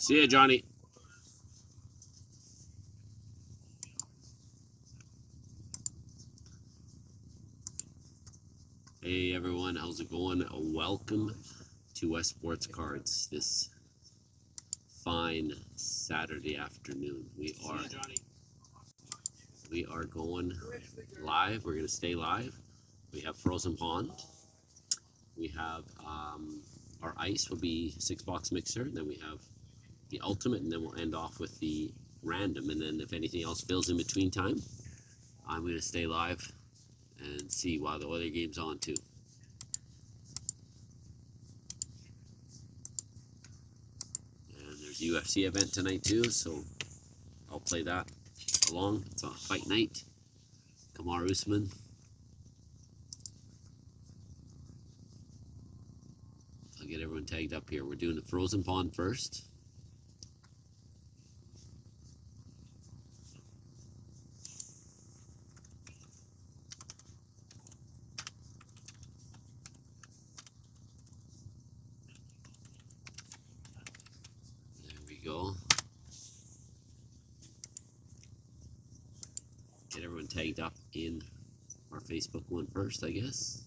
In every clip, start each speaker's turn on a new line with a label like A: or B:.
A: See ya, Johnny. Hey everyone, how's it going? Welcome to West Sports Cards this fine Saturday afternoon. We are going live. We're gonna stay live. We have Frozen Pond. We have our ice will be 6-box mixer. Then we have the ultimate, and then we'll end off with the random. And then if anything else fills in between time, I'm gonna stay live and see while the other game's on too. And there's a UFC event tonight too, so I'll play that along. It's a fight night. Kamaru Usman. I'll get everyone tagged up here. We're doing the Frozen Pond first. There we go. Get everyone tagged up in our Facebook one first, I guess.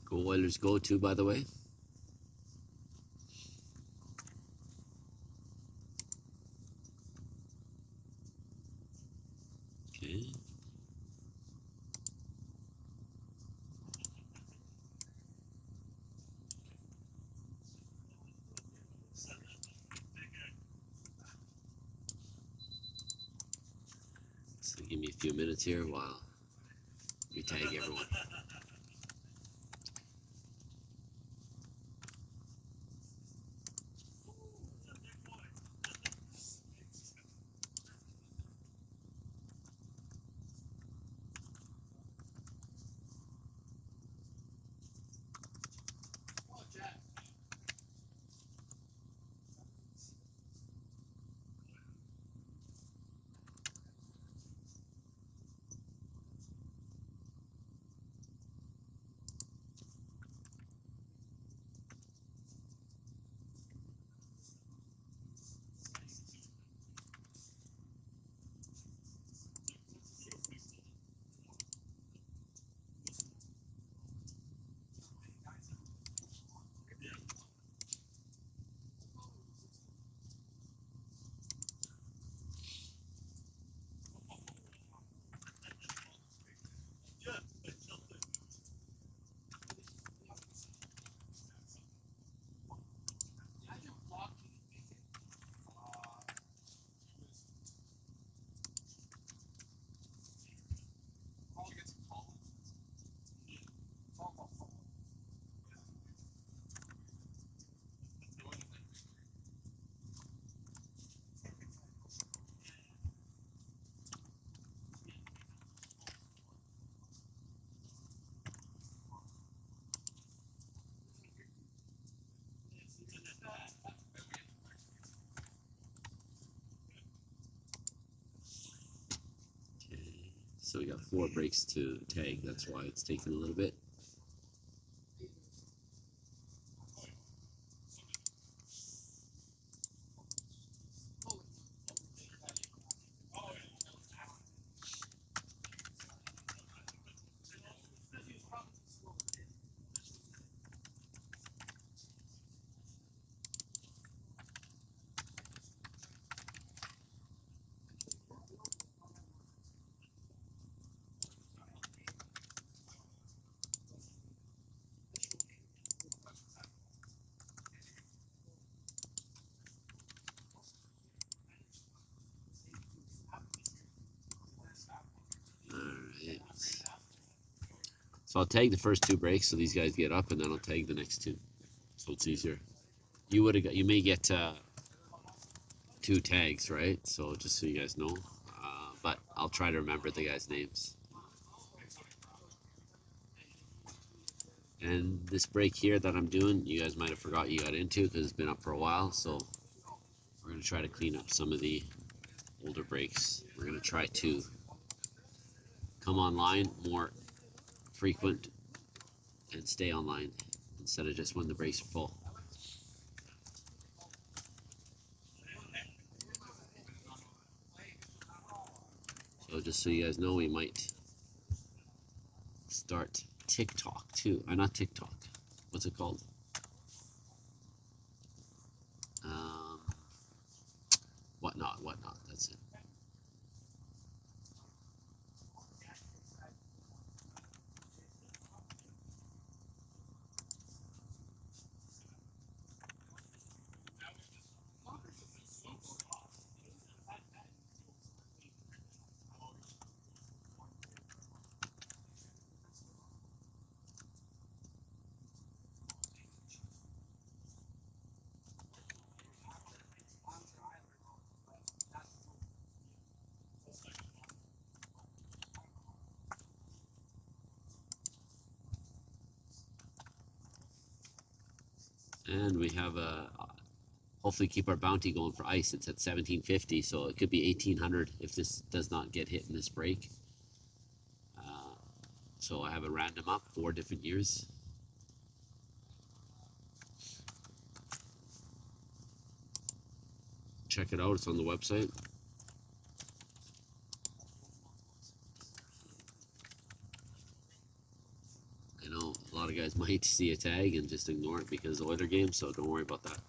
A: Go Oilers go too, by the way. Okay. So give me a few minutes here while we tag everyone. Okay. So we got 4 breaks to tag. That's why it's taking a little bit. So I'll tag the first two breaks so these guys get up, and then I'll tag the next two, so it's easier. You may get two tags, right? So just so you guys know, but I'll try to remember the guys' names. And this break here that I'm doing, you guys might have forgot you got into because it's been up for a while. So we're going to try to clean up some of the older breaks. We're going to try to come online more frequent and stay online instead of just when the breaks are full. So just so you guys know, we might start TikTok too. Not TikTok. What's it called? Um, whatnot. That's it. And we have hopefully keep our bounty going for ice. It's at 1750, so it could be 1800 if this does not get hit in this break. So I have a random up 4 different years. Check it out. It's on the website. I know a lot of guys might see a tag and just ignore it because of the Oiler game, so don't worry about that.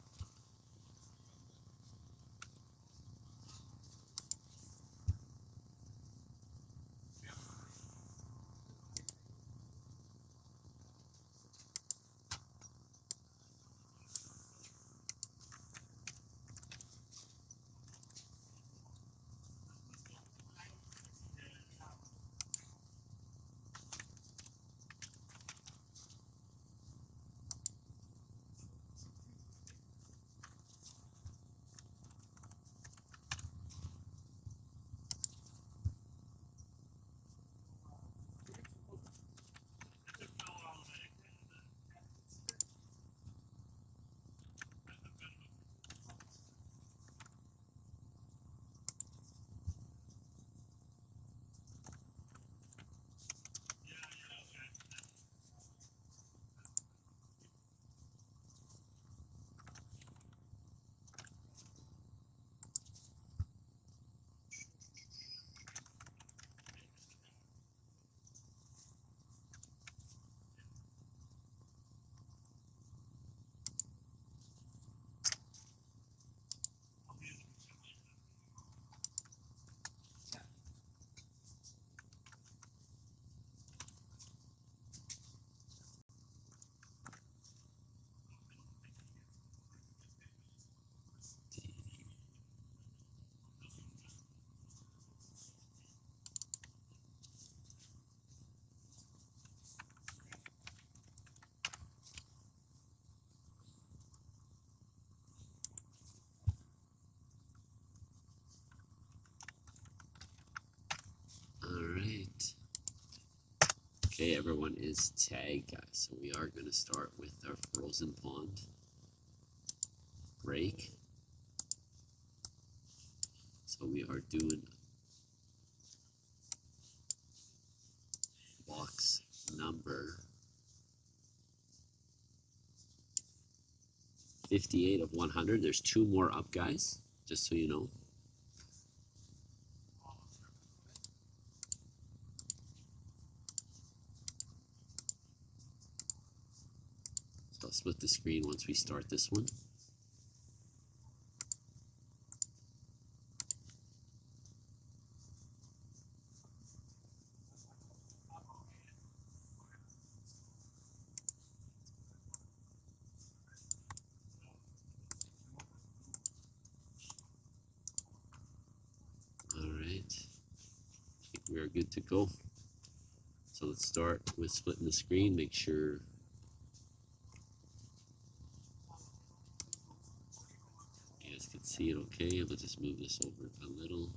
A: All right. Okay, everyone is tagged, guys. So we are going to start with our Frozen Pond break. So we are doing box number 58 of 100. There's 2 more up, guys, just so you know. So I'll split the screen once we start this one. All right. I think we are good to go. So let's start with splitting the screen. Make sure you guys can see it okay. We'll just move this over a little.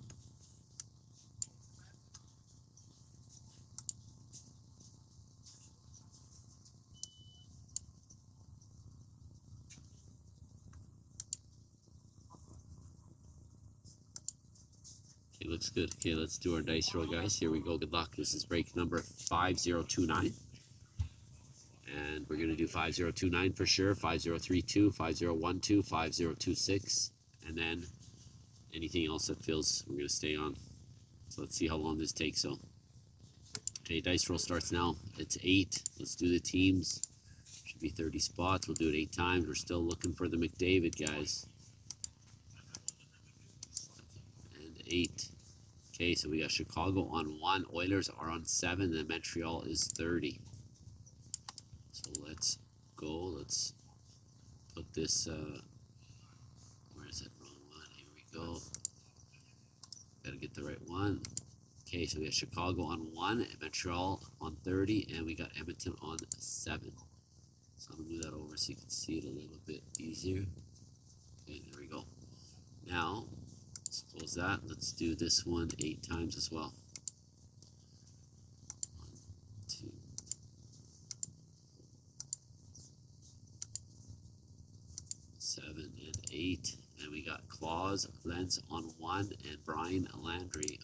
A: Okay, looks good. Okay, let's do our dice roll, guys. Here we go. Good luck. This is break number 5029. And we're going to do 5029 for sure. 5032, 5012, 5026. And then anything else that fills, we're going to stay on. So let's see how long this takes. So, okay, dice roll starts now. It's 8. Let's do the teams. Should be 30 spots. We'll do it 8 times. We're still looking for the McDavid, guys. And 8. Okay, so we got Chicago on 1. Oilers are on 7. And Montreal is 30. So let's go. Let's put this, where is it? Wrong one. Here we go. Gotta get the right one. Okay, so we got Chicago on 1, Montreal on 30, and we got Edmonton on 7. So I'm gonna move that over so you can see it a little bit easier. Okay, there we go. Now, let's close that. Let's do this one 8 times as well. 1, 2, 7, and 8. And we got Claus Lentz on 1 and Brian Landry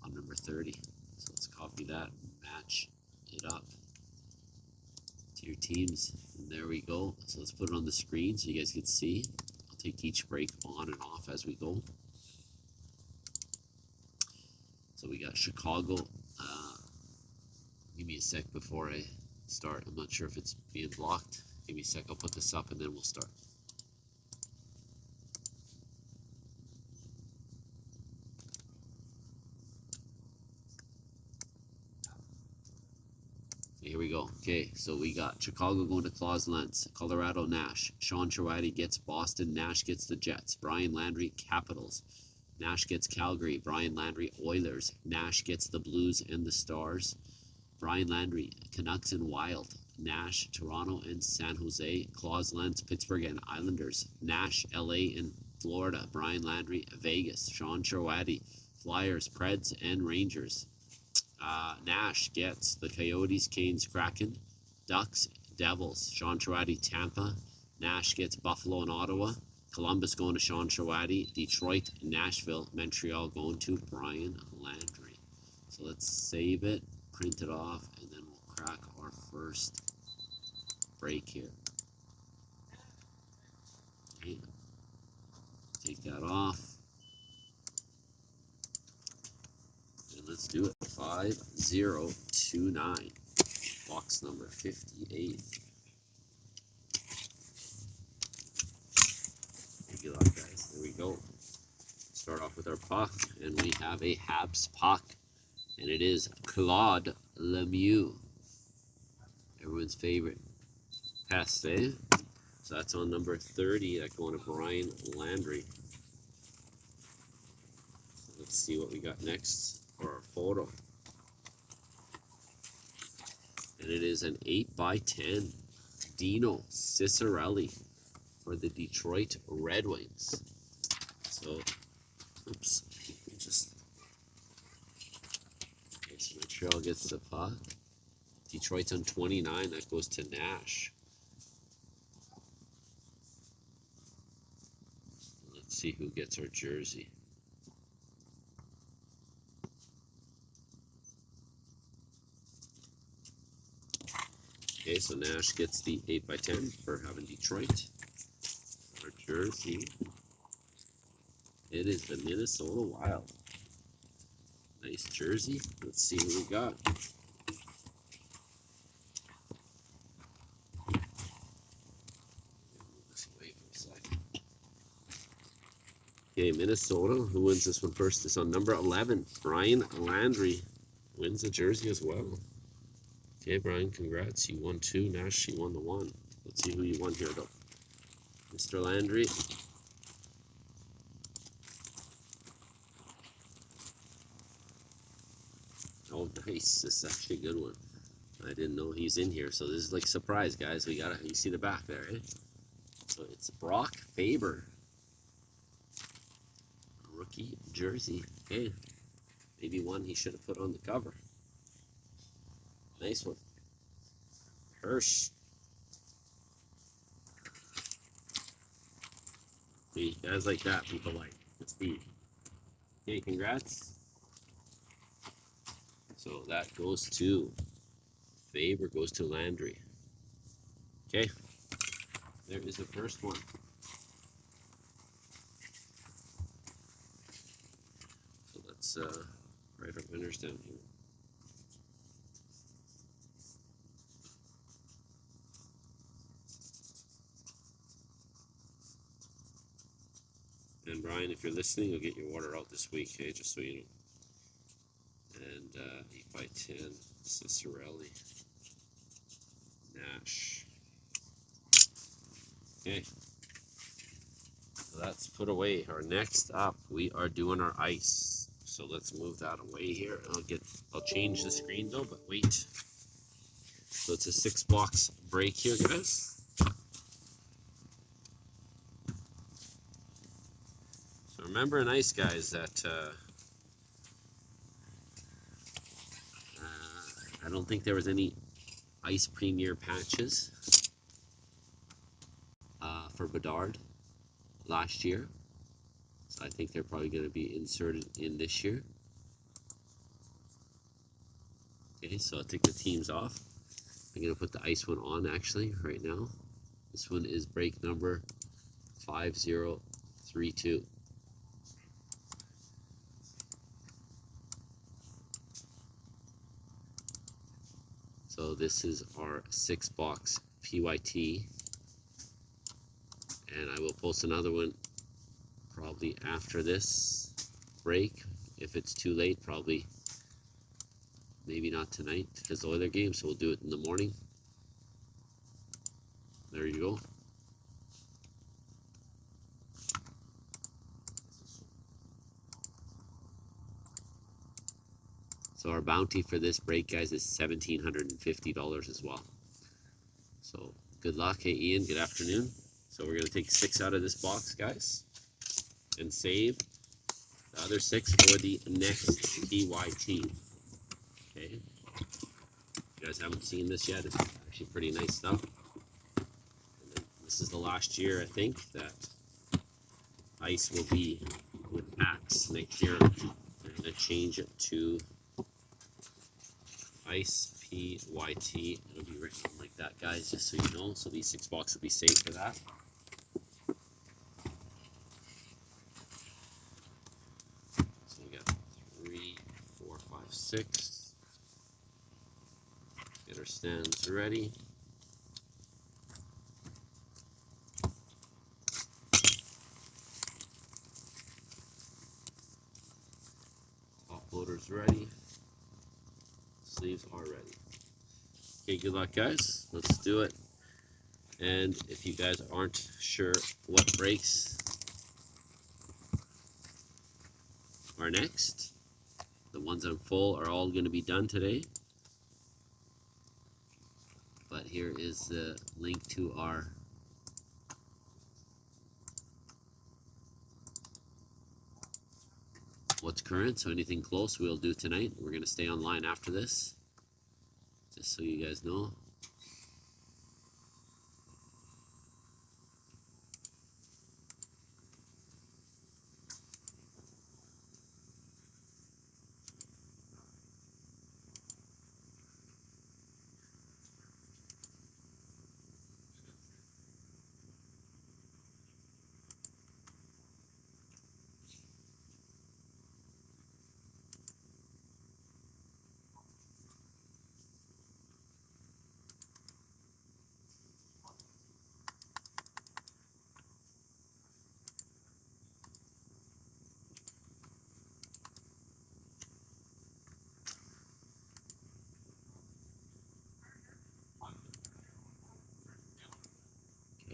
A: on number 30. So let's copy that and match it up to your teams. And there we go. So let's put it on the screen so you guys can see. I'll take each break on and off as we go. So we got Chicago. Give me a sec before I start. I'm not sure if it's being blocked. Give me a sec. I'll put this up and then we'll start. Here we go. Okay, so we got Chicago going to Claus Lentz, Colorado Nash, Sean Sherwadi gets Boston, Nash gets the Jets, Brian Landry Capitals, Nash gets Calgary, Brian Landry Oilers, Nash gets the Blues and the Stars, Brian Landry Canucks and Wild, Nash Toronto and San Jose, Claus Lentz Pittsburgh and Islanders, Nash LA and Florida, Brian Landry Vegas, Sean Sherwadi Flyers, Preds and Rangers. Nash gets the Coyotes, Canes, Kraken, Ducks, Devils, Sean Sherwadi, Tampa. Nash gets Buffalo and Ottawa. Columbus going to Sean Sherwadi. Detroit, Nashville, Montreal going to Brian Landry. So let's save it, print it off, and then we'll crack our first break here. Okay. Take that off. Let's do it. 5029. Box number 58. Good luck, guys. There we go. Start off with our puck, and we have a Habs puck, and it is Claude Lemieux. Everyone's favorite pest, eh? So that's on number 30. That's going to Brian Landry. Let's see what we got next for our photo. And it is an 8x10 Dino Ciccarelli for the Detroit Red Wings. So, oops, just, okay, so Montreal gets the puck. Detroit's on 29, that goes to Nash. Let's see who gets our jersey. Okay, so Nash gets the 8x10 for having Detroit. Our jersey, it is the Minnesota Wild. Nice jersey. Let's see who we got. Okay, Minnesota. Who wins this one first? It's on number 11. Brian Landry wins the jersey as well. Okay, Brian, congrats. You won 2. Nash, you won the 1. Let's see who you won here, though. Mr. Landry. Oh, nice. Nice. This is actually a good one. I didn't know he's in here, so this is like a surprise, guys. We got it. You see the back there, eh? So it's Brock Faber, rookie jersey. Okay, maybe one he should have put on the cover. Nice one. Hirsch. See, guys like that, people like. It's Steve. Okay, congrats. So that goes to Faber, goes to Landry. Okay, there is the first one. So let's write our winners down here. And Brian, if you're listening, you'll get your water out this week, okay? Just so you know. And 8x10, Cicerelli, Nash. Okay. So that's put away. Our next up, we are doing our ice. So let's move that away here. I'll change the screen though, but wait. So it's a 6-box break here, guys. So remember in ice, guys, that I don't think there was any Ice Premier patches for Bedard last year. So I think they're probably going to be inserted in this year. Okay, so I'll take the teams off. I'm going to put the ice one on actually right now. This one is break number 5032. So this is our 6-box PYT. And I will post another one probably after this break. If it's too late, probably maybe not tonight because the Oiler game, so we'll do it in the morning. There you go. So our bounty for this break, guys, is $1,750 as well. So good luck. Hey, Ian, good afternoon. So we're going to take 6 out of this box, guys, and save the other 6 for the next PYT. Okay. If you guys haven't seen this yet, it's actually pretty nice stuff. And then this is the last year, I think, that ice will be with Axe. Next year, we're going to change it to Ice PYT. It'll be written on like that, guys, just so you know. So these 6 boxes will be safe for that. So we got 3, 4, 5, 6. Get our stands ready. Top loaders ready. Sleeves are ready. Okay, good luck, guys. Let's do it. And if you guys aren't sure what breaks are next, the ones on full are all going to be done today. But here is the link to our what's current. So anything close we'll do tonight. We're going to stay online after this, just so you guys know.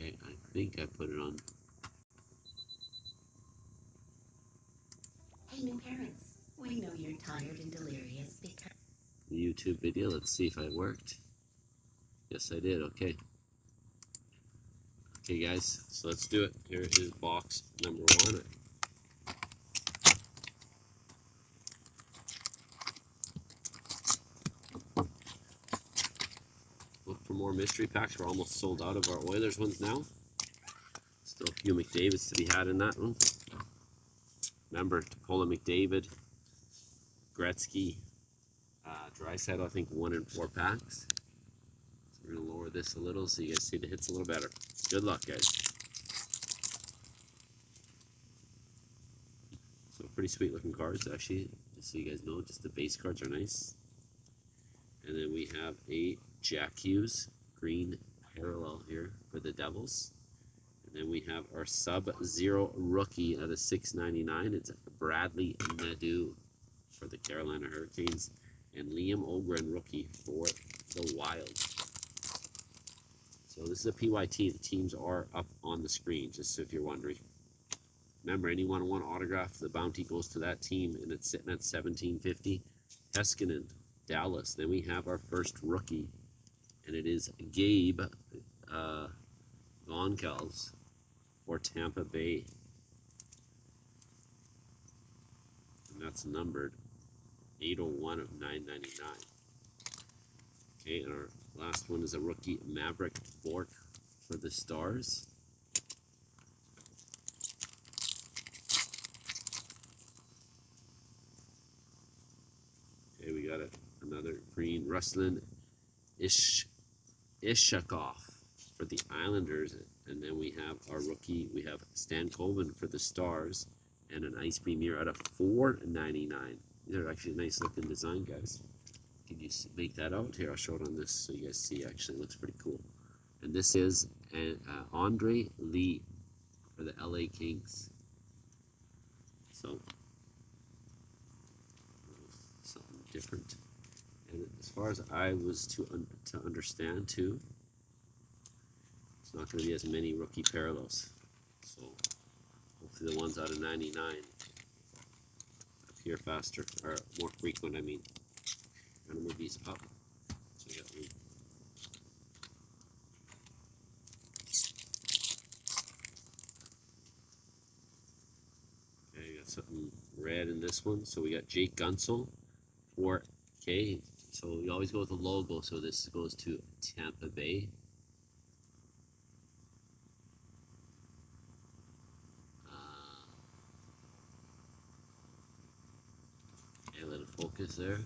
A: Okay, I think I put it on.
B: Hey, new parents, we know you're tired and delirious because
A: YouTube video. Let's see if it worked. Yes, I did. Okay. Okay, guys. So let's do it. Here is box number 1. Look for more mystery packs. We're almost sold out of our Oilers ones now. Still a few McDavids to be had in that one. Remember, Topola, McDavid, Gretzky, Draisaitl, I think 1 in 4 packs. So we're going to lower this a little so you guys see the hits a little better. Good luck, guys. So pretty sweet looking cards, actually. Just so you guys know, just the base cards are nice. And then we have a Jack Hughes green parallel here for the Devils. And then we have our Sub-Zero rookie at a $6.99. It's Bradley Nadeau for the Carolina Hurricanes. And Liam Ogren rookie for the Wild. So this is a PYT. The teams are up on the screen, just so if you're wondering. Remember, any one-on-one autograph, the bounty goes to that team, and it's sitting at $17.50. Heiskanen, Dallas. Then we have our first rookie, and it is Gabe Goncalves for Tampa Bay. And that's numbered 801 of 999. Okay, and our last one is a rookie Maverick Bourque for the Stars. Okay, we got another green Ruslan Ishakov for the Islanders, and then we have our rookie. We have Stan Coven for the Stars, and an Ice Premier out of $4.99. These are actually nice looking design, guys. Can you make that out? Here, I'll show it on this so you guys see. Actually, it looks pretty cool. And this is Andre Lee for the LA Kings. So something different. And as far as I was to understand too, it's not going to be as many rookie parallels. So hopefully the ones out of 99 appear faster, or more frequent, I mean. I'm going to move these up. So we got one. Okay, got something red in this one. So we got Jake Guentzel for K. So we always go with the logo. So this goes to Tampa Bay. Okay, let it focus there.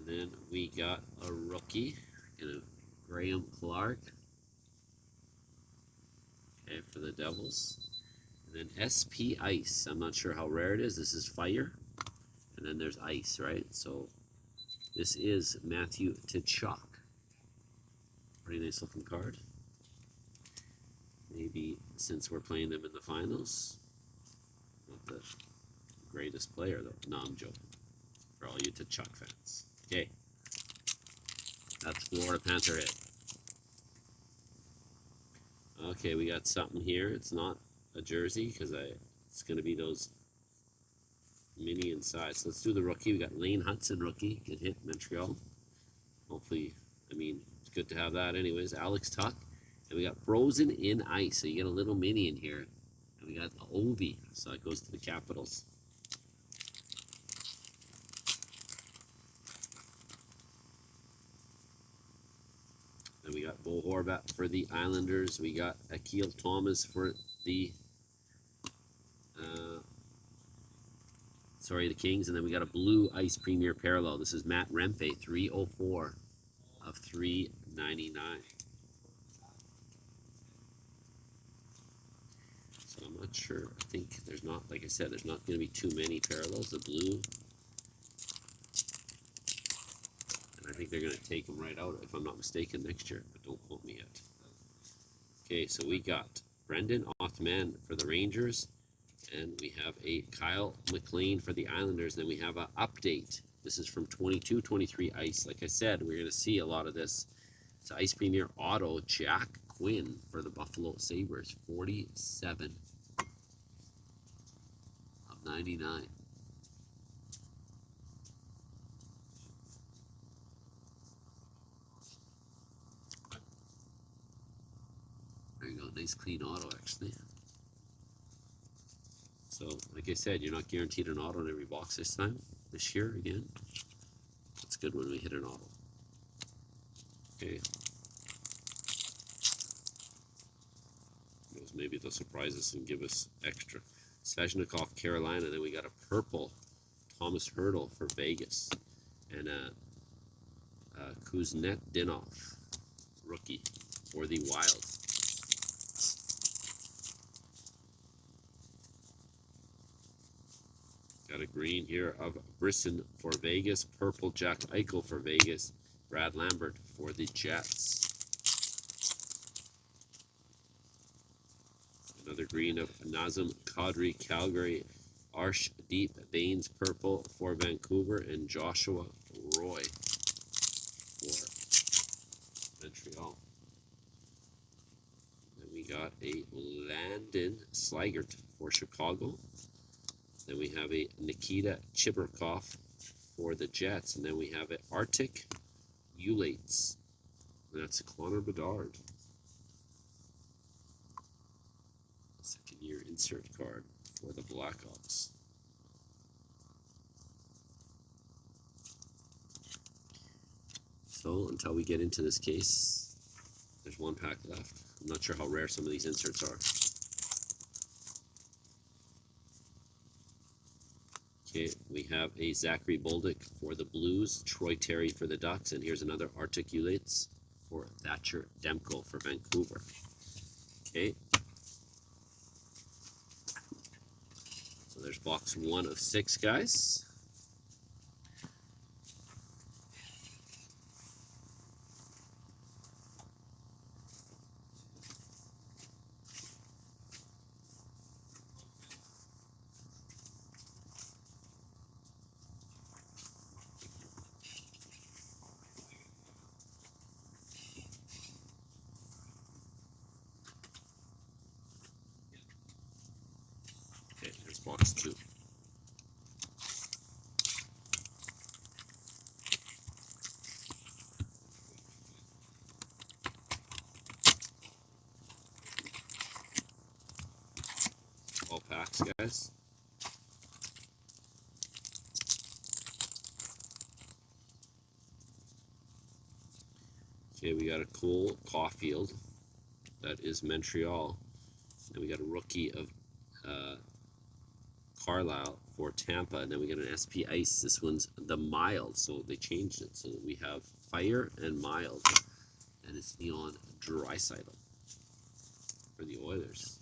A: And then we got a rookie, Graham Clark. Okay, for the Devils. And then SP Ice. I'm not sure how rare it is. This is Fire. And then there's Ice, right? So this is Matthew Tkachuk. Pretty nice looking card. Maybe since we're playing them in the finals. Not the greatest player, though. No, I'm joking. For all you Tkachuk fans. Okay. That's Florida Panther hit. Okay, we got something here. It's not a jersey because it's going to be those mini inside. So let's do the rookie. We got Lane Hudson rookie. Good hit, Montreal. Hopefully, I mean, it's good to have that anyways. Alex Tuck. And we got Frozen in Ice. So you get a little mini in here. And we got Ovi. So it goes to the Capitals. Then we got Bo Horvat for the Islanders. We got Akil Thomas for the the Kings. And then we got a Blue Ice Premier Parallel. This is Matt Rempe, 304 of 399. So I'm not sure. I think there's not, like I said, there's not going to be too many parallels. The blue. And I think they're going to take them right out, if I'm not mistaken, next year. But don't quote me yet. Okay, so we got Brendan Othman for the Rangers. And we have a Kyle McLean for the Islanders. Then we have an update. This is from 22-23 Ice. Like I said, we're going to see a lot of this. It's Ice Premier Auto Jack Quinn for the Buffalo Sabres. 47 of 99. Nice clean auto, actually. So, like I said, you're not guaranteed an auto in every box this year again. It's good when we hit an auto. Okay. Maybe they'll surprise us and give us extra. Svechnikov, Carolina. Then we got a purple Thomas Hertl for Vegas. And a Kuznetsov rookie for the Wild. Got a green here of Brisson for Vegas. Purple Jack Eichel for Vegas. Brad Lambert for the Jets. Another green of Nazem Kadri, Calgary. Arshdeep Bains purple for Vancouver. And Joshua Roy for Montreal. Then we got a Landon Slaggert for Chicago. Then we have a Nikita Chibrikov for the Jets. And then we have an Arctic Ulates. And that's Connor Bedard. Second year insert card for the Blackhawks. So until we get into this case, there's one pack left. I'm not sure how rare some of these inserts are. Okay, we have a Zachary Bolduc for the Blues, Troy Terry for the Ducks, and here's another Articulates for Thatcher Demko for Vancouver. Okay. So there's box 1 of 6, guys. Okay, here's box 2. All packs, guys. Okay, we got a Cole Caulfield. That is Montreal. Then we got a rookie of Carlisle for Tampa. And then we got an SP Ice. This one's the mild. So they changed it so that we have fire and mild. And it's Leon Draisaitl for the Oilers.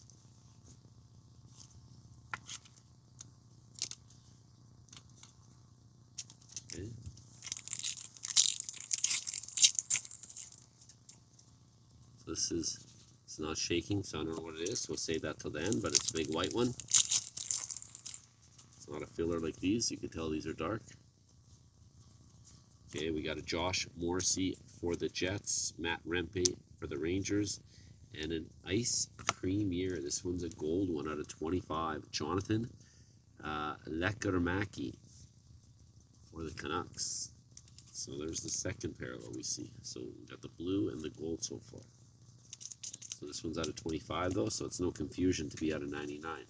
A: Okay. So it's not shaking, so I don't know what it is. We'll save that till the end, but it's a big white one. It's not a filler like these. You can tell these are dark. Okay, we got a Josh Morrissey for the Jets, Matt Rempe for the Rangers, and an Ice Premier. This one's a gold one out of 25. Jonathan Lekkerimäki for the Canucks. So there's the second parallel we see. So we got the blue and the gold so far. So this one's out of 25 though, so it's no confusion to be out of 99.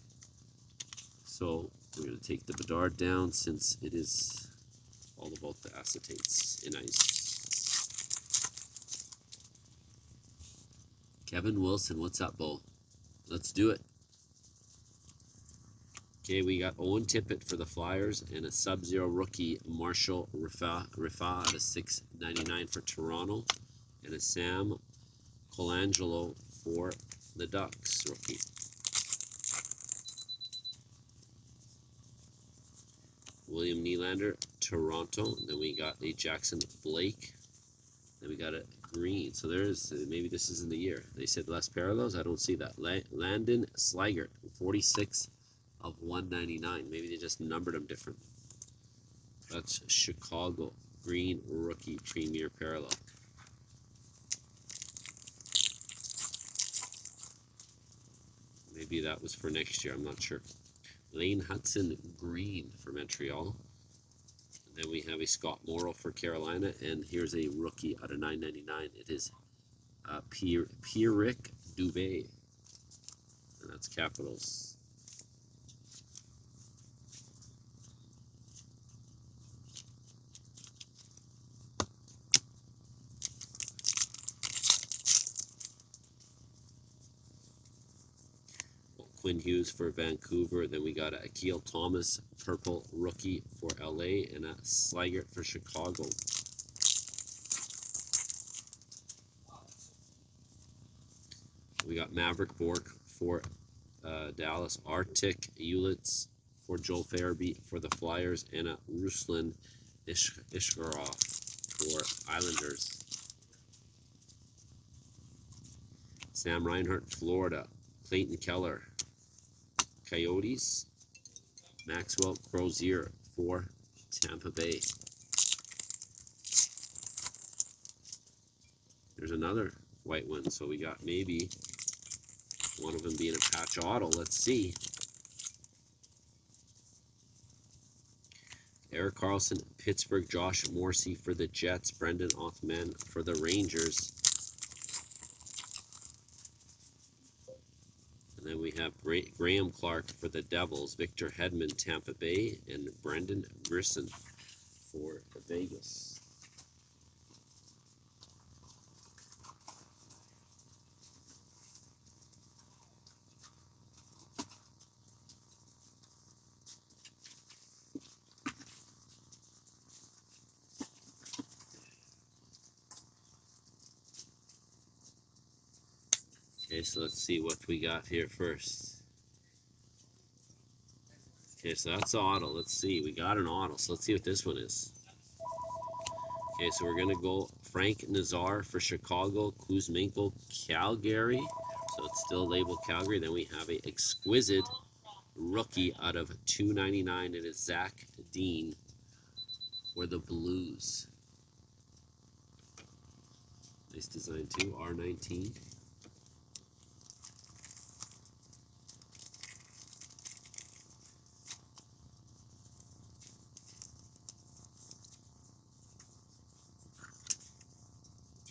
A: So we're going to take the Bedard down since it is all about the acetates in ice. Kevin Wilson, what's up, Bo? Let's do it. Okay, we got Owen Tippett for the Flyers and a Sub-Zero rookie, Marshall Rifa at a $6.99 for Toronto, and a Sam Colangelo for the Ducks rookie. William Nylander, Toronto. And then we got a Jackson Blake. Then we got a green. So there's, maybe this isn't the year. They said less parallels. I don't see that. Landon Slaggert, 46 of 199. Maybe they just numbered them different. That's Chicago. Green rookie premier parallel. Maybe that was for next year. I'm not sure. Lane Hudson green for Montreal. And then we have a Scott Morrow for Carolina. And here's a rookie out of $9.99. It is Pierrick Dubé and that's Capitals. Quinn Hughes for Vancouver. Then we got a Akil Thomas, purple rookie for LA, and a Slaggert for Chicago. We got Maverick Bourque for Dallas, Arctic Ulitz for Joel Farabee for the Flyers, and a Ruslan Ishkarov for Islanders. Sam Reinhart, Florida, Clayton Keller, Coyotes, Maxwell Crozier for Tampa Bay. There's another white one, so we got maybe one of them being a patch auto. Let's see. Erik Karlsson, Pittsburgh, Josh Morrissey for the Jets, Brendan Othman for the Rangers. And then we have Graham Clark for the Devils, Victor Hedman, Tampa Bay, and Brendan Brisson for Vegas. Okay, so let's see what we got here first. Okay, so that's auto. Let's see. We got an auto. So let's see what this one is. Okay, so we're going to go Frank Nazar for Chicago, Kuzmenko, Calgary. So it's still labeled Calgary. Then we have a exquisite rookie out of $2.99. It is Zach Dean for the Blues. Nice design too, R19.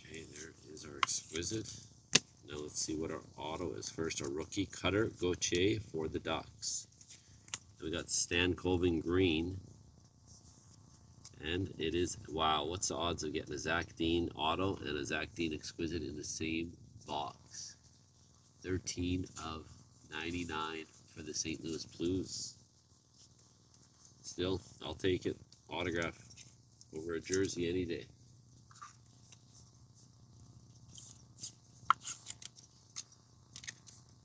A: Okay, there is our exquisite. Now let's see what our auto is. First, our rookie, Cutter Gauthier for the Ducks. Then we got Stan Colvin Green. And it is, wow, what's the odds of getting a Zach Dean auto and a Zach Dean exquisite in the same box? 13 of 99 for the St. Louis Blues. Still, I'll take it. Autograph over a jersey any day.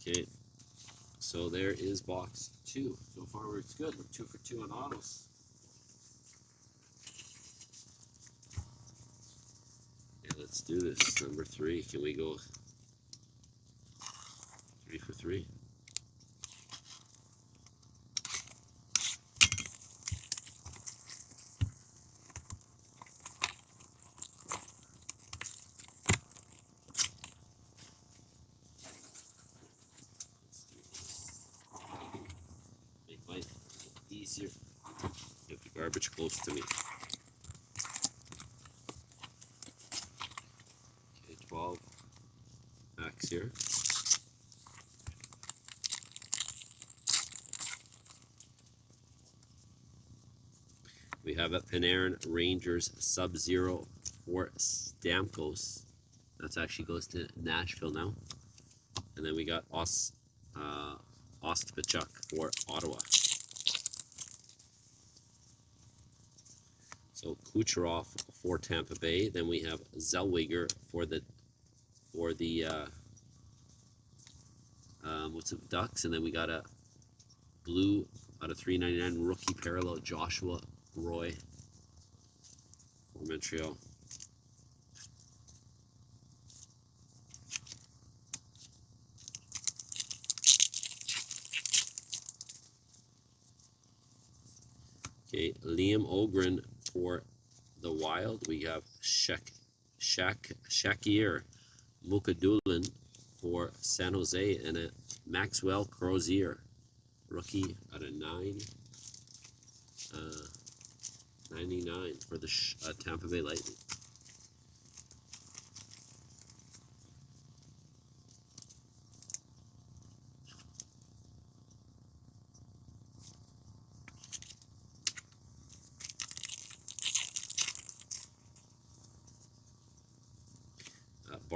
A: Okay, so there is box 2. So far, it's good. We're 2 for 2 on autos. Okay, let's do this. Number 3. Can we go 3 for 3? Make life easier. Get the garbage close to me. Okay, 12 packs here. We have a Panarin Rangers Sub-Zero for Stamkos. That actually goes to Nashville now. And then we got Ostapchuk for Ottawa. So Kucherov for Tampa Bay. Then we have Zellweger for the Ducks. And then we got a blue out of 399 rookie parallel Joshua Roy for Montreal. Okay, Liam Ogren for the Wild. We have Shakir Mukadulin for San Jose, and a Maxwell Crozier, rookie out of 99 for the Tampa Bay Lightning.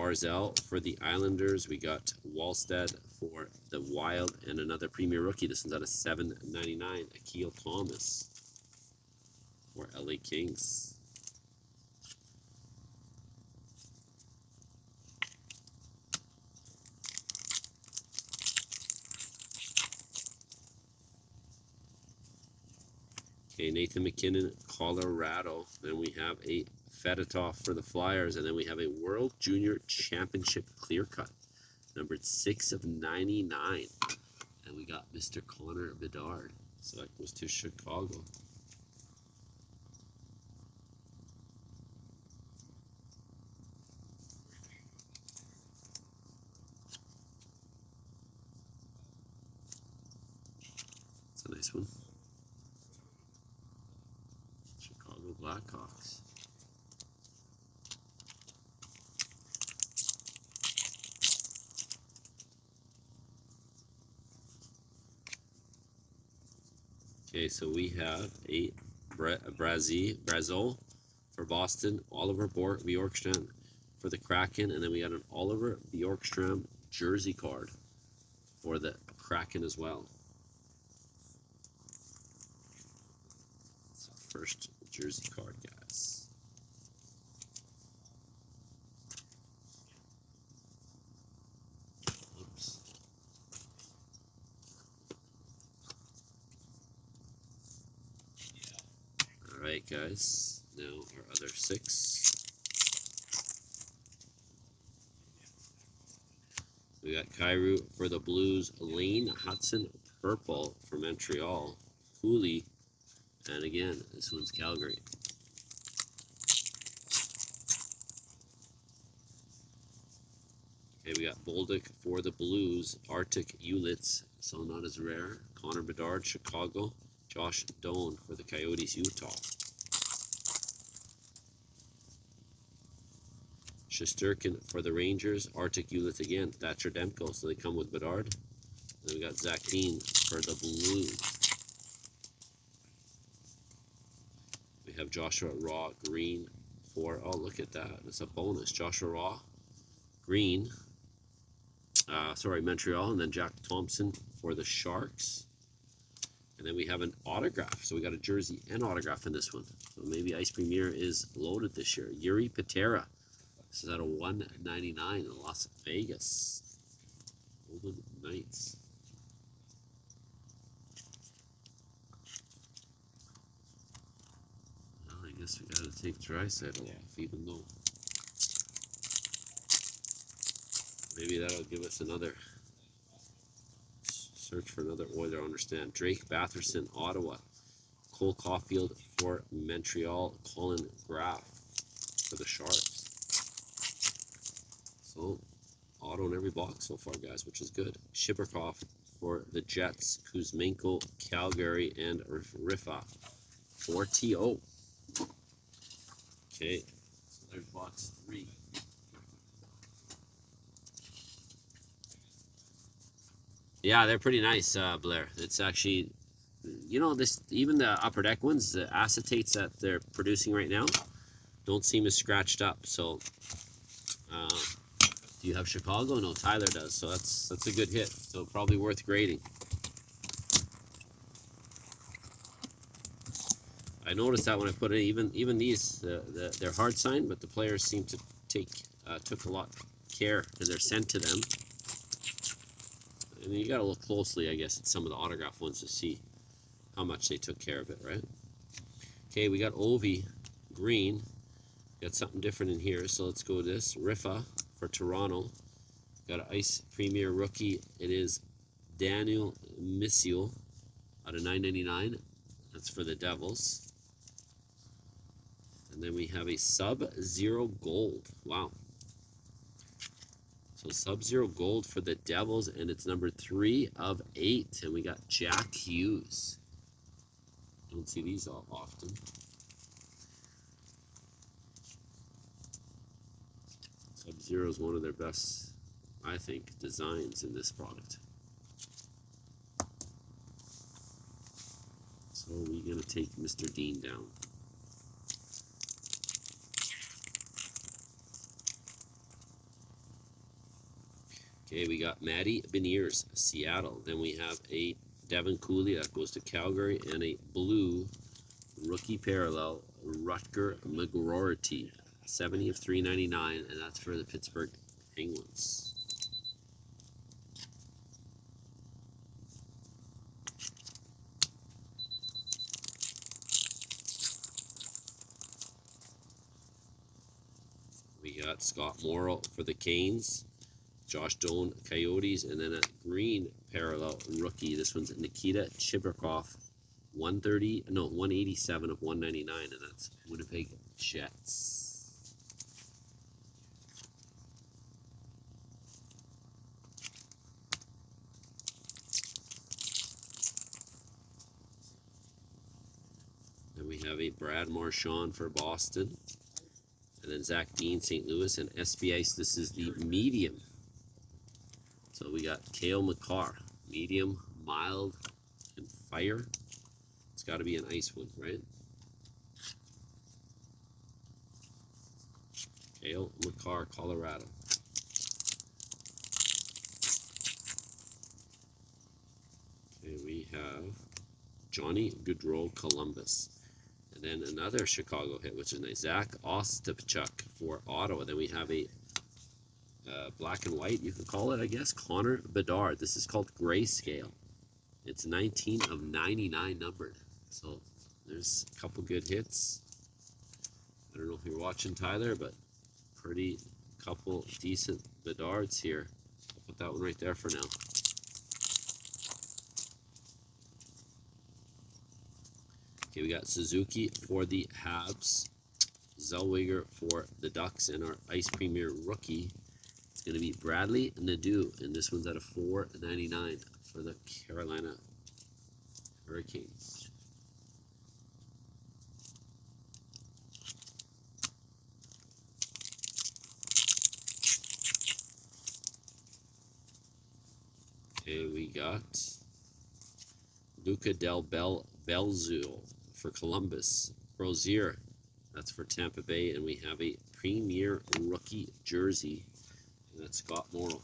A: Barzell for the Islanders. We got Wallstead for the Wild, and another Premier Rookie. This one's out of $7.99. Akil Thomas for LA Kings. Okay, Nathan McKinnon, Colorado. Then we have a Fedotov for the Flyers, and then we have a World Junior Championship clear cut, numbered 6/99. And we got Mr. Connor Bedard. So that goes to Chicago. It's a nice one. Chicago Blackhawks. Okay, so we have a Brazeau for Boston, Oliver Bjorkstrand for the Kraken, and then we got an Oliver Bjorkstrand jersey card for the Kraken as well. So first jersey card, guys. Oops. All right, guys. Now our other 6. We got Kyrou for the Blues, Lane Hudson purple for Montreal, Cooley, and again, this one's Calgary. Okay, we got Bolduc for the Blues, Arctic Ulitz, so not as rare, Connor Bedard, Chicago, Josh Doan for the Coyotes, Utah. Shesterkin for the Rangers, Arctic Ulitz again, Thatcher Demko, so they come with Bedard. Then we got Zach Dean for the Blues. We have Joshua Raw Green for, oh, look at that. It's a bonus. Joshua Raw Green, Montreal, and then Jack Thompson for the Sharks. And then we have an autograph. So we got a jersey and autograph in this one. So maybe Ice Premier is loaded this year. Yuri Patera. This is out of $199 in Las Vegas. Golden Knights. Well, I guess we got to take Draisaitl off, even though maybe that'll give us another search for another Oiler. Understand. Drake Batherson, Ottawa. Cole Caulfield for Montreal. Colin Graff for the Sharks. So, auto in every box so far, guys, which is good. Shiberkoff for the Jets. Kuzmenko, Calgary, and Riffa for TO. Okay, so there's box 3. Yeah, they're pretty nice, Blair. It's actually, you know, this, even the Upper Deck ones, the acetates that they're producing right now don't seem as scratched up. So, do you have Chicago? No, Tyler does. So that's a good hit. So probably worth grading. I noticed that when I put it, even these, they're hard signed, but the players seem to took a lot of care and they're sent to them. And you got to look closely, I guess, at some of the autograph ones to see how much they took care of it, right? Okay, we got Ovi Green. Got something different in here, so let's go with this. Riffa for Toronto. Got an Ice Premier Rookie. It is Daniel Missio out of $9.99. That's for the Devils. And then we have a Sub-Zero Gold. Wow. So Sub-Zero Gold for the Devils, and it's number 3/8. And we got Jack Hughes. Don't see these all often. Sub-Zero is one of their best, I think, designs in this product. So we're going to take Mr. Dean down. Okay, we got Maddie Beniers, Seattle. Then we have a Devin Cooley that goes to Calgary, and a blue rookie parallel, Rutger McGroarty, 70 of 399, and that's for the Pittsburgh Penguins. We got Scott Morrill for the Canes, Josh Doan Coyotes, and then a green parallel rookie. This one's Nikita Chibrikov, 187 of 199, and that's Winnipeg Jets. Then we have a Brad Marchand for Boston. And then Zach Dean, St. Louis, and SB Ice. This is the medium. So we got Cale Makar, medium, mild, and fire. It's got to be an ice one, right? Cale Makar, Colorado. Okay, we have Johnny Gaudreau, Columbus. And then another Chicago hit, which is nice. Zach Ostapchuk for Ottawa. Then we have a black and white, you could call it, I guess. Connor Bedard. This is called Grayscale. It's 19 of 99 numbered. So there's a couple good hits. I don't know if you're watching, Tyler, but pretty couple decent Bedards here. I'll put that one right there for now. Okay, we got Suzuki for the Habs, Zellweger for the Ducks, and our Ice Premier rookie, it's going to be Bradley Nadeau, and this one's at a $4.99 for the Carolina Hurricanes. Okay, we got Luca Del Belzul for Columbus, Rozier, that's for Tampa Bay, and we have a Premier rookie jersey, and that's Scott Morrill.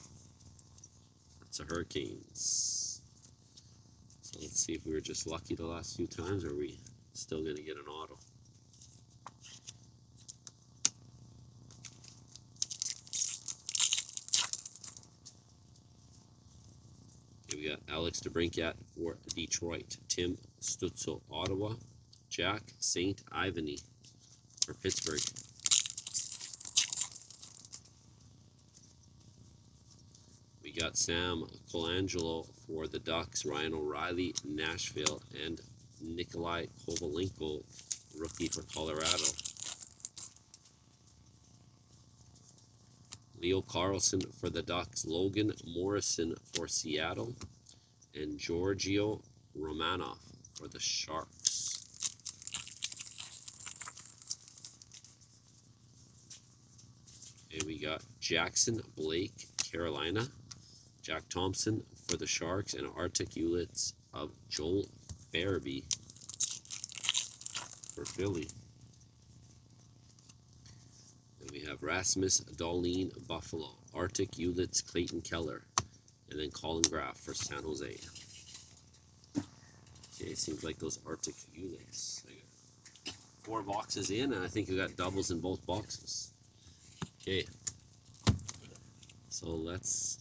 A: That's the Hurricanes. So let's see if we were just lucky the last few times, or are we still going to get an auto. Okay, we got Alex DeBrincat for Detroit, Tim Stützle, Ottawa, Jack St. Ivany for Pittsburgh. We got Sam Colangelo for the Ducks, Ryan O'Reilly, Nashville, and Nikolai Kovalenko, rookie for Colorado. Leo Carlson for the Ducks, Logan Morrison for Seattle, and Giorgio Romanov for the Sharks. Okay, we got Jackson Blake, Carolina, Jack Thompson for the Sharks, and Arctic Ulitz of Joel Farabee for Philly. Then we have Rasmus Dahlin, Buffalo, Arctic Ulitz, Clayton Keller, and then Colin Graff for San Jose. Okay, it seems like those Arctic Ulitz. I got 4 boxes in, and I think we got doubles in both boxes. Okay, so let's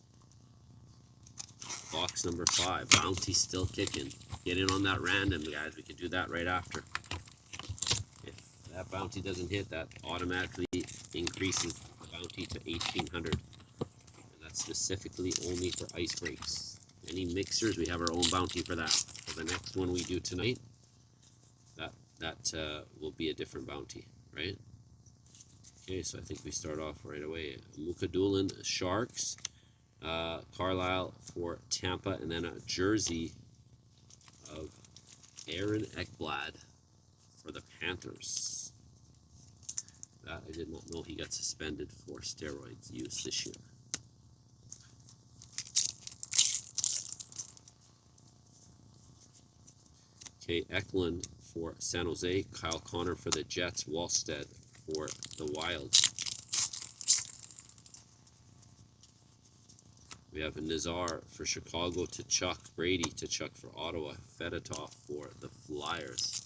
A: box number 5. Bounty still kicking. Get in on that random, guys. We can do that right after. If that bounty doesn't hit, that automatically increases the bounty to 1,800. And that's specifically only for ice breaks. Any mixers, we have our own bounty for that. For the next one we do tonight, that will be a different bounty, right? Okay, so I think we start off right away. Mukadulin Sharks, Carlisle for Tampa, and then a jersey of Aaron Ekblad for the Panthers. That I did not know he got suspended for steroids use this year. Okay, Eklund for San Jose, Kyle Connor for the Jets, Wallstead for the Wild. We have Nazar for Chicago to Chuck. Brady to Chuck for Ottawa. Fedotov for the Flyers.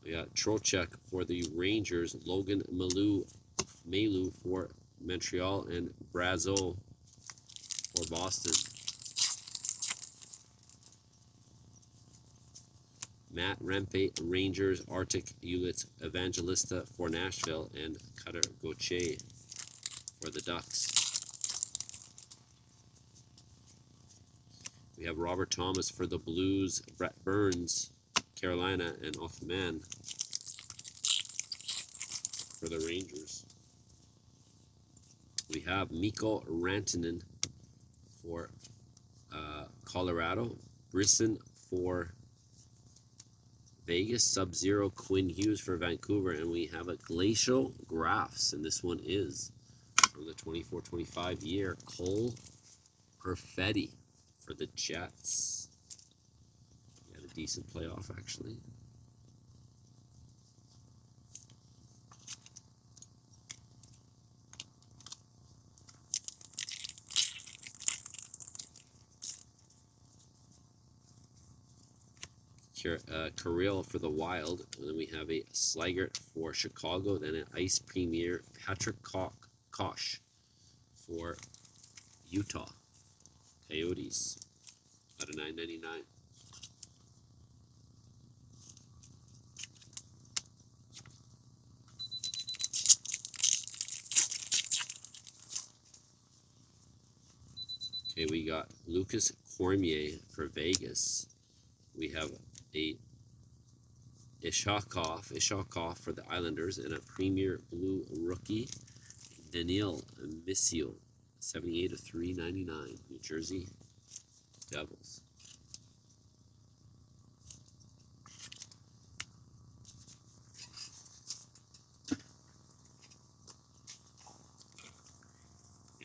A: We got Trocheck for the Rangers. Logan Mailloux for Montreal. And Brazeau for Boston. Matt Rempe, Rangers. Arctic Ulitz Evangelista for Nashville. And Cutter Gauthier for the Ducks. We have Robert Thomas for the Blues. Brett Burns, Carolina. And Othman for the Rangers. We have Mikko Rantanen for Colorado. Brisson for Vegas. Sub-Zero Quinn Hughes for Vancouver. And we have a Glacial Graphs. And this one is from the 24-25 year. Cole Perfetti for the Jets. He had a decent playoff, actually. Kirill for the Wild. And then we have a Slaggert for Chicago. Then an Ice Premier Patrick Koch for Utah Coyotes out of $9.99. Okay, we got Lucas Cormier for Vegas. We have a Ishakov for the Islanders, and a Premier Blue rookie, Daniil Missio, 78 of 399, New Jersey Devils. I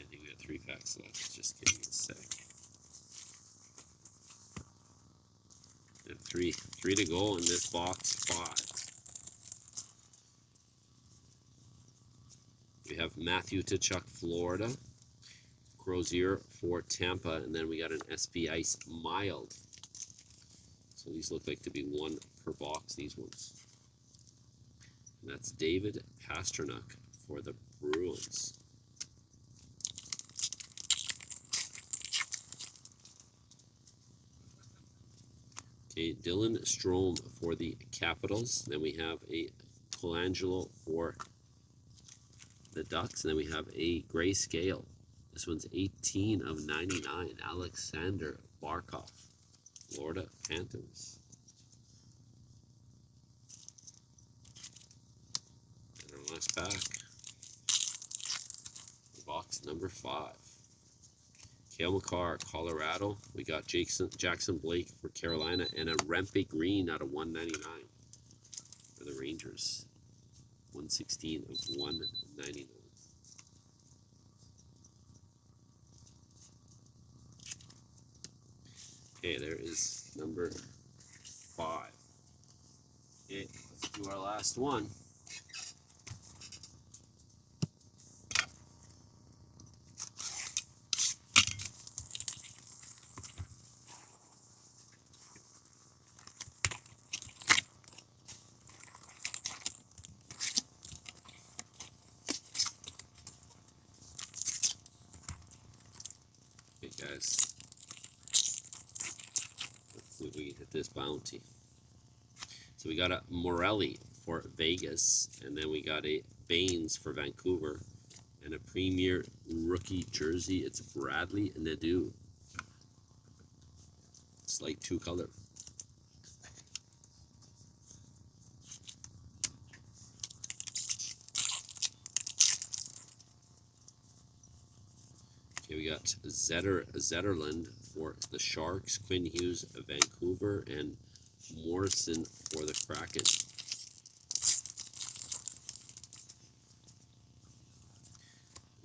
A: think we have 3 packs left. Just give me a sec. And three to go in this box 5. We have Matthew Tkachuk, Florida. Crozier for Tampa, and then we got an SB Ice Mild. So these look like to be 1 per box, these ones. And that's David Pastrnak for the Bruins. Okay, Dylan Strome for the Capitals. Then we have a Colangelo for the Ducks. And then we have a Grayscale. This one's 18 of 99. Alexander Barkov, Florida Panthers. And our last pack. Box number 5. Cale Makar, Colorado. We got Jackson Blake for Carolina, and a Rempe Green out of 199 for the Rangers. 116 of 199. Okay, there is number 5. Okay, let's do our last one. Okay, guys. Let's see if we can hit this bounty. So we got a Morelli for Vegas, and then we got a Baines for Vancouver, and a Premier rookie jersey. It's Bradley Nadeau. It's like 2 color. Okay, we got Zetterland for the Sharks, Quinn Hughes of Vancouver, and Morrison for the Kraken.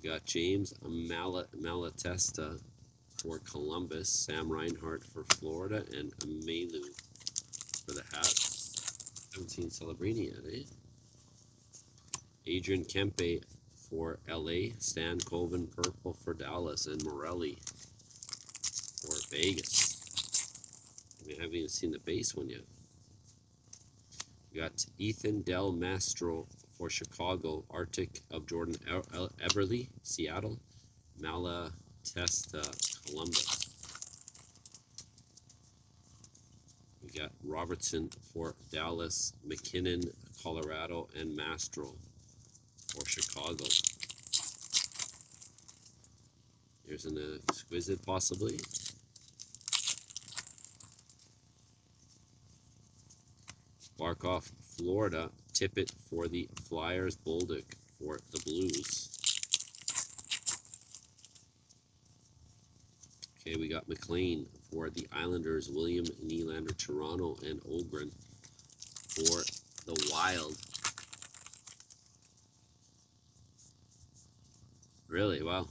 A: We got James Malatesta for Columbus, Sam Reinhart for Florida, and Mailloux for the Habs. Haven't seen Celebrini yet, eh? Adrian Kempe for LA, Stan Coven purple for Dallas, and Morelli for Vegas. We haven't even seen the base one yet. We got Ethan Del Mastro for Chicago, Arctic of Jordan Eberle, Seattle, Malatesta, Columbus. We got Robertson for Dallas, McKinnon, Colorado, and Mastro for Chicago. Here's an exquisite, possibly. Barkov, Florida, Tippett for the Flyers, Bolduc for the Blues. Okay, we got McLean for the Islanders, William Nylander, Toronto, and Ogren for the Wild. Really? Wow.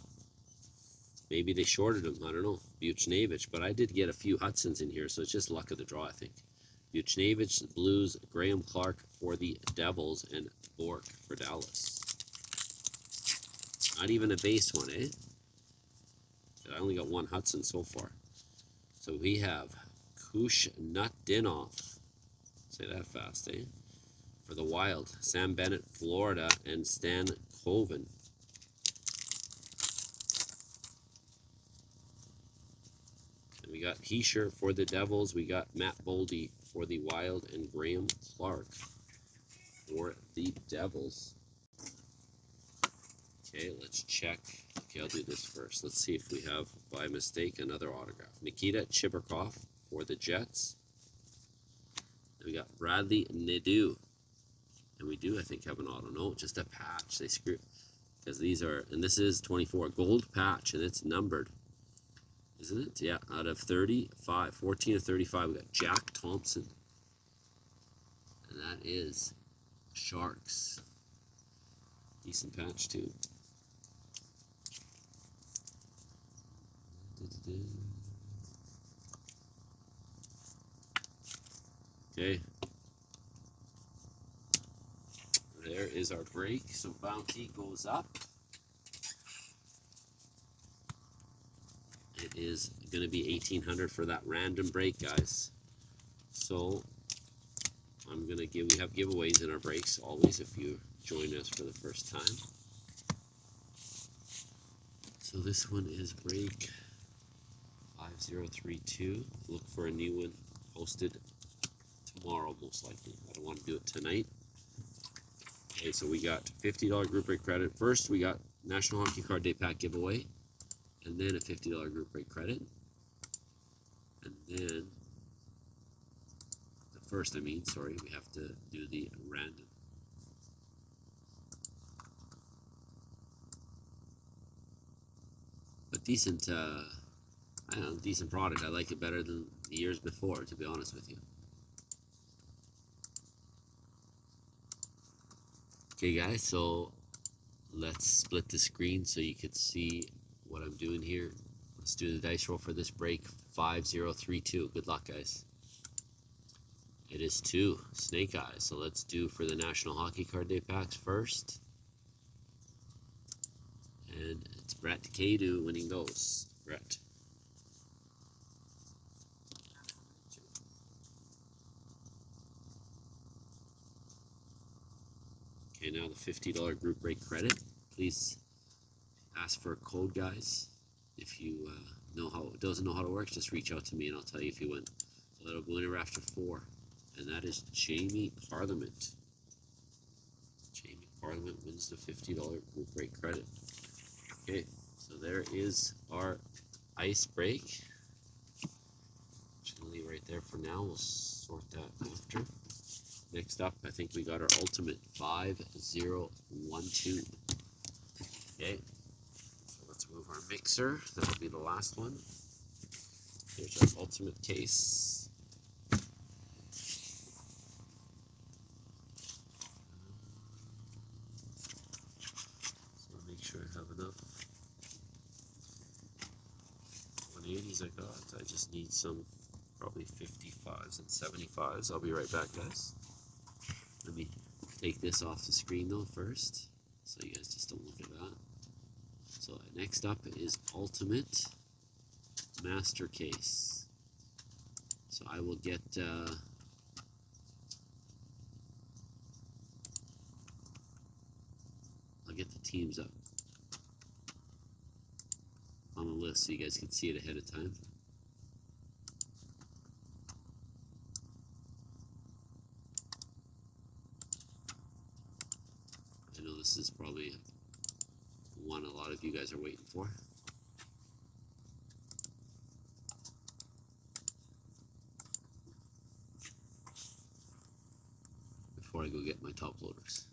A: Maybe they shorted him. I don't know. Buchnevich. But I did get a few Hudsons in here, so it's just luck of the draw, I think. Buchnevich, Blues, Graham Clark for the Devils, and Bork for Dallas. Not even a base one, eh? I only got one Hudson so far. So we have Kushnutdinov. Say that fast, eh? For the Wild. Sam Bennett, Florida, and Stan Coven. And we got Heischer for the Devils. We got Matt Boldy for the Wild, and Graham Clark for the Devils. Okay, let's check. Okay, I'll do this first. Let's see if we have, by mistake, another autograph. Nikita Chibrikov for the Jets. Then we got Bradley Nadeau. And we do, I think, have an auto. No, just a patch. They screw, because these are, and this is 24. Gold patch, and it's numbered. Isn't it? Yeah, out of 35. 14 of 35, we got Jack Thompson. And that is Sharks. Decent patch, too. Okay. There is our break. So bounty goes up. It is going to be 1,800 for that random break, guys. So I'm going to give, we have giveaways in our breaks always if you join us for the first time. So this one is break 5032. Look for a new one posted tomorrow, most likely. I don't want to do it tonight. Okay, so we got $50 group break credit. First, we got National Hockey Card Day Pack giveaway, and then a $50 group break credit. And then, first, we have to do the random. But decent, I don't know, decent product. I like it better than the years before, to be honest with you. Okay, guys, so let's split the screen so you can see what I'm doing here. Let's do the dice roll for this break. 5032. Good luck, guys. It is 2 Snake Eyes. So let's do for the National Hockey Card Day packs first. And it's Brett Cadu winning those. Brett. Okay, now the $50 group break credit. Please ask for a code, guys. If you doesn't know how it works, just reach out to me and I'll tell you if you win. A little winner after 4. And that is Jamie Parliament. Jamie Parliament wins the $50 group break credit. Okay, so there is our ice break. Just gonna leave it right there for now. We'll sort that after. Next up, I think we got our ultimate 5012. Okay, so let's move our mixer. That'll be the last one. Here's our ultimate case. Make sure I have enough 180s I got. I just need some probably 55s and 75s. I'll be right back, guys. Let me take this off the screen though first. so you guys just don't look at that. So next up is Ultimate Master Case. So I will get I'll get the teams up on the list so you guys can see it ahead of time. I know this is probably one a lot of you guys are waiting for. Before I go get my top loaders.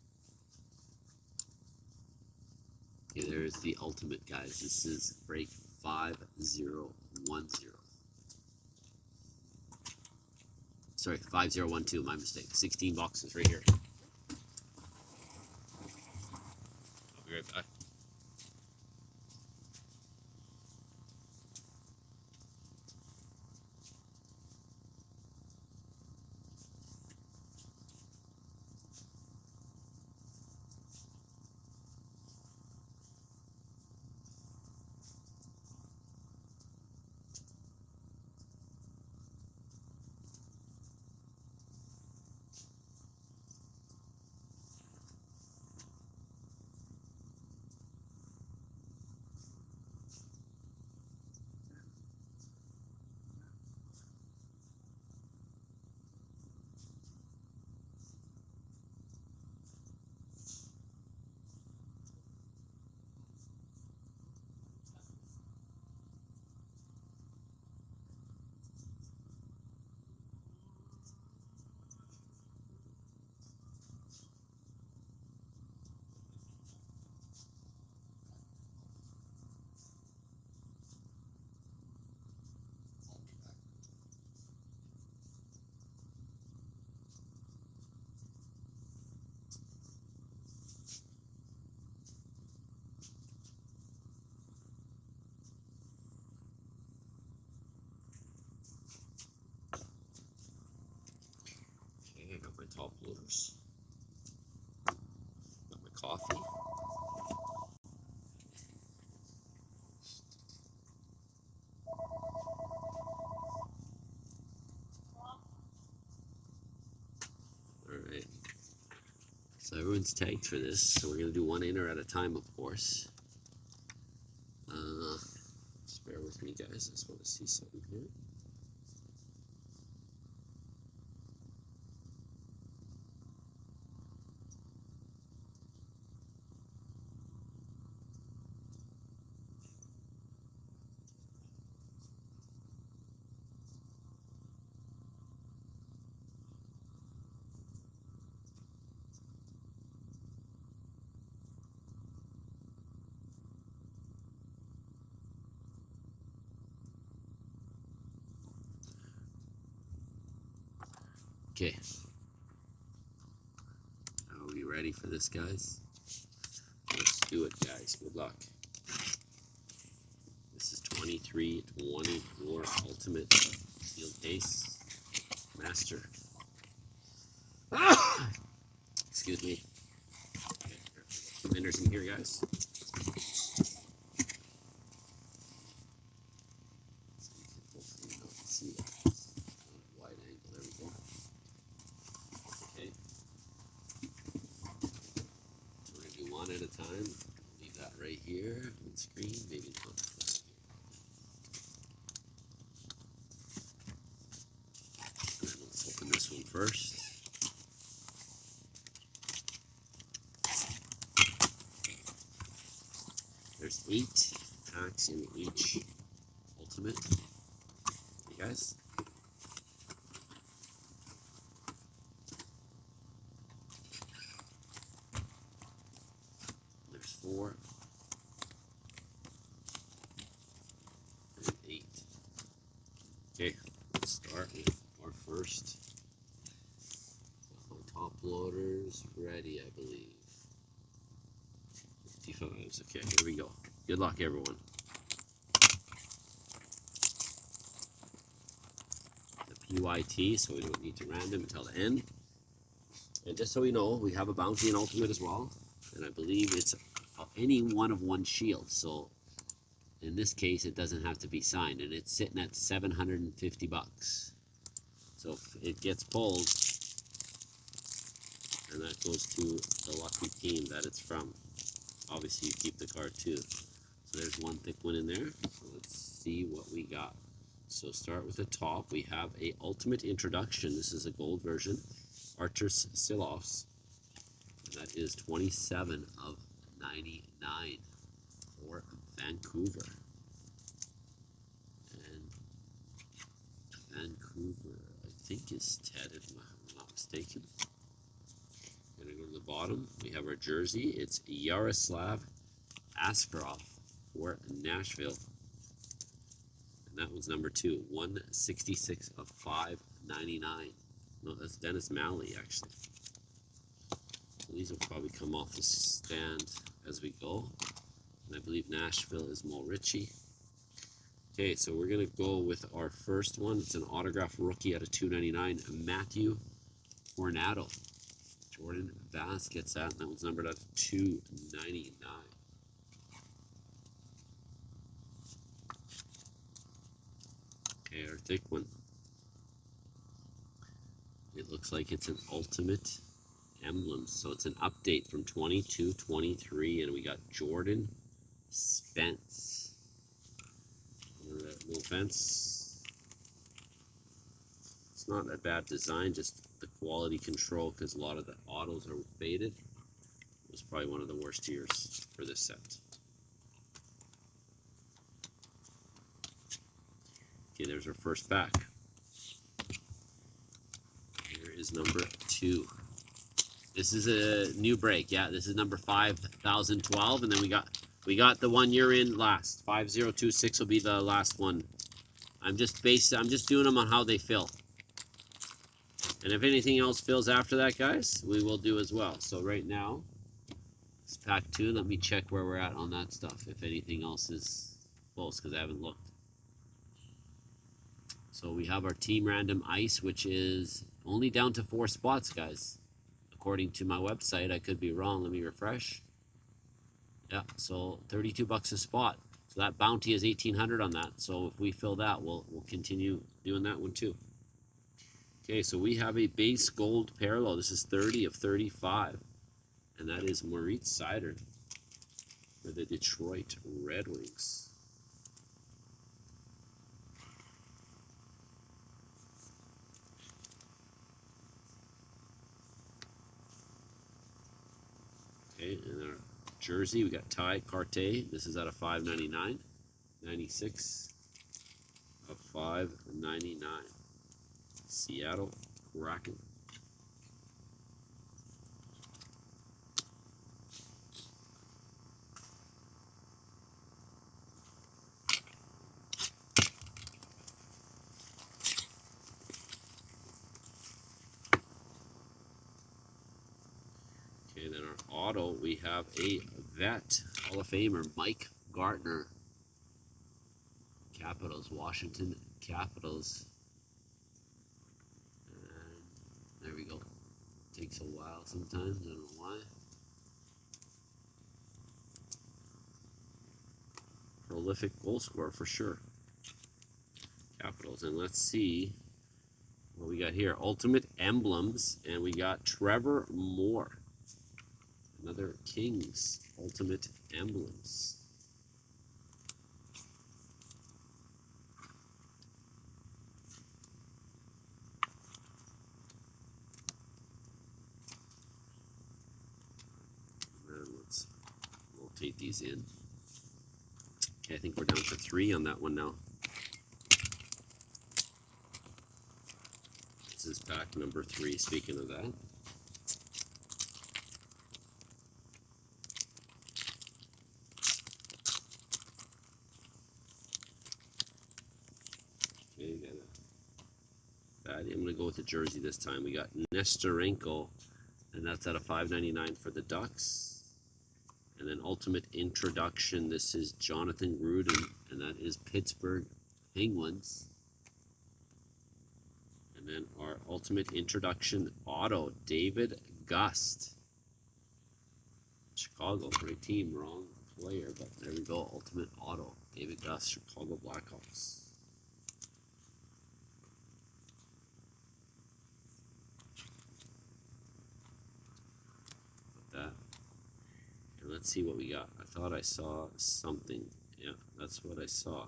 A: Okay, there's the ultimate, guys. This is break 5010. Sorry, 5012, my mistake. 16 boxes right here. I'll be right back. Okay, I got my top loaders. Got my coffee. Alright. So everyone's tagged for this, so we're going to do one inner at a time, of course. Just bear with me, guys. I just want to see something here. Okay. Are we ready for this, guys? Let's do it, guys. Good luck. This is 2324 Ultimate Sealed Case Master. Excuse me. Okay, winners in here, guys. Hopefully you can see it. Wide angle, there we go. Okay. So we're gonna do one at a time. Leave that right here on the screen, maybe not. And then let's open this one first. There's 8 packs in each Ultimate. You guys. There's 4 and 8. Okay, let's start with our first. Got my top loaders ready, I believe. 55s. Okay, here we go. Good luck, everyone. The PYT, so we don't need to random until the end. And just so we know, we have a bounty in Ultimate as well. and I believe it's any one of one shield. So in this case, it doesn't have to be signed, and it's sitting at 750 bucks. So if it gets pulled, and that goes to the lucky team that it's from. Obviously, you keep the card too. So there's one thick one in there. So let's see what we got. So start with the top. We have a Ultimate Introduction. This is a gold version. Arturs Silovs. That is 27 of 99 for Vancouver. And Vancouver, I think, is Ted, if I'm not mistaken. We're going to go to the bottom. We have our jersey. It's Yaroslav Askarov for Nashville. And that was number 2. 166 of 599. No, that's Dennis Malley, actually. So these will probably come off the stand as we go. And I believe Nashville is Mo Ritchie. Okay, so we're going to go with our first one. It's an autograph rookie out of 299, Matthew Ornato. Jordan Vass gets that, and that was numbered out of 299. Okay, our thick one. It looks like it's an Ultimate Emblems. So it's an update from 22-23, and we got Jordan Spence. No offense. It's not a bad design, just the quality control, because a lot of the autos are faded. It was probably one of the worst years for this set. Okay, there's our first pack. Here is number 2. This is a new break. Yeah, this is number 5012, and then we got the one you're in last. 5026 will be the last one. I'm just doing them on how they fill. And if anything else fills after that, guys, we will do as well. So right now, it's pack 2. Let me check where we're at on that stuff, if anything else is close, because I haven't looked. So we have our Team Random Ice, which is only down to 4 spots, guys. According to my website, I could be wrong. Let me refresh. Yeah, so 32 bucks a spot. So that bounty is 1,800 on that. So if we fill that, we'll continue doing that one too. Okay, so we have a base gold parallel. This is 30 of 35, and that is Moritz Seider for the Detroit Red Wings. Okay, and our jersey, we got Ty Carte. This is out of 599. 96 of 599. Seattle Kraken. Okay, then our auto, we have a vet, Hall of Famer, Mike Gartner. Capitals, Washington Capitals. And there we go. Takes a while sometimes, I don't know why. Prolific goal scorer for sure. Capitals, and let's see what we got here. Ultimate Emblems, and we got Trevor Moore. Another Kings Ultimate Emblems. And let's rotate these in. Okay, I think we're down to 3 on that one now. This is pack number 3, speaking of that. Okay, got that. I'm going to go with the jersey this time. We got Nestorenko, and that's out of 599 for the Ducks. And then Ultimate Introduction, this is Jonathan Gruden, and that is Pittsburgh Penguins. And then our Ultimate Introduction auto, David Gust. Chicago, right team, wrong player, but there we go. Ultimate auto. David Gus, Chicago Blackhawks. Put that. And let's see what we got. I thought I saw something. Yeah, that's what I saw.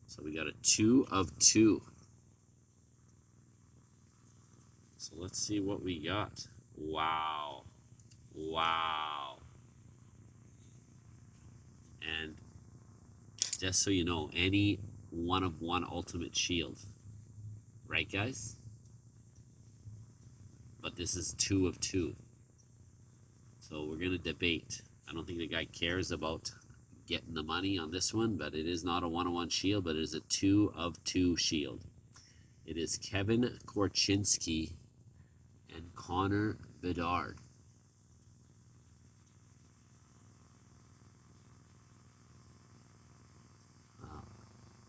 A: So we got a 2 of 2. So let's see what we got. Wow. Wow. And just so you know, any 1 of 1 ultimate shield. Right, guys? But this is 2 of 2. So we're going to debate. I don't think the guy cares about getting the money on this one, but it is not a 1 of 1 shield, but it is a 2 of 2 shield. It is Kevin Korchinski and Connor Bedard.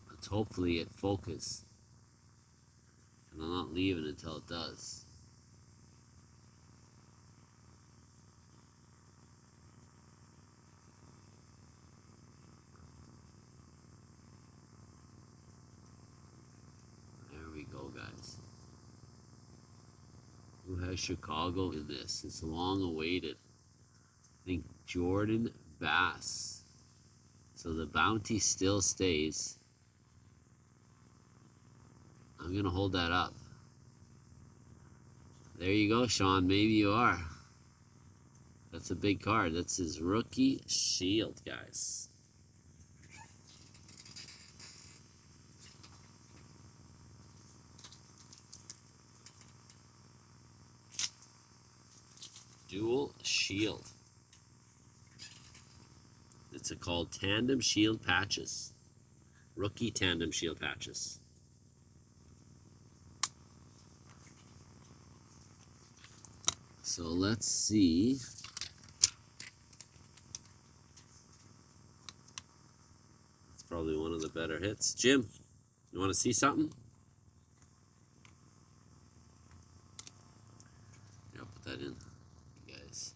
A: Let's hopefully it focus. And I'm not leaving until it does. There we go, guys. Who has Chicago in this? It's long awaited. I think Jordan Bass. So the bounty still stays. I'm going to hold that up. There you go, Sean. Maybe you are. That's a big card. That's his rookie shield, guys. Dual shield. It's called Tandem Shield Patches. Rookie Tandem Shield Patches. So let's see. It's probably one of the better hits. Jim, you want to see something? Yeah, I'll put that in, guys.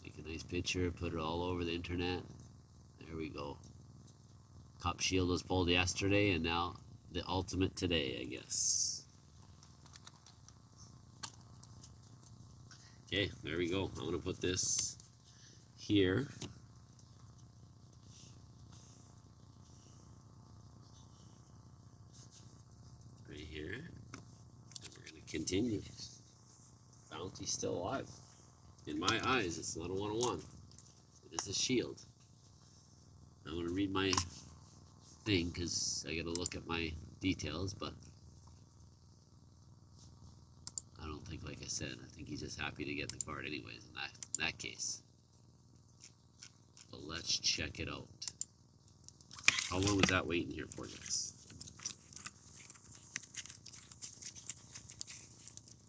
A: Take a nice picture, put it all over the internet. There we go. Cup shield was pulled yesterday, and now the ultimate today, I guess. Okay, there we go. I'm going to put this here. Right here. And we're going to continue. Bounty's still alive. In my eyes, it's not a 1-on-1. It is a shield. I'm going to read my thing because I got to look at my details, but I don't think, like I said, I think he's just happy to get the card anyways in that case. But let's check it out. How long was that waiting here for, guys?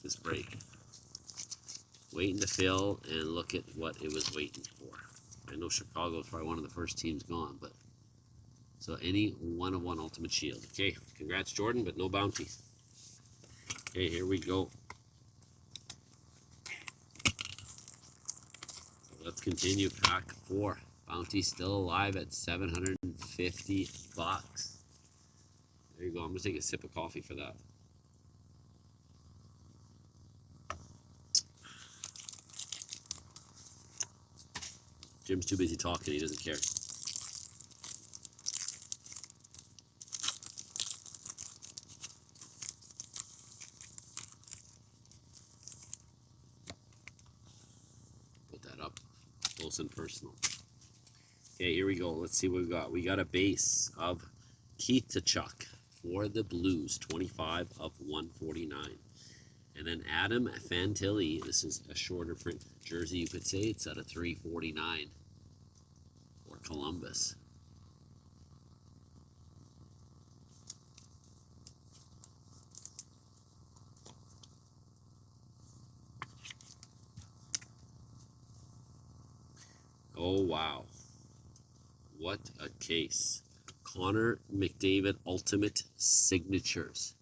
A: This break. Waiting to fill and look at what it was waiting for. I know Chicago is probably one of the first teams gone, but so any 1-of-1 ultimate shield. Okay, congrats Jordan, but no bounty. Okay, here we go. So let's continue. Pack 4. Bounty still alive at 750 bucks. There you go. I'm gonna take a sip of coffee for that. Jim's too busy talking. He doesn't care. Put that up close and personal. Okay, here we go. Let's see what we got. We got a base of Keith Tkachuk for the Blues, 25 of 149. And then Adam Fantilli, this is a shorter print jersey, you could say. It's at a 349 for Columbus. Oh, wow. What a case. Connor McDavid Ultimate Signatures.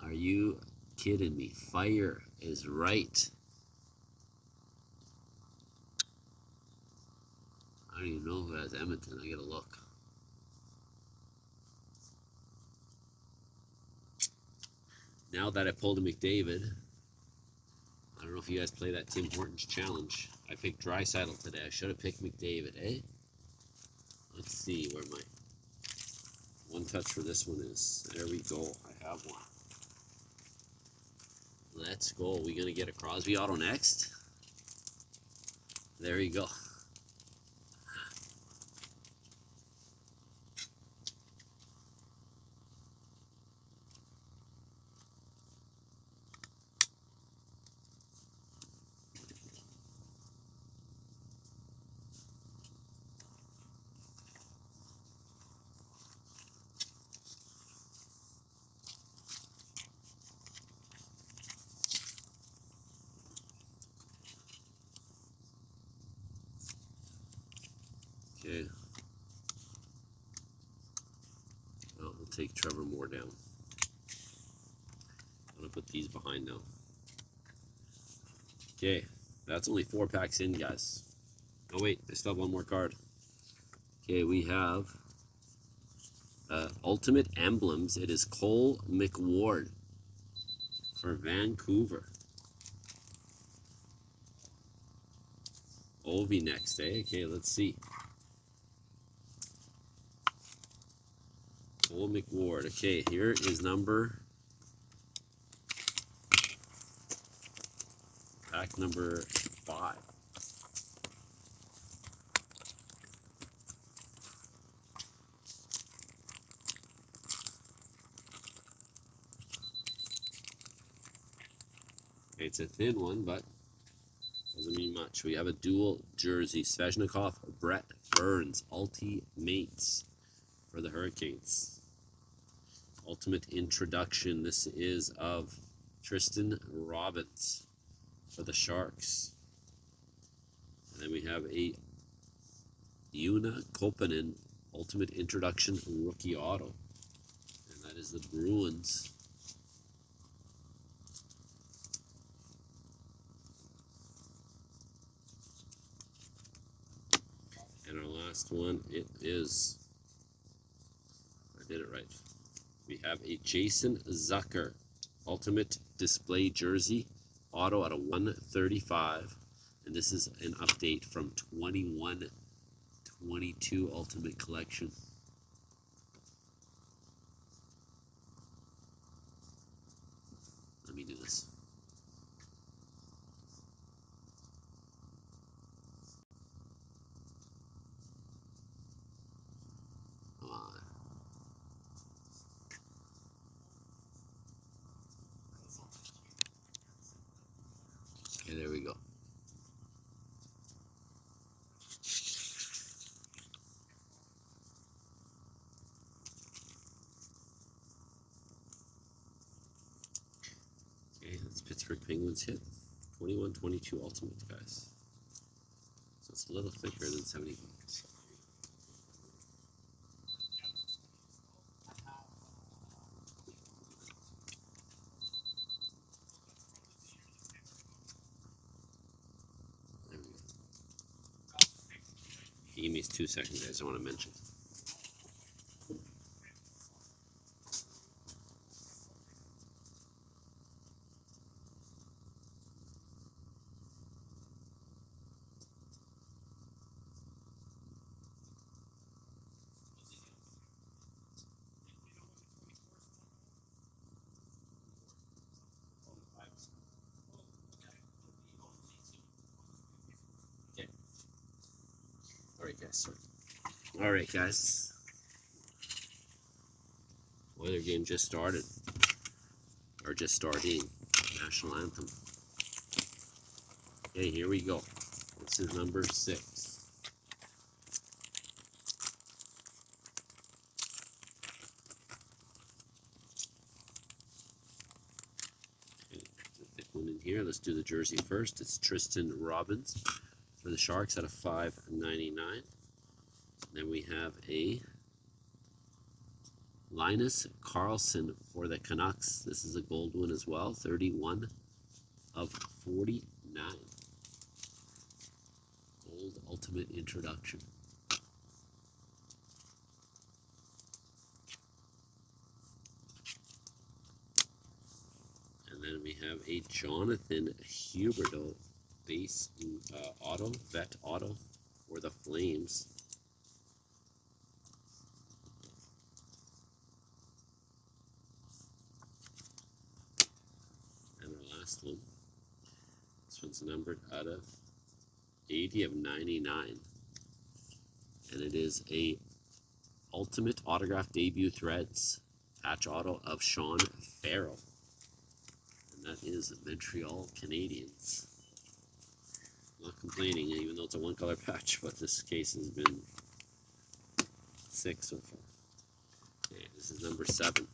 A: Are you kidding me? Fire is right. I don't even know who has Edmonton. I gotta look. Now that I pulled a McDavid, I don't know if you guys play that Tim Hortons challenge. I picked Draisaitl today. I should have picked McDavid, eh? Let's see where my one touch for this one is. There we go. I have one. Let's go. We gonna get a Crosby auto next? There you go. Okay. Well, we'll take Trevor Moore down. I'm gonna put these behind now. Okay, that's only 4 packs in, guys. Oh wait, I still have one more card. Okay, we have Ultimate Emblems. It is Cole McWard for Vancouver. Ovi next, eh? Okay, let's see. Cole McWard. Okay, here is pack number 5. Okay, it's a thin one, but doesn't mean much. We have a dual jersey. Svechnikov, Brett Burns, Ultimates for the Hurricanes. Ultimate introduction. This is of Tristan Robbins for the Sharks. And then we have a Una Kopanen Ultimate Introduction Rookie Auto. And that is the Bruins. And our last one, it is, I did it right. We have a Jason Zucker Ultimate Display Jersey Auto out of 135. And this is an update from 21-22 Ultimate Collection. Let me do this. Come on. Okay, there we go. Okay, that's Pittsburgh Penguins hit. 21-22 Ultimate, guys. So it's a little thicker than 70 bucks. There we go. Give me 2 seconds, guys. I want to mention. Okay. Alright, guys. Alright, guys. Oiler game just started. Or just starting. National Anthem. Okay, here we go. This is number 6. Okay, there's a thick one in here. Let's do the jersey first. It's Tristan Robbins for the Sharks out of 5.99. Then we have a Linus Carlson for the Canucks. This is a gold one as well. 31 of 49. Gold Ultimate Introduction. And then we have a Jonathan Huberdeau base auto, vet auto for the Flames. And our last one. This one's numbered out of 80 of 99. And it is a Ultimate Autograph Debut Threads patch auto of Sean Farrell. And that is Montreal Canadiens. Not complaining, even though it's a one-color patch, but this case has been sick so far. Okay, this is number 7.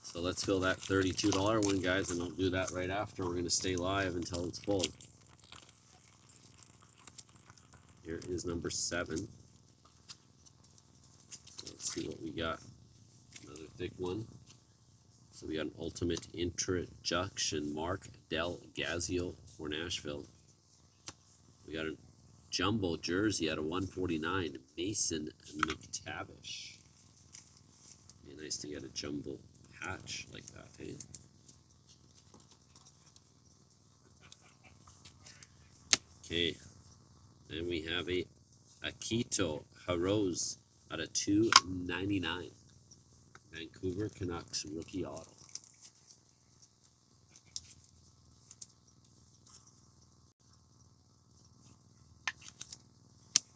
A: So let's fill that $32 one, guys, and I'll do that right after. We're going to stay live until it's full. Here is number 7. Let's see what we got. Another thick one. So we got an Ultimate Introduction Mark Del Gazio for Nashville. We got a jumbo jersey out of 149, Mason McTavish. Be nice to get a jumbo patch like that, hey? Okay, then we have a Akito Harose out of 299, Vancouver Canucks rookie auto.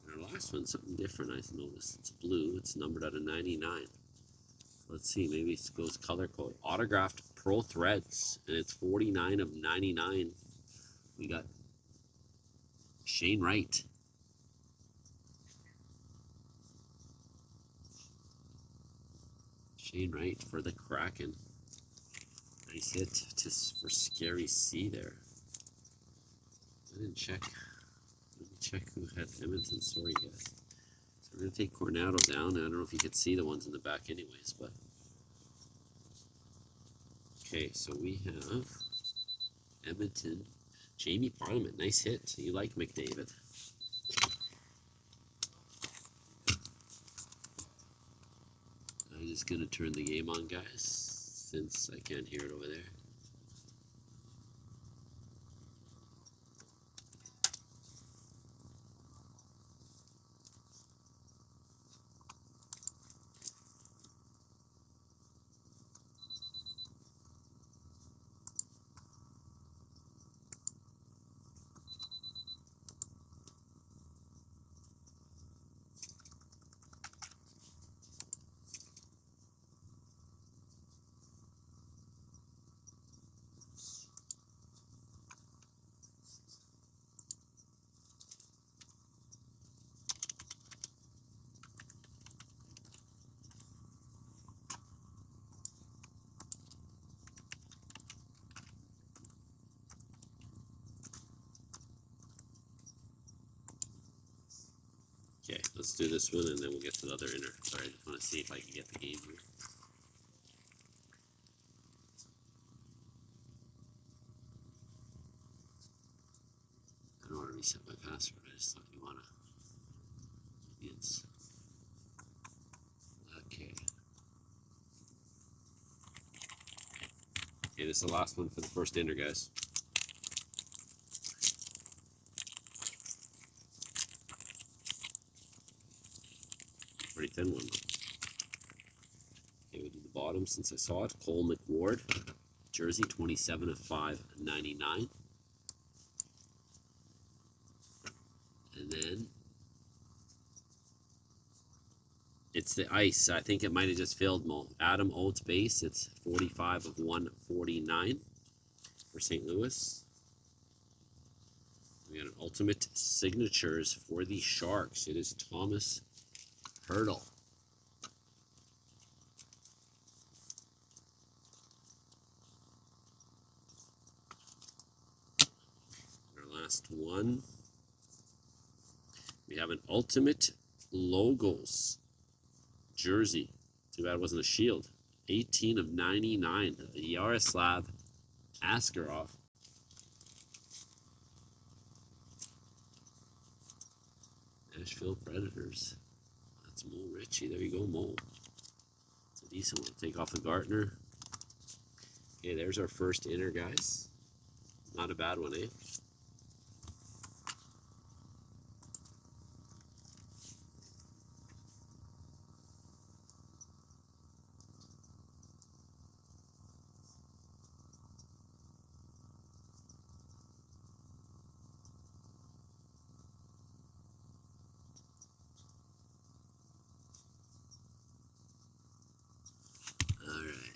A: And our last one's something different, I noticed. It's blue, it's numbered out of 99. Let's see, maybe it goes color code. Autographed Pro Threads, and it's 49 of 99. We got Shane Wright. Shane Wright for the Kraken. Nice hit for Scary C there. I didn't check. Let me check who had Edmonton. Sorry, guys. So we're going to take Coronado down. I don't know if you could see the ones in the back anyways, but... Okay, so we have Edmonton. Jamie Parliament. Nice hit. You like McDavid. I'm just going to turn the game on, guys, since I can't hear it over there. Okay, let's do this one and then we'll get to the other inner. Sorry, I just want to see if I can get the game here. I don't want to reset my password. I just thought you want to. It's okay. Okay, this is the last one for the first inner, guys. Pretty thin one. Okay, we'll do the bottom since I saw it. Cole McWard, jersey, 27 of 599. And then it's the ice. I think it might have just filled Mo. Adam Oates base. It's 45 of 149 for St. Louis. We got an ultimate signatures for the Sharks. It is Thomas Hertl. Our last one We have an Ultimate Logos jersey. Too bad it wasn't a shield. 18 of 99. Yaroslav Askarov. Nashville Predators. That's Mo Ritchie. There you go, Mo. It's a decent one. Take off the Gartner. Okay, there's our first inner, guys. Not a bad one, eh? All right.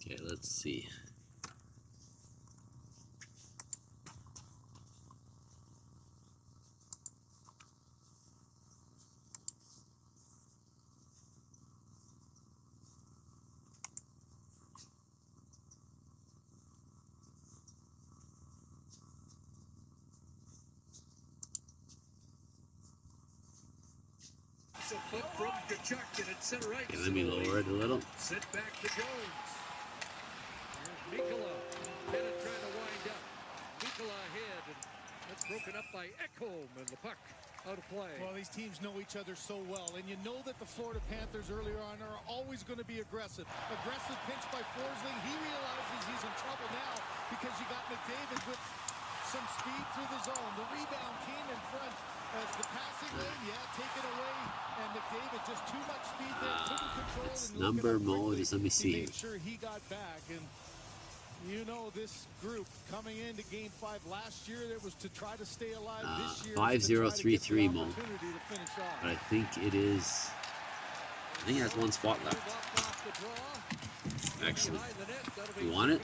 A: Okay, let's see. Okay, let me lower it a little.
B: Sit back to Jones. Here's Mikkola. Bennett trying to wind up. Mikkola ahead, and that's broken up by Ekholm, and the puck out of play.
C: Well, these teams know each other so well, and you know that the Florida Panthers earlier on are always going to be aggressive. Aggressive pinch by Forsling. He realizes he's in trouble now because you got McDavid with some speed through the zone. The rebound came in front as the passing lane, taken away, and McDavid just too much speed there, couldn't control.
A: It's number Mo. Just let me see here.
C: Made sure he got back, and you know this group coming into Game 5 last year, it was to try to stay alive. This year,
A: 5033 Mo. But I think it is. I think it has one spot left. Actually, you want it?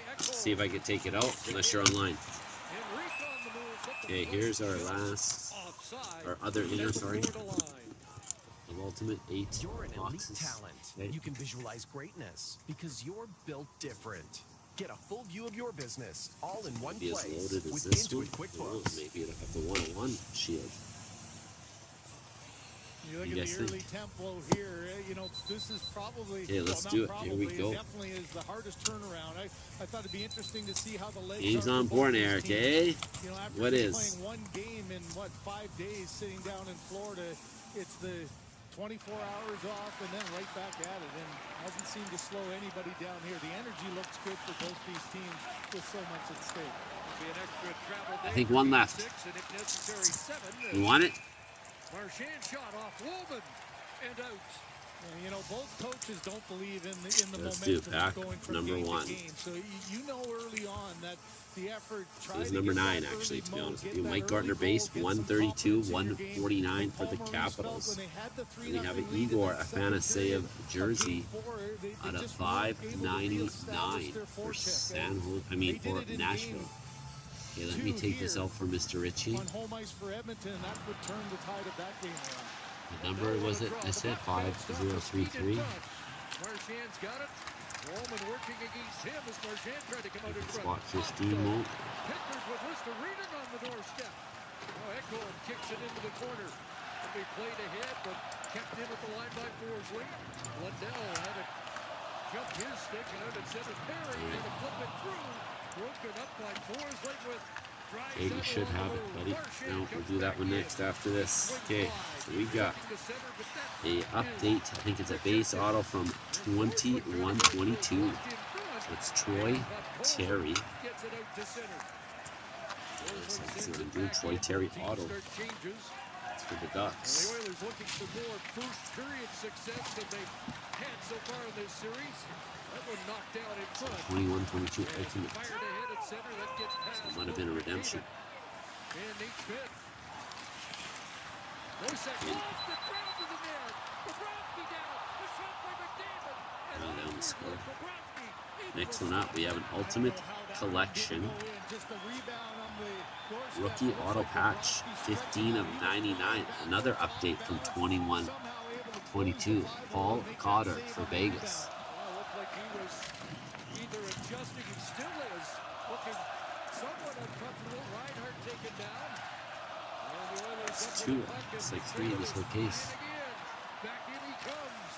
A: Let's see if I can take it out. Unless you're online. Okay, here's our last, our other inner, sorry, of Ultimate 8
D: You're an elite
A: boxes.
D: talent.
A: Okay.
D: You can visualize greatness because you're built different. Get a full view of your business all in one
A: Maybe as
D: place
A: loaded as
D: with
A: this one.
D: Intuit
A: Who knows,
D: QuickBooks.
A: maybe it'll have the 101 shield.
C: You look
A: You
C: at
A: guys
C: the
A: think?
C: early tempo here, you know, this is probably,
A: Okay, let's
C: well,
A: do
C: not
A: it. Here we
C: probably,
A: go.
C: it definitely is the hardest turnaround. I thought it'd be interesting to see how the legs
A: Game's
C: are
A: on
C: for both
A: board,
C: these
A: Eric,
C: teams.
A: eh?
C: You know, after
A: What
C: just
A: is?
C: playing one game in, 5 days sitting down in Florida, it's the 24 hours off and then right back at it, and hasn't seemed to slow anybody down here. The energy looks good for both these teams with so much at stake.
B: Be an extra travel day
A: I think
B: for
A: one
B: Game
A: left.
B: 6, and if necessary, 7.
A: You want it?
B: Marchand shot off Woolman and out.
C: You know, both coaches don't believe in the
A: Let's do
C: momentum
A: pack
C: going from
A: number
C: game
A: 1.
C: to game. So you know early on that the effort.
A: It was number 9, actually, to be honest with you. Mike Gartner base, 132, 149 for the Capitals. And we have an Igor Afanaseyev jersey out of 599 for San Jose. I mean, for Nashville. Okay, let me take this out for Mr. Ritchie.
C: On home ice for Edmonton, that would turn the tide of that game around.
A: The number was it? I said 5033.
B: Marchand's got it. Woolman working against him as Marchand tried to come out in front.
A: Spot 15 Mo.
B: Pickford with Listerinen on the doorstep. Oh, Ekholm kicks it into the corner. It'll be played ahead, but kept in at the line by Forsling. Lundell had it jump his stick and out at center. Perry had to flip it through. Broken up by Forsling with drive.
A: Okay, you should have it, buddy. No, we'll do that one next after this. Okay, so we got a update. I think it's a base auto from 2122. It's Troy Terry. Let's do Troy Terry auto. It's for the Ducks.
B: The Oilers looking for more first period success than they've had so far in this series. That one knocked out in front.
A: 2122 ultimate.
B: Fired ahead at center. That gets past.
A: It might have been a redemption.
B: And Nate Smith. No second. Off the ground to the net. Bobrovsky down. The shot by McDavid.
A: score. Next one up, we have an Ultimate Collection Rookie Auto Patch, 15 of 99. Another update from 21-22. Paul Cotter for Vegas.
B: Looked like he was either adjusting, he still is looking somewhat uncomfortable. Reinhardt taken down. And the Oilers
A: It's
B: up
A: two.
B: with the puck,
A: It's
B: and
A: like three in this whole case.
B: and again, back in he comes.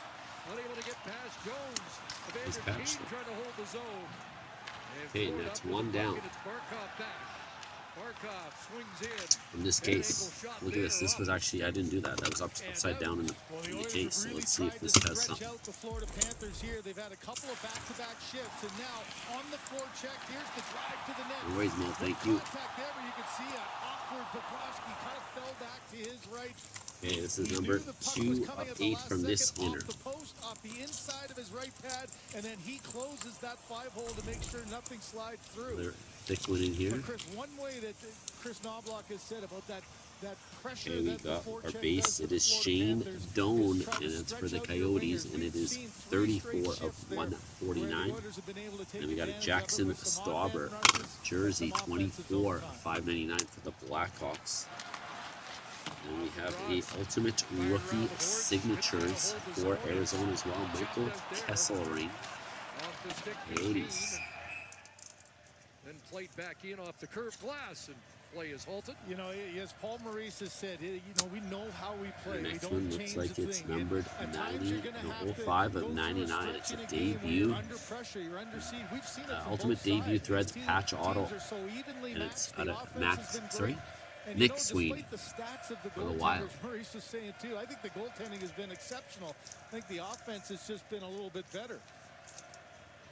B: Unable to get past Jones.
A: He's
B: Evander
A: patched
B: Kane
A: it.
B: trying to hold the zone. And
A: Okay,
B: Ford
A: that's
B: up with
A: one
B: the puck,
A: down.
B: and it's Barkov back. Barkov swings in.
A: In this case, look at this. This was actually, I didn't do that. That was upside down in the case. So let's see if this does something.
C: Out the Florida Panthers here. They've had a couple of back-to-back shifts, and now on the forecheck, here's the drive to the net.
A: No worries, Mo. Thank you.
C: Contact there, where you can see an awkward Bobrovsky kind of fell back to his right.
A: Okay, this is number 2 of 8 from this inner.
C: Off the post, off the inside of his right pad, and then he closes that 5-hole to make sure nothing slides through.
A: Another thick one in here.
C: But Chris, one way that Chris Knobloch has said about that pressure
A: Okay, we
C: that the
A: got
C: forecheck
A: our
C: does
A: base.
C: to
A: It
C: the
A: is
C: Florida
A: Shane
C: Panthers
A: Doan,
C: is trying
A: and
C: to
A: it's for
C: stretch
A: the
C: out their
A: Coyotes,
C: wingers.
A: and it
C: We've
A: is
C: seen 3 straight
A: 34
C: shifts
A: of
C: there where the
A: 149.
C: Oilers have been able to take
A: And we got a
C: advantage of it
A: Jackson
C: with some
A: Stauber
C: on-man rushes
A: jersey,
C: and some offensive
A: 24
C: zone time.
A: 599 for the Blackhawks. And we have a Ultimate Rookie Signatures for Arizona as well. Michael Kesselring,
B: Off the stick,
A: Coyotes.
B: then played back in off the curved glass, and play is halted.
C: You know, as Paul Maurice has said, you know, we know how we play.
A: The
C: We
A: next
C: don't
A: one
C: change
A: looks like
C: a
A: it's
C: thing. And
A: numbered
C: at times
A: 90,
C: you're gonna have to
A: 05
C: go
A: of
C: through
A: 99.
C: stretch
A: It's a
C: in game where
A: debut.
C: You're under pressure. You're under siege. We've seen it from
A: Ultimate
C: both
A: Debut
C: sides.
A: Threads
C: These
A: patch
C: teams
A: auto.
C: are so evenly
A: And it's
C: matched.
A: out
C: The
A: of
C: offense
A: Matt,
C: has been
A: sorry,
C: great. And
A: Nick
C: you know,
A: Sweeney
C: despite the stats of the
A: for the Wild.
C: goaltenders, Maurice was saying too, I think the goaltending has been exceptional. I think the offense has just been a little bit better.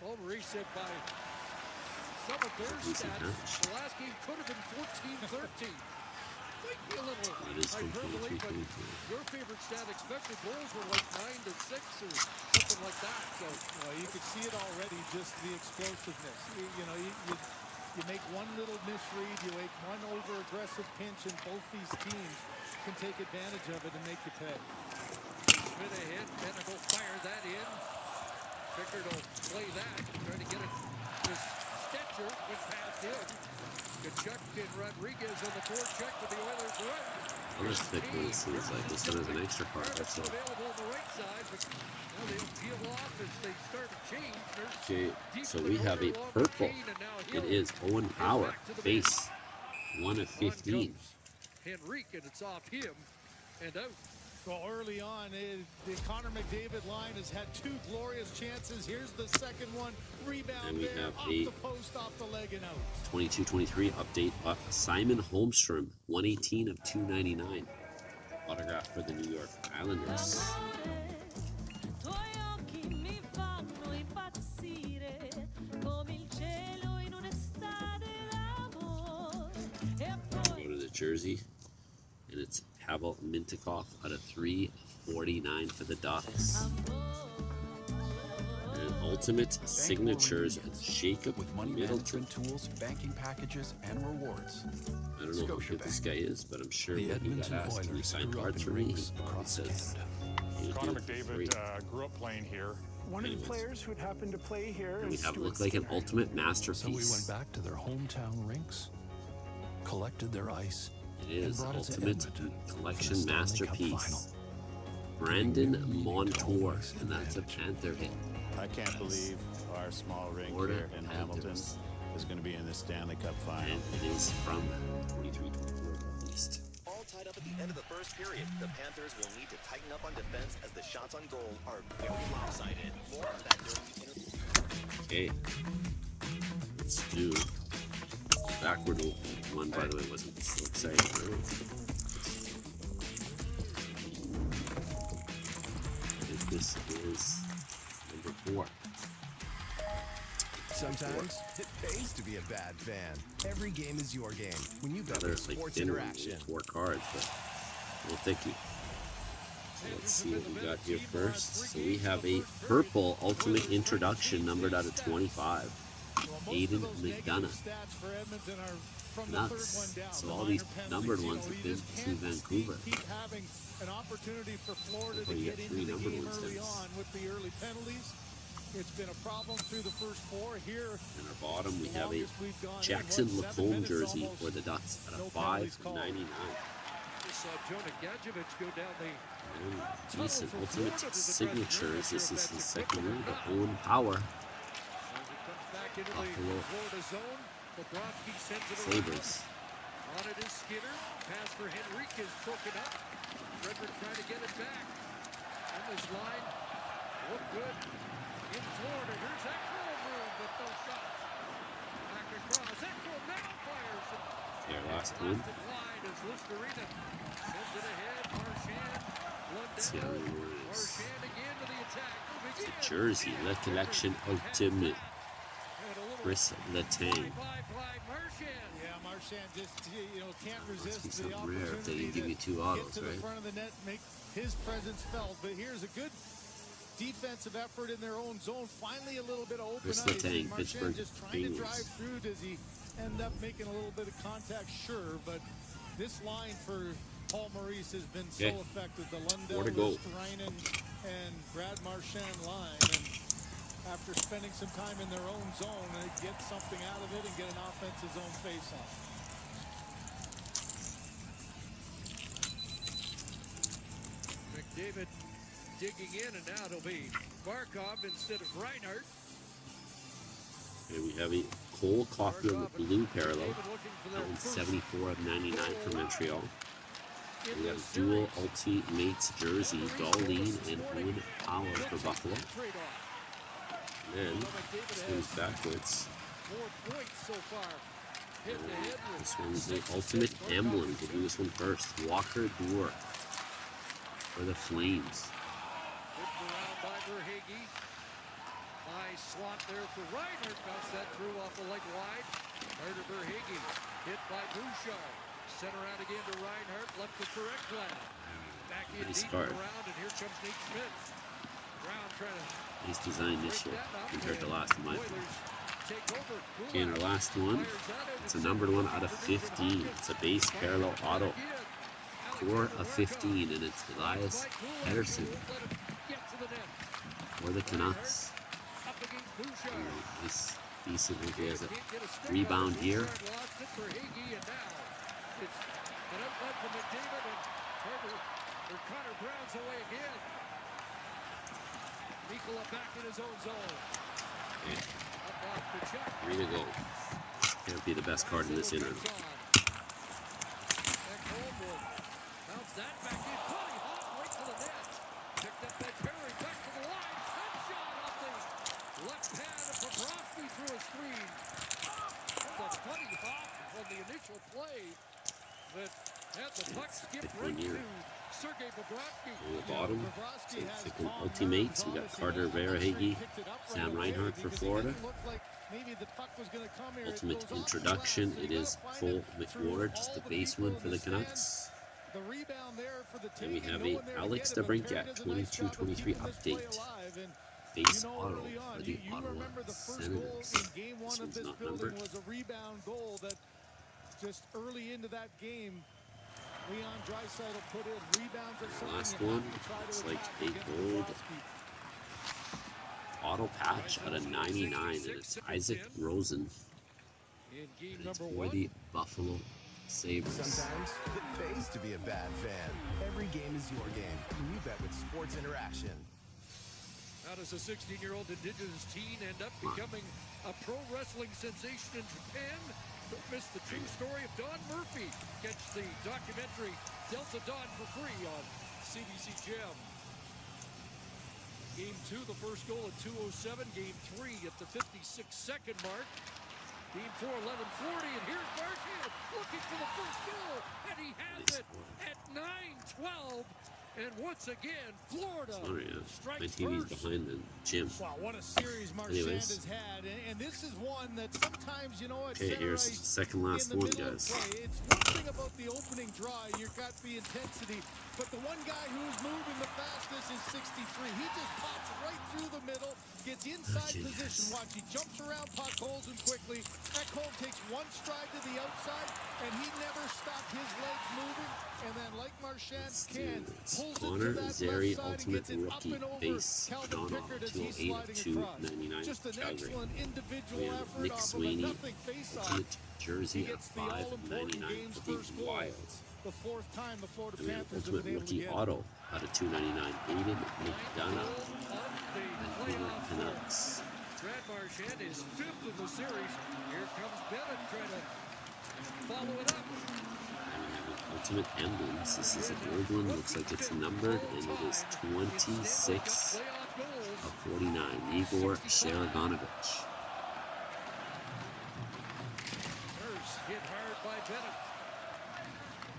B: Paul Maurice said by some of their
A: Decent
B: stats,
A: patch.
B: the last game could have been 14-13. Might be a little
A: It is from
B: hyperbole, but
A: 23-24.
B: your favorite stat, expected goals were like 9 to 6 or something like that. So
C: Well, you can see it already, just the explosiveness. You know, you make one little misread, you make one over-aggressive pinch, and both these teams can take advantage of it and make you pay.
B: Schmidt ahead, Bennigal fire that in. Pickard will play that, trying to get it to Stetcher, went past him. Kachuk and Rodriguez on the forecheck with the Oilers run.
A: Another thick one, it seems like. This one has an extra part. That's all.
B: Available on the right side, but now they'll peel off as they start to change. There's
A: Okay,
B: deep
A: so
B: in the
A: we have a
B: corner along with
A: purple.
B: Kane, and now
A: It
B: Hill
A: is Owen Power,
B: back to the
A: base, 1 of
B: On
A: 15.
B: comes Henrique, and it's off him and out.
C: Well, early on, the Connor McDavid line has had 2 glorious chances. Here's the second one. Rebound
A: And we
C: there,
A: have
C: off
A: a
C: the post, off the leg, and out.
A: 22-23 update. Simon Holmstrom, 118 of 299. Autograph for the New York Islanders.
E: Tuoi occhi mi fanno impazzire come il cielo in un'estate d'amore e poi
A: Go to the jersey, and it's Pavel Mintyukov out of 349 for the Ducks. And ultimate signatures, Jacob
D: With money
A: Middleton.
D: management tools, banking packages, and rewards.
A: I don't know how good this guy is, but I'm sure
D: The
A: when he got
D: Edmonton
A: asked, can you
D: Oilers
A: sign
D: grew up
A: cards
D: in
A: for me?
D: rinks
A: He
D: across
A: says,
D: Canada.
A: he'll
F: Connor
A: do it for free.
F: McDavid grew up playing here.
G: One of the
A: Anyways.
G: players who had happened to play here
A: And we
G: is
A: have
G: Stuart
A: look like an
G: Skinner.
A: ultimate
D: So we
A: masterpiece.
D: went back to their hometown rinks, collected their ice,
A: It is
D: brought it to
A: ultimate
D: Edmonton
A: collection
D: for the Stanley Cup final.
A: masterpiece. Brandon
D: We needed
A: Montour,
D: home
A: and that's a
D: advantage.
A: Panther hit.
H: I can't believe our small rink
A: Florida
H: here in Hamilton
A: Panthers.
H: is going to be in the Stanley Cup final.
A: And it is from 23-24 East.
I: All tied up at the end of the first period. The Panthers will need to tighten up on defense as the shots on goal are very lopsided. More on that during the interview.
A: Okay. Let's do backward one, by the way, wasn't so exciting. Right? I think this is number 4.
D: Sometimes it pays to be a bad fan. Every game is your game when you bet
A: Another
D: with
A: like
D: Sports
A: dinner
D: Interaction.
A: with 4 cards, but well, thank you. So let's see what we got here first. So we have a purple ultimate introduction numbered out of 25. Aiden McDonough.
C: Stats for Edmonton are from the
A: Nuts.
C: third one down.
A: So
C: The
A: all these
C: minor
A: numbered
C: penalties,
A: ones
C: you
A: have
C: know, you
A: been
C: just
A: to
C: can't
A: Vancouver.
C: Keep having an opportunity for Florida
A: Well,
C: to
A: you
C: get
A: got
C: into
A: 3
C: the
A: numbered
C: game
A: ones
C: early
A: then.
C: on with the early penalties. It's been a problem through the first 4 here.
A: In our bottom, we have a
C: Longest we've gone in,
A: Jackson
C: what, 7
A: Lacombe
C: minutes
A: jersey
C: almost.
A: for the Ducks at a
C: No penalties called.
A: $5.99.
B: We saw Jonah Gadjevich go down the
A: And
B: tunnel
A: decent
B: for
A: ultimate
B: Florida to the
A: signatures. This is his second year.
B: That's
A: The Owen Power
B: as it comes back into the
A: Buffalo
B: Florida zone. Bobrovsky sends it around.
A: Sabres.
B: On it is Skinner. Pass for Henrique is broken up. Frederick trying to get it back. On this line. Look good. In Florida. Here's Ekholm room, but no shot. Back across. Ekholm now fires.
A: Their last one.
B: Blasted wide as Listerina sends it ahead. Marchand.
A: Let's see how
B: Lundell.
A: many more it is.
B: Marchand again to the attack.
A: The jersey, Le Collection Ultimate. Chris Letang.
C: Yeah, Marchand just, can't
A: Must be
C: resist the
A: something rare if they
C: opportunity
A: didn't give you two
C: get
A: autos,
C: to the
A: right?
C: front of the net, make his presence felt. But here's a good defensive effort in their own zone. Finally, a little bit of open
A: Chris
C: ice.
A: Letang,
C: Marchand
A: Pittsburgh
C: just trying to drive
A: Penguins.
C: through. Does he end up making a little bit of contact? Sure, but this line for Paul Maurice has been so
A: Okay.
C: effective. The
A: More to
C: Lundell,
A: go.
C: Listerinen, and Brad Marchand line. And after spending some time in their own zone, they get something out of it and get an offensive zone face-off.
B: McDavid digging in, and now it'll be Barkov instead of Reinhardt.
A: And we have a Cole Caulfield
B: Barkov and
A: blue parallel.
B: McDavid looking for their
A: That one's
B: first
A: 74 of 99 for Montreal.
B: in
A: We
B: the
A: have a dual
B: series.
A: Ultimates jersey, Darlene and Owen Power for Buffalo.
B: Trade-off.
A: And
B: So McDavid
A: this
B: has
A: one's backwards.
B: 4 points so far. Head-to-head with
A: This one's the
B: 66.
A: ultimate
B: Barkov
A: emblem. We'll do this one first. Walker Duehr for the Flames.
B: Whipped around by Verhaeghe. High slot there for Reinhardt. Bounce that through off the leg wide. Carter Verhaeghe hit by Bouchard. Center out again to Reinhardt. Left it for Ekblad. Back in
A: Nice
B: deep
A: card.
B: and around, and here comes Nate Schmidt. Brown trying to
A: Nice design this
B: break
A: year
B: that up.
A: compared to
B: and
A: last, in my opinion.
B: Oilers take over.
A: Okay, and our last one. It's a numbered one out of 15. It's a base parallel auto. 4 of 15, and it's Elias Pettersson for the Canucks. Nice, decent. He has a rebound here.
B: Lost it for Higgy, and now it's an outlet for McDavid, and Connor Brown's away again. Nikola back in his own zone. Up off the check.
A: 3 to go. Can't be the best card in this inning.
B: Ekholm will bounce that back in. Tony Hawk right to the net. Picked up that Perry back to the line. That shot off the left pad of Bobrovsky through a screen. That's a funny hop on the initial play that had the puck skip right to Sergei Bobrovsky.
A: On the bottom,
C: Bobrovsky
A: some
C: has
A: Fickle
C: Tom
A: Ultimates. We got
C: Herman's
A: Carter
C: obviously
A: Verhaeghe,
C: picked it up right
A: Sam
C: away
A: Reinhart for
C: because it
A: Florida.
C: didn't look like maybe the puck was gonna come here. It
A: Ultimate
C: goes off the
A: introduction.
C: glass, so
A: It
C: you
A: is
C: gotta
A: full
C: find it through
A: McWard, just
C: all
A: the
C: the
A: base
C: people
A: one
C: in
A: for the
C: stands.
A: Canucks.
C: The rebound there for the
A: Then we
C: taking,
A: have
C: no
A: a
C: one there to
A: Alex
C: get it, but Perry
A: DeBrincat
C: does a nice job of
A: 22-23
C: keeping this play
A: update.
C: alive, and
A: Base
C: you know,
A: auto
C: early on,
A: for the
C: you
A: Ottawa
C: remember the first goal
A: Senators.
C: in game one
A: This
C: of
A: one's
C: this
A: not
C: building
A: numbered.
C: was a rebound goal that just early into that game, Leon Draisaitl put in rebounds or something.
A: Last
C: you have
A: one,
C: to try to
A: it's like
C: attack
A: a
C: against
A: gold
C: Bobrovsky.
A: auto patch out of 99, and it's Isaac Rosen.
B: In game
A: And it's
B: number
A: for
B: 1.
A: the Buffalo Sabres.
D: Sometimes it pays to be a bad fan. Every game is your game. You bet with Sports Interaction.
B: How does a 16-year-old indigenous teen end up becoming a pro wrestling sensation in Japan? Don't miss the true story of Don Murphy. Catch the documentary Delta Dawn for free on CBC Gem. Game 2, the first goal at 2:07. Game 3 at the 56-second mark. Game 4, 11:40, and here's Marchand looking for the first goal, and he has it at 9:12. And once again, Florida
A: Sorry, my
B: strikes
A: TV's
B: first.
A: behind the gym.
C: Wow, what a series Marchand
A: Anyways.
C: has had. And this is one that sometimes, you know, at
A: Okay,
C: center
A: here's
C: ice,
A: second last
C: in the
A: one,
C: middle of
A: guys.
C: play, it's one thing about the opening draw, you've got the intensity, but the one guy who's moving the fastest is 63. He just pops right through the middle, gets inside
A: Okay,
C: position.
A: guys.
C: Watch, he jumps around puck holes and quickly. Ekholm takes one stride to the outside, and he never stopped his legs moving. And then, like Marchand can, pulls
A: Connor
C: it to that
A: Zary,
C: left side and
A: Ultimate
C: gets it up
A: Rookie,
C: and over
A: base,
C: Calvin
A: John
C: Pickard as he's
A: 208
C: sliding across.
A: 299
C: Just an
A: Calgary.
C: excellent individual
A: We have
C: effort
A: Nick
C: off of a
A: Sweeney,
C: nothing face-off.
A: Ultimate Jersey
C: He
A: at
C: gets the all-important
A: $5.99
C: game's
A: for the
C: first goal.
A: Wild.
C: The fourth time the Florida
A: And we have
C: Panthers have
A: Ultimate
C: been able to
A: Rookie
C: get it.
A: Auto out of $2.99. Aiden McDonough
B: Of the
A: and
B: playoff
A: Peter Canucks.
B: Brad Marchand is 5th of the series. Here comes Bennett trying to follow it up.
A: And we have an Ultimate Emblems. This is an old one. Looks like it's numbered, and it is 26
B: Playoff goals.
A: of 49. Igor Sharagonovich.
B: Nurse hit hard by Bennett.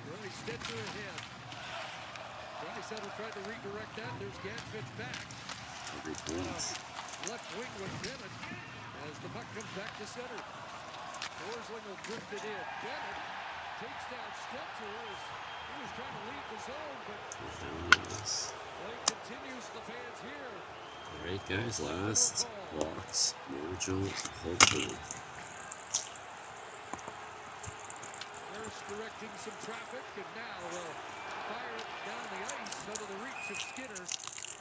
B: Really Stitcher ahead. Draisaitl tried to redirect that. There's Gansvich back.
A: Every points.
B: Left wing with Bennett as the puck comes back to center. Forsling will drift it in. Bennett takes down Stitcher as he was trying to leave the zone, but play continues. The fans here.
A: Alright guys, last blocks. Mojo, hopefully.
B: Nurse directing some traffic, and now they'll fire it down the ice out of the reach of Skinner.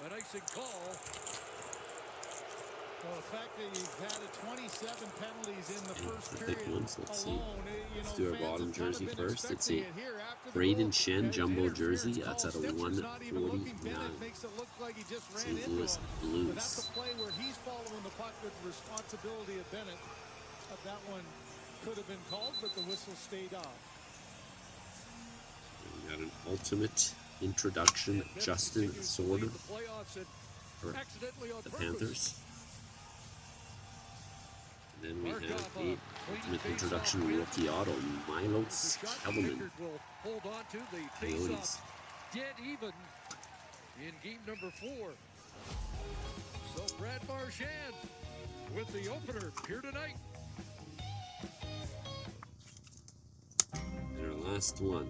B: An icing call.
C: Well, the fact that you've had 27 penalties in the first
A: the thick
C: period
A: ones, let's see.
C: alone,
A: Let's do our
C: fans
A: bottom
C: have kind of
A: jersey
C: been
A: first. Let's see.
C: expecting it here after the
A: Braden
C: goal.
A: Shen,
C: And it's
A: jumbo
C: interference
A: jersey.
C: call.
A: That's at a
C: Stitcher's not even looking.
A: 149.
C: Bennett makes it look like he just ran
A: St.
C: into
A: Louis
C: him.
A: Blues.
C: But that's a play where he's following the puck with responsibility of Bennett. That one could have been called, but the whistle stayed off.
A: We got an ultimate introduction,
B: Bennett
A: Justin
B: continues to
A: Sorter
B: lead the playoffs and
A: for
B: accidentally on
A: the
B: purpose.
A: Panthers. And then we have
B: Markov,
A: a
B: clean
A: ultimate
B: face-off
A: introduction
B: win.
A: rookie auto, Milos
B: The shot
A: Kellerman.
B: Pickard will hold on to the
A: Coyotes.
B: face-off dead even in game number 4. So Brad Marchand with the opener here tonight.
A: And our last one.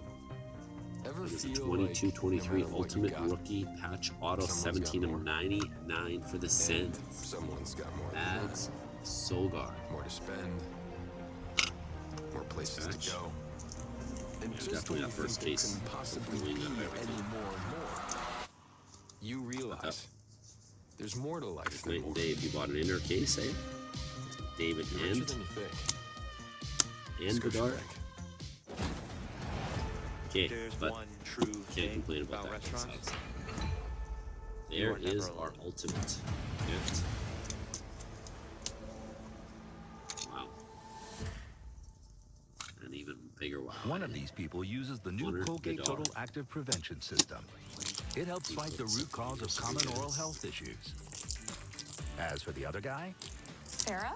F: Ever
A: It is a
F: feel
A: 22-23
F: like no matter what
A: ultimate
F: you got,
A: rookie patch auto,
F: someone's
A: 17
F: got
A: of
F: more.
A: 99 for the
F: and
A: Sens.
F: someone's got more than
A: Mads Sogar.
F: that. More to spend, more places
A: Patch.
F: to go. And
A: Yeah,
F: just
A: definitely
F: when
A: that
F: you
A: first
F: think
A: case
F: there couldn't possibly
A: really
F: be
A: got
F: any
A: everything.
F: more and more, you realize there's more to life
A: Night
F: than
A: and
F: more.
A: day if you bought an inner case, eh? David
F: You're richer
A: and
F: than you think.
A: Bedard.
F: Scotiabank.
A: Okay,
J: There's
A: but
J: one true
A: can't
J: thing
A: complain about
J: about
A: that.
J: restaurants.
A: There
J: You are never
A: is
J: alone.
A: our ultimate gift. Wow. An even bigger wow.
K: One of these people uses the new
A: Hunter
K: Colgate
A: Bedard.
K: Total Active Prevention System. It helps fight the root cause of common oral health issues. As for the other guy,
L: Sarah?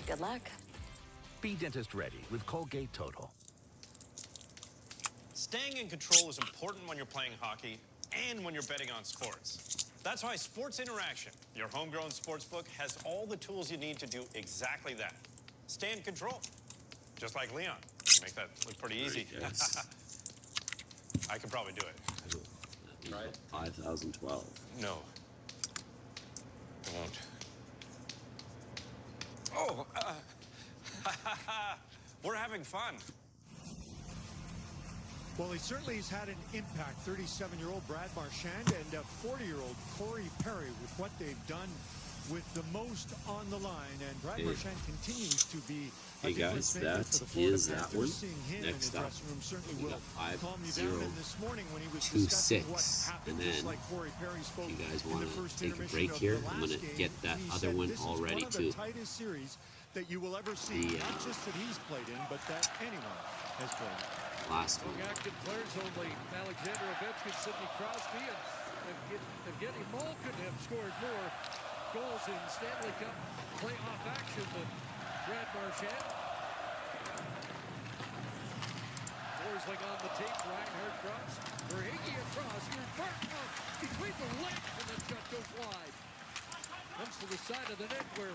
L: Good luck.
K: be dentist ready with Colgate Total.
M: Staying in control is important when you're playing hockey and when you're betting on sports. That's why Sports Interaction, your homegrown sportsbook, has all the tools you need to do exactly that. Stay in control. Just like Leon. Make that look pretty easy.
A: Yes.
M: I could probably do it.
A: Right. 5012.
M: No. I won't. Oh, we're having fun.
N: Well, he certainly has had an impact, 37-year-old Brad Marchand and 40-year-old Corey Perry with what they've done with the most on the line. And Brad
A: Hey.
N: Marchand continues to be a
A: Hey
N: difference
A: guys,
N: maker
A: that
N: for the Florida
A: is that
N: Panthers.
A: one.
N: Seeing him in
A: Next
N: the
A: up,
N: dressing room certainly
A: we
N: will
A: got
N: calm you
A: 5-0,
N: down. And this morning when he was discussing what
A: 2-6,
N: happened,
A: and
N: just
A: then
N: like Corey Perry spoke
A: if you guys
N: in
A: want
N: the
A: to
N: first
A: take a
N: intermission
A: break
N: of
A: here,
N: the
A: I'm
N: last
A: going to
N: game,
A: get that
N: he
A: other
N: said
A: one
N: this
A: all
N: is
A: ready
N: one of
A: too.
N: the tightest series that you will ever see, not just that he's played in, but that anyone has played in.
A: Last one.
B: Young active players only Alexander Ovechkin, Sidney Crosby, and Evgeny Malkin have scored more goals in Stanley Cup playoff action than Brad Marchand. Forsling on the tape, Reinhart cross. Verhaeghe across, here's Barkov between the legs, and that shot goes wide. Comes to the side of the net where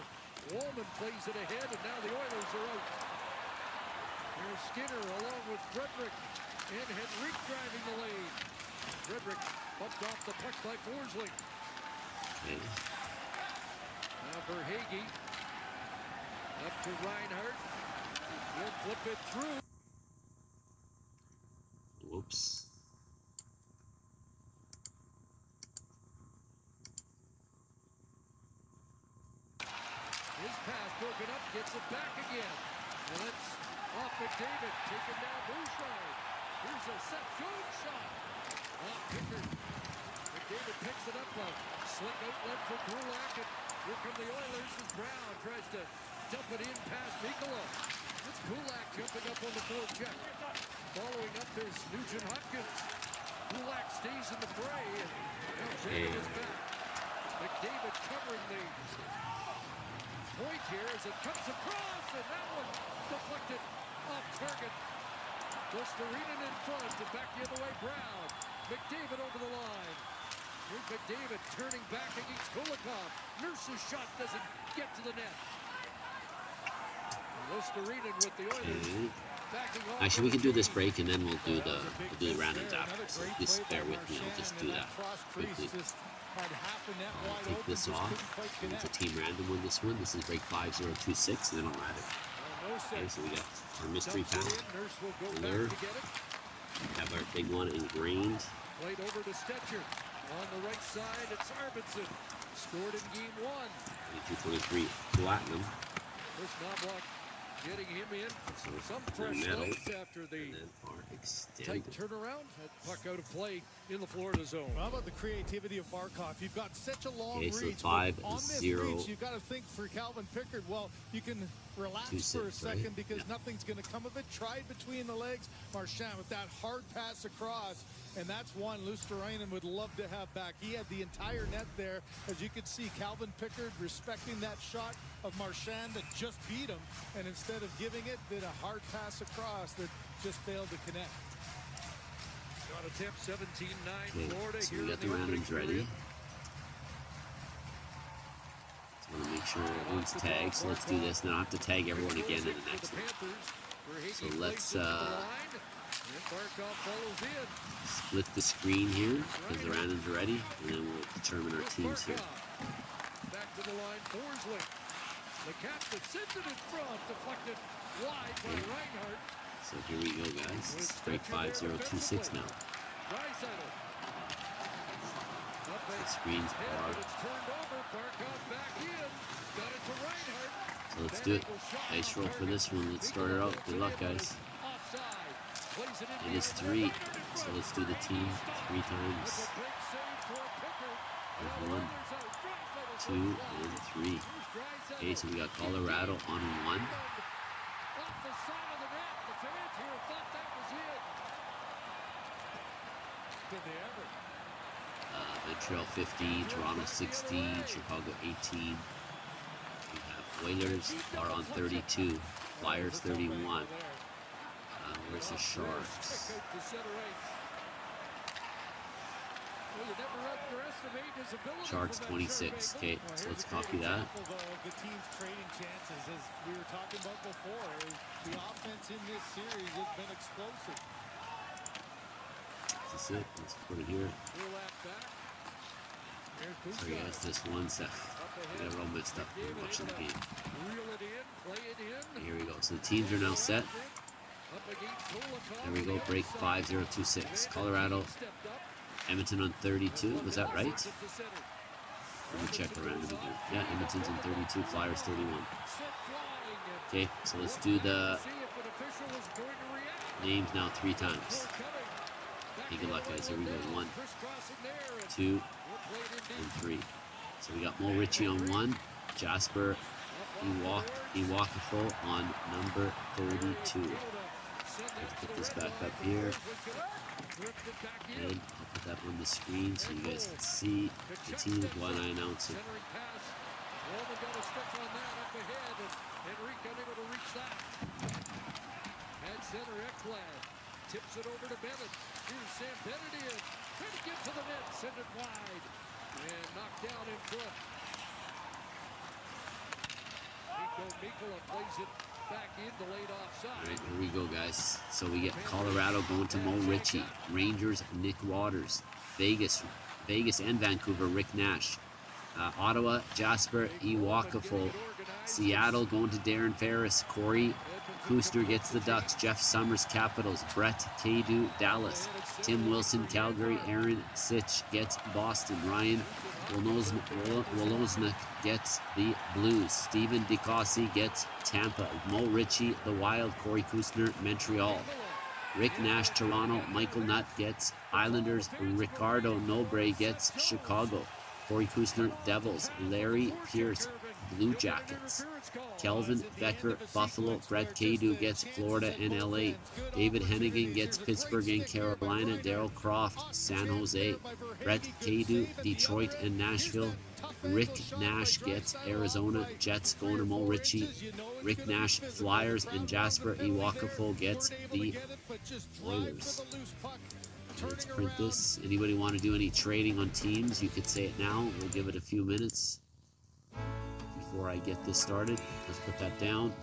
B: Wallman plays it ahead, and now the Oilers are out. Here's Skinner along with Frederick and Henrique driving the lane. Frederick bumped off the puck by Forsling.
A: Okay.
B: Verhaeghe. Up to Reinhardt. He'll flip it through.
A: Whoops.
B: His pass broken up, gets it back again. And it's off McDavid, taken down Bouchard. Here's a Seth Jones shot. Off Pickard. McDavid picks it up, a slick outlet for Kulak, and here come the Oilers as Brown tries to dump it in past Mikkola. It's Kulak jumping up on the forecheck. Following up, there's Nugent Hopkins. Kulak stays in the fray, and now Brandon is back. McDavid covering the point here as it comes across, and that one deflected off target. Lusterinen in front, and back the other way, Brown. McDavid over the line. Here's McDavid turning back against Kulikov. Nurse's shot doesn't get to the net. Lusterinen with the Oilers backing off.
A: Actually, we can do this break and then we'll do the round-ins after. So just bear with me. I'll just do that quickly. I'll take this off. It's a team random one. This one. This is break 5026, and then I'll add it. Okay, so we got our mystery pack. There. We have our big one ingrained.
B: Played over to Stetcher. On the right side, it's Arvidsson. Scored in game 1.
A: 22-23 Platinum.
B: Chris Knobloch getting him in.
A: So
B: some fresh legs after the tight
A: extended.
B: turnaround. That puck out of play in the Florida zone.
C: Well, how about the creativity of Barkov? You've got such a long
A: Okay, so
C: reach.
A: 5-0.
C: On this reach, you've got to think for Calvin Pickard. Well, you can relax
A: 2-6,
C: for a second
A: right?
C: because nothing's going to come of it. Tried between the legs. Marchand with that hard pass across. And that's one Luosterainen would love to have back. He had the entire net there. As you could see, Calvin Pickard respecting that shot of Marchand that just beat him. And instead of giving it, did a hard pass across that just failed to connect.
B: Shot attempt 17-9
A: Okay,
B: Florida
A: so
B: here
A: we got the
B: in the opening
A: randoms ready.
B: period.
A: Just want to make sure everyone's tagged. So let's do this. Now I have to tag everyone again in the next one. So let's split the screen here because the randoms are ready, and then we'll determine our teams here.
B: Back to the line, Forsling. The captain sends it in front, deflected wide by Reinhardt.
A: So here we go, guys. It's break 5026 now. The screens are. So let's do it. Nice roll for this one. Let's start it out. Good luck, guys. It is 3. So let's do the team 3 times. There's 1, 2, and 3. Okay, so we got Colorado on 1. Montreal 15, Toronto 16, Chicago 18. We have Oilers are on 32, Flyers 31. Where's the Sharks? Sharks 26. Okay, so let's copy that.
C: The team's trading chances, as we were talking about before, the offense in this series has been explosive.
A: That's it. Let's put it here. Sorry guys, this one sec. I got it all messed up. I'm watching the game. Here we go. So the teams are now set. There we go. Break 5026. Colorado, Edmonton on 32. Was that right? Let me check the random again. Yeah, Edmonton's on 32. Flyers 31. Okay, so let's do the names now 3 times. Hey, good luck, guys. Here we go. 1, 2, and 3. So we got Mo Ritchie on 1. Jasper Iwakafo on number 32. Let's put this back up here. And I'll put that on the screen so you guys can see the teams while I announce it.
B: Tips it over to Bennett. Here's Sam Bennett in. Trying to get to the net. Send it wide. And knocked down in front. Mikkola plays it back into late offside.
A: All right, here we go, guys. So we get Colorado going to Mo Ritchie. Rangers, Nick Waters. Vegas and Vancouver, Rick Nash. Ottawa, Jasper Iwakafo. Seattle going to Darren Ferris. Corey Kustner gets the Ducks. Jeff Summers, Capitals. Brett Cadu, Dallas. Tim Wilson, Calgary. Aaron Sitch gets Boston. Ryan Woloznik gets the Blues. Stephen DeCossi gets Tampa. Mo Ritchie, the Wild. Corey Kustner, Montreal. Rick Nash, Toronto. Michael Nutt gets Islanders. Ricardo Nobre gets Chicago. Corey Kustner, Devils. Larry Pierce, Blue Jackets. Kelvin Becker, Buffalo. Brett Cadu gets Florida and LA. David Hennigan gets Pittsburgh and Carolina. Daryl Croft, San Jose. Brett Cadu, Detroit and Nashville. Rick Nash gets Arizona. Jets going to Mo Ritchie. Rick Nash, Flyers, and Jasper Iwakafo gets the Oilers. Let's print this. Anybody want to do any trading on teams? You could say it now. We'll give it a few minutes before I get this started. Let's put that down.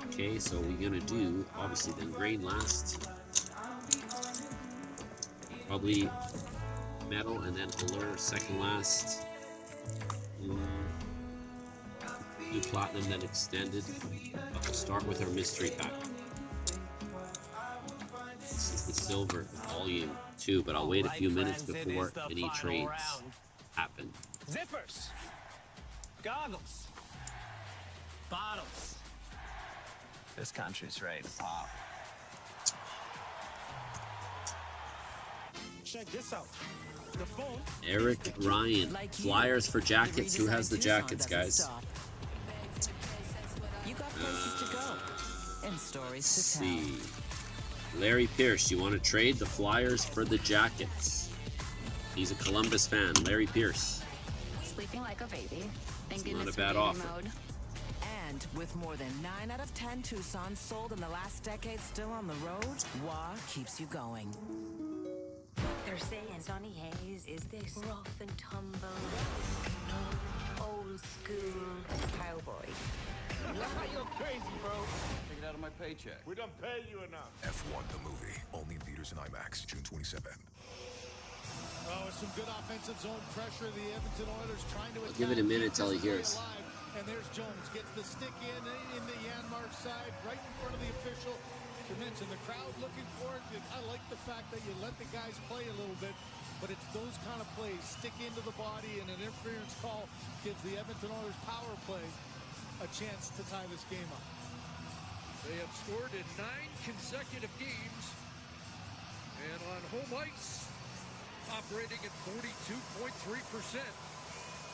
A: Okay, so we're gonna do obviously then grain last. Probably metal and then allure second last. Do platinum then extended. But we'll start with our mystery pack. This is the silver volume 2, but I'll wait a few minutes before any trades happen.
J: Zippers, goggles, bottles. This country's ready to pop. Check this out. The phone.
A: Eric Ryan, Flyers for jackets. Who has the jackets, guys? Let's see. Larry Pierce, you want to trade the Flyers for the jackets? He's a Columbus fan. Larry Pierce.
L: Sleeping like a baby.
A: It's not a bad offer.
O: And with more than 9 out of 10 Tucsons sold in the last decade still on the road, WA keeps you going.
E: They're saying Sonny Hayes is this rough and tumble, old school cowboy.
J: You're crazy, bro. Take it out of my paycheck.
P: We don't pay you enough.
Q: F1 the movie, only in theaters and IMAX, June 27th.
C: Oh, with some good offensive zone pressure, the Edmonton Oilers trying to
A: Give it a minute till he hears.
C: And there's Jones, gets the stick in the Janmark side, right in front of the official. To mention the crowd looking for it. I like the fact that you let the guys play a little bit, but it's those kind of plays, stick into the body, and an interference call gives the Edmonton Oilers power play a chance to tie this game up.
B: They have scored in 9 consecutive games, and on home ice, operating at 42.3%,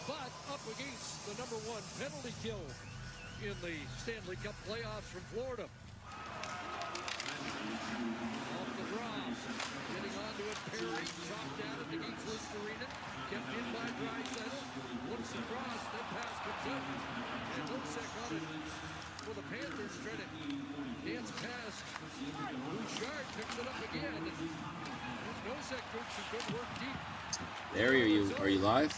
B: but up against the #1 penalty kill in the Stanley Cup playoffs from Florida. Off the draw, getting onto it, Perry, chopped down it against Listerine, kept in by Draisaitl, looks across, that pass comes out, and Nosek on it for the Panthers, trying to dance past. Bouchard picks it up again, and Nosek doing some good work deep.
A: Larry, are you live?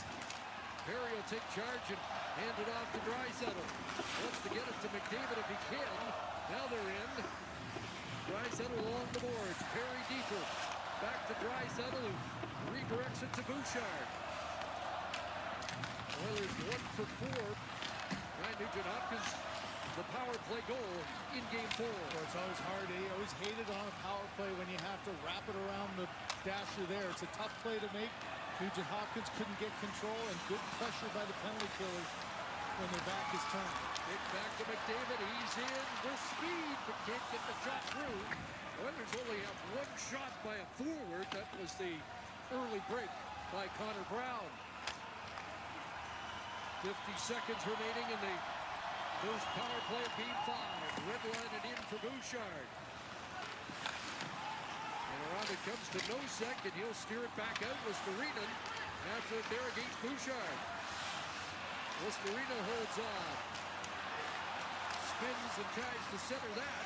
B: Perry will take charge and hand it off to Draisaitl. Wants to get it to McDavid if he can. Now they're in. Draisaitl along the boards. Perry deeper. Back to Draisaitl, who redirects it to Bouchard. Oilers 1 for 4. Ryan Nugent-Hopkins, the power play goal in Game 4.
C: Well, it's always hard. I always hated on a power play when you have to wrap it around the dasher there. It's a tough play to make. Nugent-Hopkins couldn't get control, and good pressure by the penalty killers when their back is turned.
B: Kick back to McDavid. He's in with speed, but can't get the shot through. Oilers only have 1 shot by a forward. That was the early break by Connor Brown. 50 seconds remaining in the first power play of Game 5. Redline it in for Bouchard. And around it comes to Nosek, and he'll steer it back out. Listerine after it there against Bouchard. Listerine holds on. Spins and tries to center that.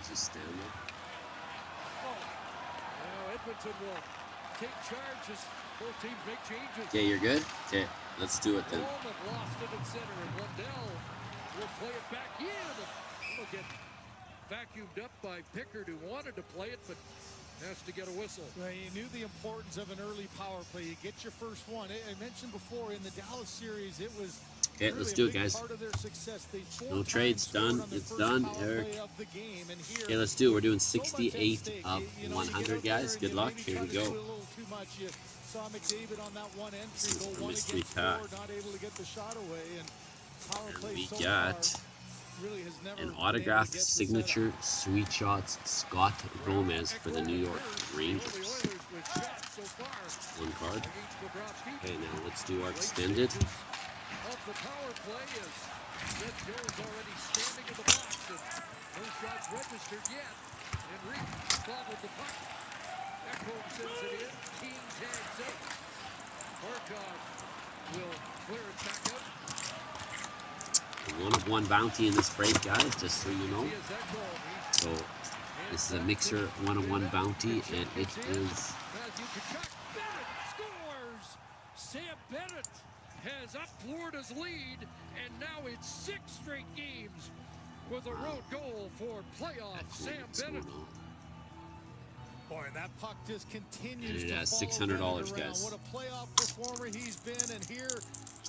A: Just stand up.
B: Now Edmonton will take charge as both teams make changes.
A: Okay, you're good? Okay, let's do it then.
B: Bowman lost it in center, and Lundell will play it back in. It'll get vacuumed up by Pickard, who wanted to play it, but has to get a whistle.
C: Well, you knew the importance of an early power play. You get your first one. I mentioned before in the Dallas series, it was
A: Okay, let's do it, guys. No trades, done. It's done, Eric. Okay, let's do it. We're doing 68 of 100, guys. Good luck. Here we go. This is the mystery pack. And we got an autographed signature Sweet Shots Scott Gomez for the New York Rangers. One card. Okay, now let's do our extended.
B: Of the power play is Seth Jones already standing in the box and no shots registered yet. Enrique bobbled the puck. Ekholm sends it in. King tags out. Barkov will clear it back out.
A: One-of-one bounty in this break, guys, just so you know. So this is a mixer one-of-one bounty, and it is
B: Matthew Tkachuk. Bennett scores. Sam Bennett has up Florida's lead, and now it's 6 straight games with a road goal for playoff Sam Bennett.
C: Boy, that puck just continues
A: and it has
C: to
A: $600, guys.
C: What a playoff performer he's been, and here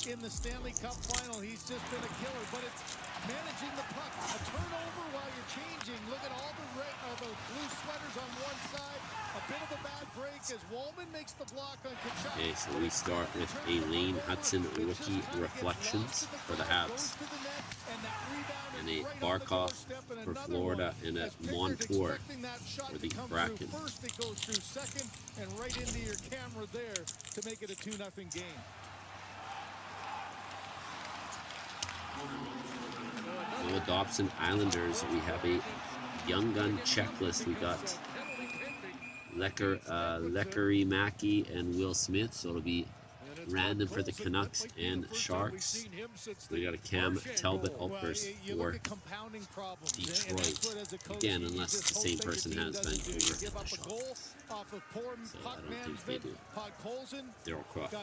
C: in the Stanley Cup final, he's just been a killer. But it's managing the puck, a turnover while you're changing. Look at all the blue sweaters on one side. A bit of a bad break as Wallman makes the block on Tkachuk.
A: Okay, so we start with a Lane Hudson rookie reflections for the Habs, and a Barkov for Florida, and a Montour for the Kraken.
C: First, it goes through second and right into your camera there to make it a 2-0 game.
A: Noah Dobson Islanders, we have a Young Gun checklist. We got Leckery Mackey and Will Smith, so it'll be random for the Canucks and Sharks. We got a Cam Talbot Uppers for Detroit. Again, unless the same person has Vancouver and the Sharks. So I don't think they do. Daryl Croft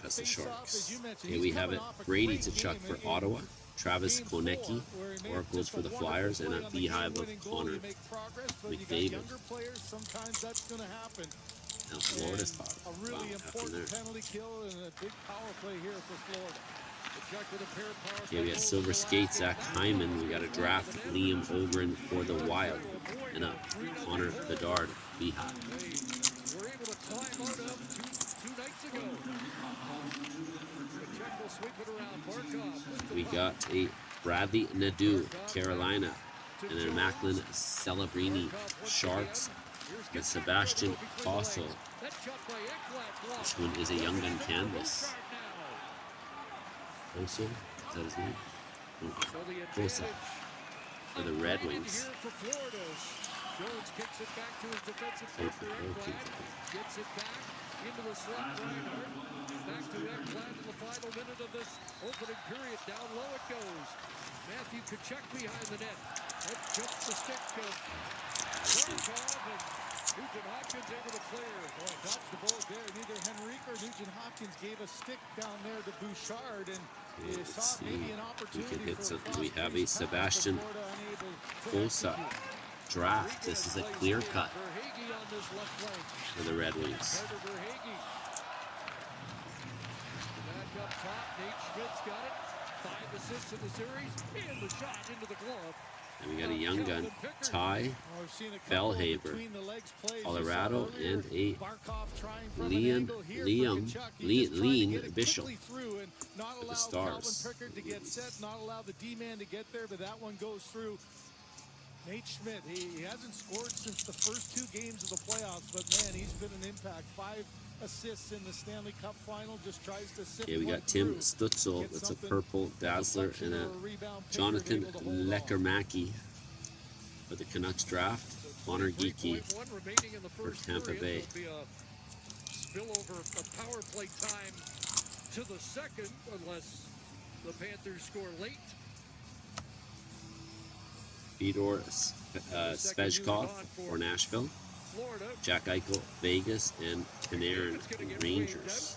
A: has the Sharks. Okay, we have it Brady Tkachuk for Ottawa. Travis Konecki, Oracles for the Flyers, and a beehive of Connor McDavid. Now Florida's top.
C: A really important penalty kill and a big power play here for Florida.
A: Okay, we got Silver Skate, Zach Hyman. We got a draft Liam Ogren for the Wild, and a Connor Bedard beehive.
B: We're able to climb out of two nights ago. Tkachuk will sweep it around. Barkov.
A: We got a Bradley Nadeau, Carolina, and a Macklin Celebrini, Sharks, with Sebastian Kossel. This one is a Young Gun canvas. Kossel, is that his name? Kossel for the Red Wings.
B: Jones kicks it back to his defensive partner. Gets it back into the slot. Reinhardt back to Ekblad in the final minute of this opening period. Down low it goes. Matthew Tkachuk behind the net. That jumps the stick of Barkov, and Nugent Hopkins able to clear.
C: Boy, dodged the ball there. Neither Henrique or Nugent Hopkins gave a stick down there to Bouchard, and you saw maybe an opportunity for
A: we have a Sebastian Kosa draft. This is a clear cut for the Red Wings.
B: Back up top, Nate Schmidt's got it. 5 assists in the series, and the shot into the glove.
A: And we got a Young Gun, Ty Bellhaber, Colorado, and a Lean Bishop for the Stars.
C: To get set, not allow the D-man to get there, but that one goes through. Nate Schmidt, he hasn't scored since the first 2 games of the playoffs, but man, he's been an impact. 5 assists in the Stanley Cup final, just tries to sift.
A: Yeah, we got Tim Stutzel, that's a purple Dazzler, and a Jonathan Leckermacky for the Canucks draft. Connor Geeky for Tampa Bay.
B: Spillover of power play time to the second, unless the Panthers score late.
A: Fedor Svechkov for Nashville. Jack Eichel, Vegas, and Panarin, Rangers.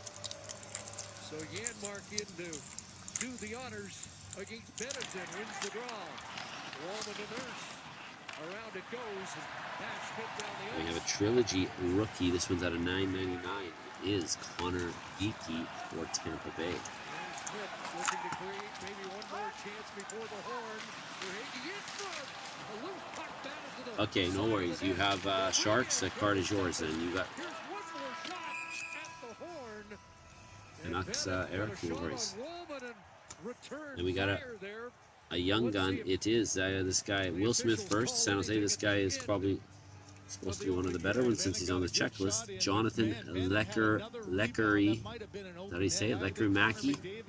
B: So Janmark in to do the honors against Benetton, wins the draw. Wallman to Nurse. Around it goes. And Nash Smith down the
A: We
B: ice.
A: have a trilogy rookie. This one's at a $9.99. It is Connor Geekie for Tampa Bay.
B: Smith looking to create maybe one more chance before the horn. They're hitting in front. A loose puck batted to the
A: Okay, no worries. You have Sharks. That card is yours. And you got
B: Here's one more shot at the horn.
A: Canucks,
B: Bennett
A: Eric.
B: put a
A: No
B: shot
A: worries.
B: on Woolman and returned
A: And we got
B: fire there.
A: a young gun. It is this guy, Will Smith first. San Jose. This guy is probably supposed to be one of the better ones since he's on the checklist. Jonathan Leckery. How do you say it? Leckery-Mackey? I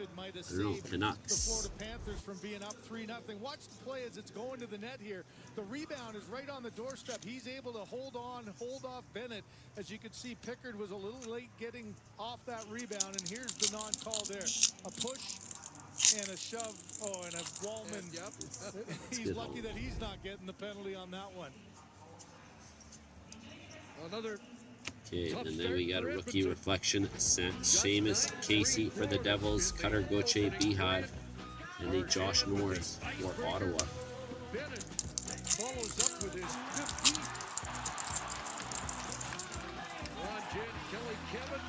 A: don't know.
C: The
A: Canucks.
C: Florida Panthers from being up 3-0. Watch the play as it's going to the net here. The rebound is right on the doorstep. He's able to hold off Bennett. As you can see, Pickard was a little late getting off that rebound, and here's the non-call there. A push and a shove. Oh, and a Wallman. He's lucky that he's not getting the penalty on that one.
B: Another.
A: Okay, and then we got a rookie reflection. Seamus Casey for the Devils, Cutter Gauthier Beehive, and a Josh Norris for Ottawa.
B: Bennett follows up with his 15th. Ron, Jen, Kelly, Kevin,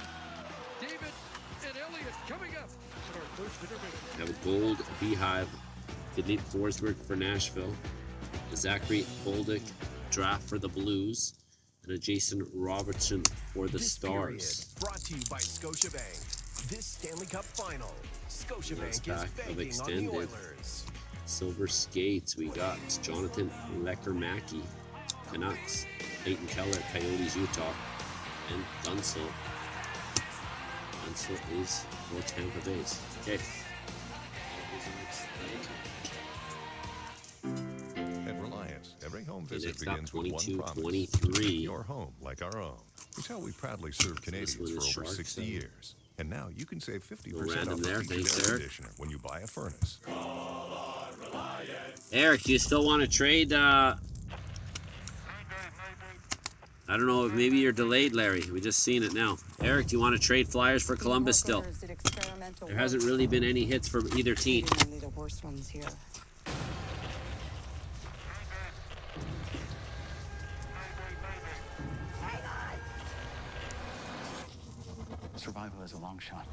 B: David, and Elliott coming up. Our first intermission.
A: We have a gold Beehive, Philippe Forsberg for Nashville, a Zachary Bolduc draft for the Blues, and a Jason Robertson for the
D: This
A: Stars.
D: period brought to you by Scotiabank. This Stanley Cup final,
A: Next
D: Scotiabank is
A: pack of
D: banking on the
A: extended
D: Oilers.
A: silver skates. We got Jonathan Leckery-Mackey, Canucks, Peyton Keller, Coyotes, Utah, and Gunsel. Gunsel is for Tampa Bay. Okay.
Q: At Reliance, every home
A: Okay,
Q: visit
A: next up,
Q: begins with one
A: 22,
Q: promise.
A: 23.
Q: Treat your home like our own. It's how we proudly serve Canadians
A: one
Q: for
A: is
Q: over
A: Sharks,
Q: 60 years. And now you can save 50%
A: random
Q: off
A: there.
Q: a featured
A: Thanks,
Q: air
A: Eric.
Q: conditioner when you buy a furnace.
A: Eric, do you still want to trade? I don't know if maybe you're delayed, Larry. We just seen it now. Eric, do you want to trade Flyers for Columbus still? There hasn't really been any hits from either team.
E: Only the worst ones here.
J: Survival is a long shot.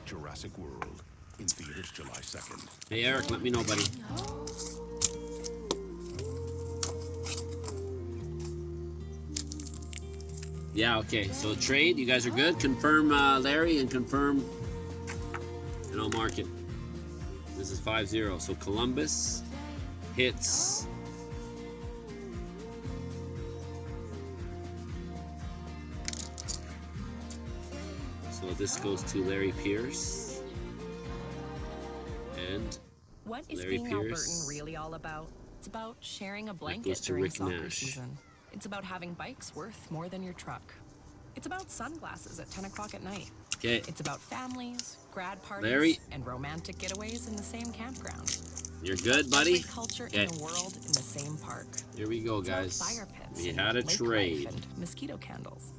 K: Jurassic World in theaters July 2nd.
A: Hey, Eric, let me know, buddy. Yeah, okay. So trade, you guys are good. Confirm Larry and confirm, and I'll mark it. This is 5-0. So Columbus hits. So this goes to Larry Pierce. And
L: What is
A: Larry
L: being
A: Pierce.
L: Albertan really all about? It's about sharing a
A: goes
L: blanket
A: to
L: during
A: Rick
L: soccer
A: Nash.
L: season. It's about having bikes worth more than your truck. It's about sunglasses at 10 o'clock at night.
A: Okay.
L: It's about families, grad parties,
A: Larry.
L: and romantic getaways in the same campground.
A: You're good, buddy?
L: Every culture
A: Okay.
L: in the world in the same park.
A: Here we go,
L: It's about
A: guys.
L: fire pits
A: We
L: and
A: had a
L: lake life
A: trade.
L: and mosquito candles.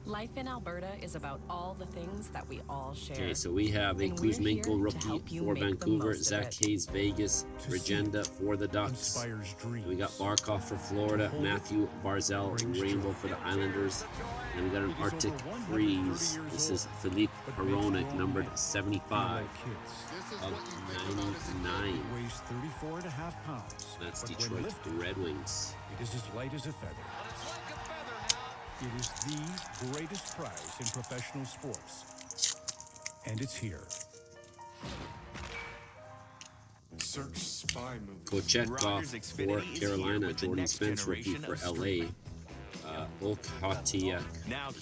L: Life in Alberta is about all the things that we all share.
A: Okay, so we have a
L: And we're here
A: Kuzmenko
L: to
A: rookie
L: help you
A: for
L: make the
A: Vancouver,
L: most of
A: Zach
L: it.
A: Hayes Vegas, Regenda for the Ducks.
N: Inspires dreams.
A: We got Barkov for Florida, Matthew Barzell, Rainbow for the Islanders. And we got an Arctic Freeze. This is Philippe Hronek, numbered 75 of 99.
N: Weighs 34.5 pounds.
A: That's
N: but when
A: Detroit
N: lifted,
A: Red Wings.
N: it is as light as a feather. It is the greatest prize in professional sports. And it's here.
P: Search spy movies.
A: Kochetkov for Carolina, Jordan Spence rookie for LA. Okhotiuk,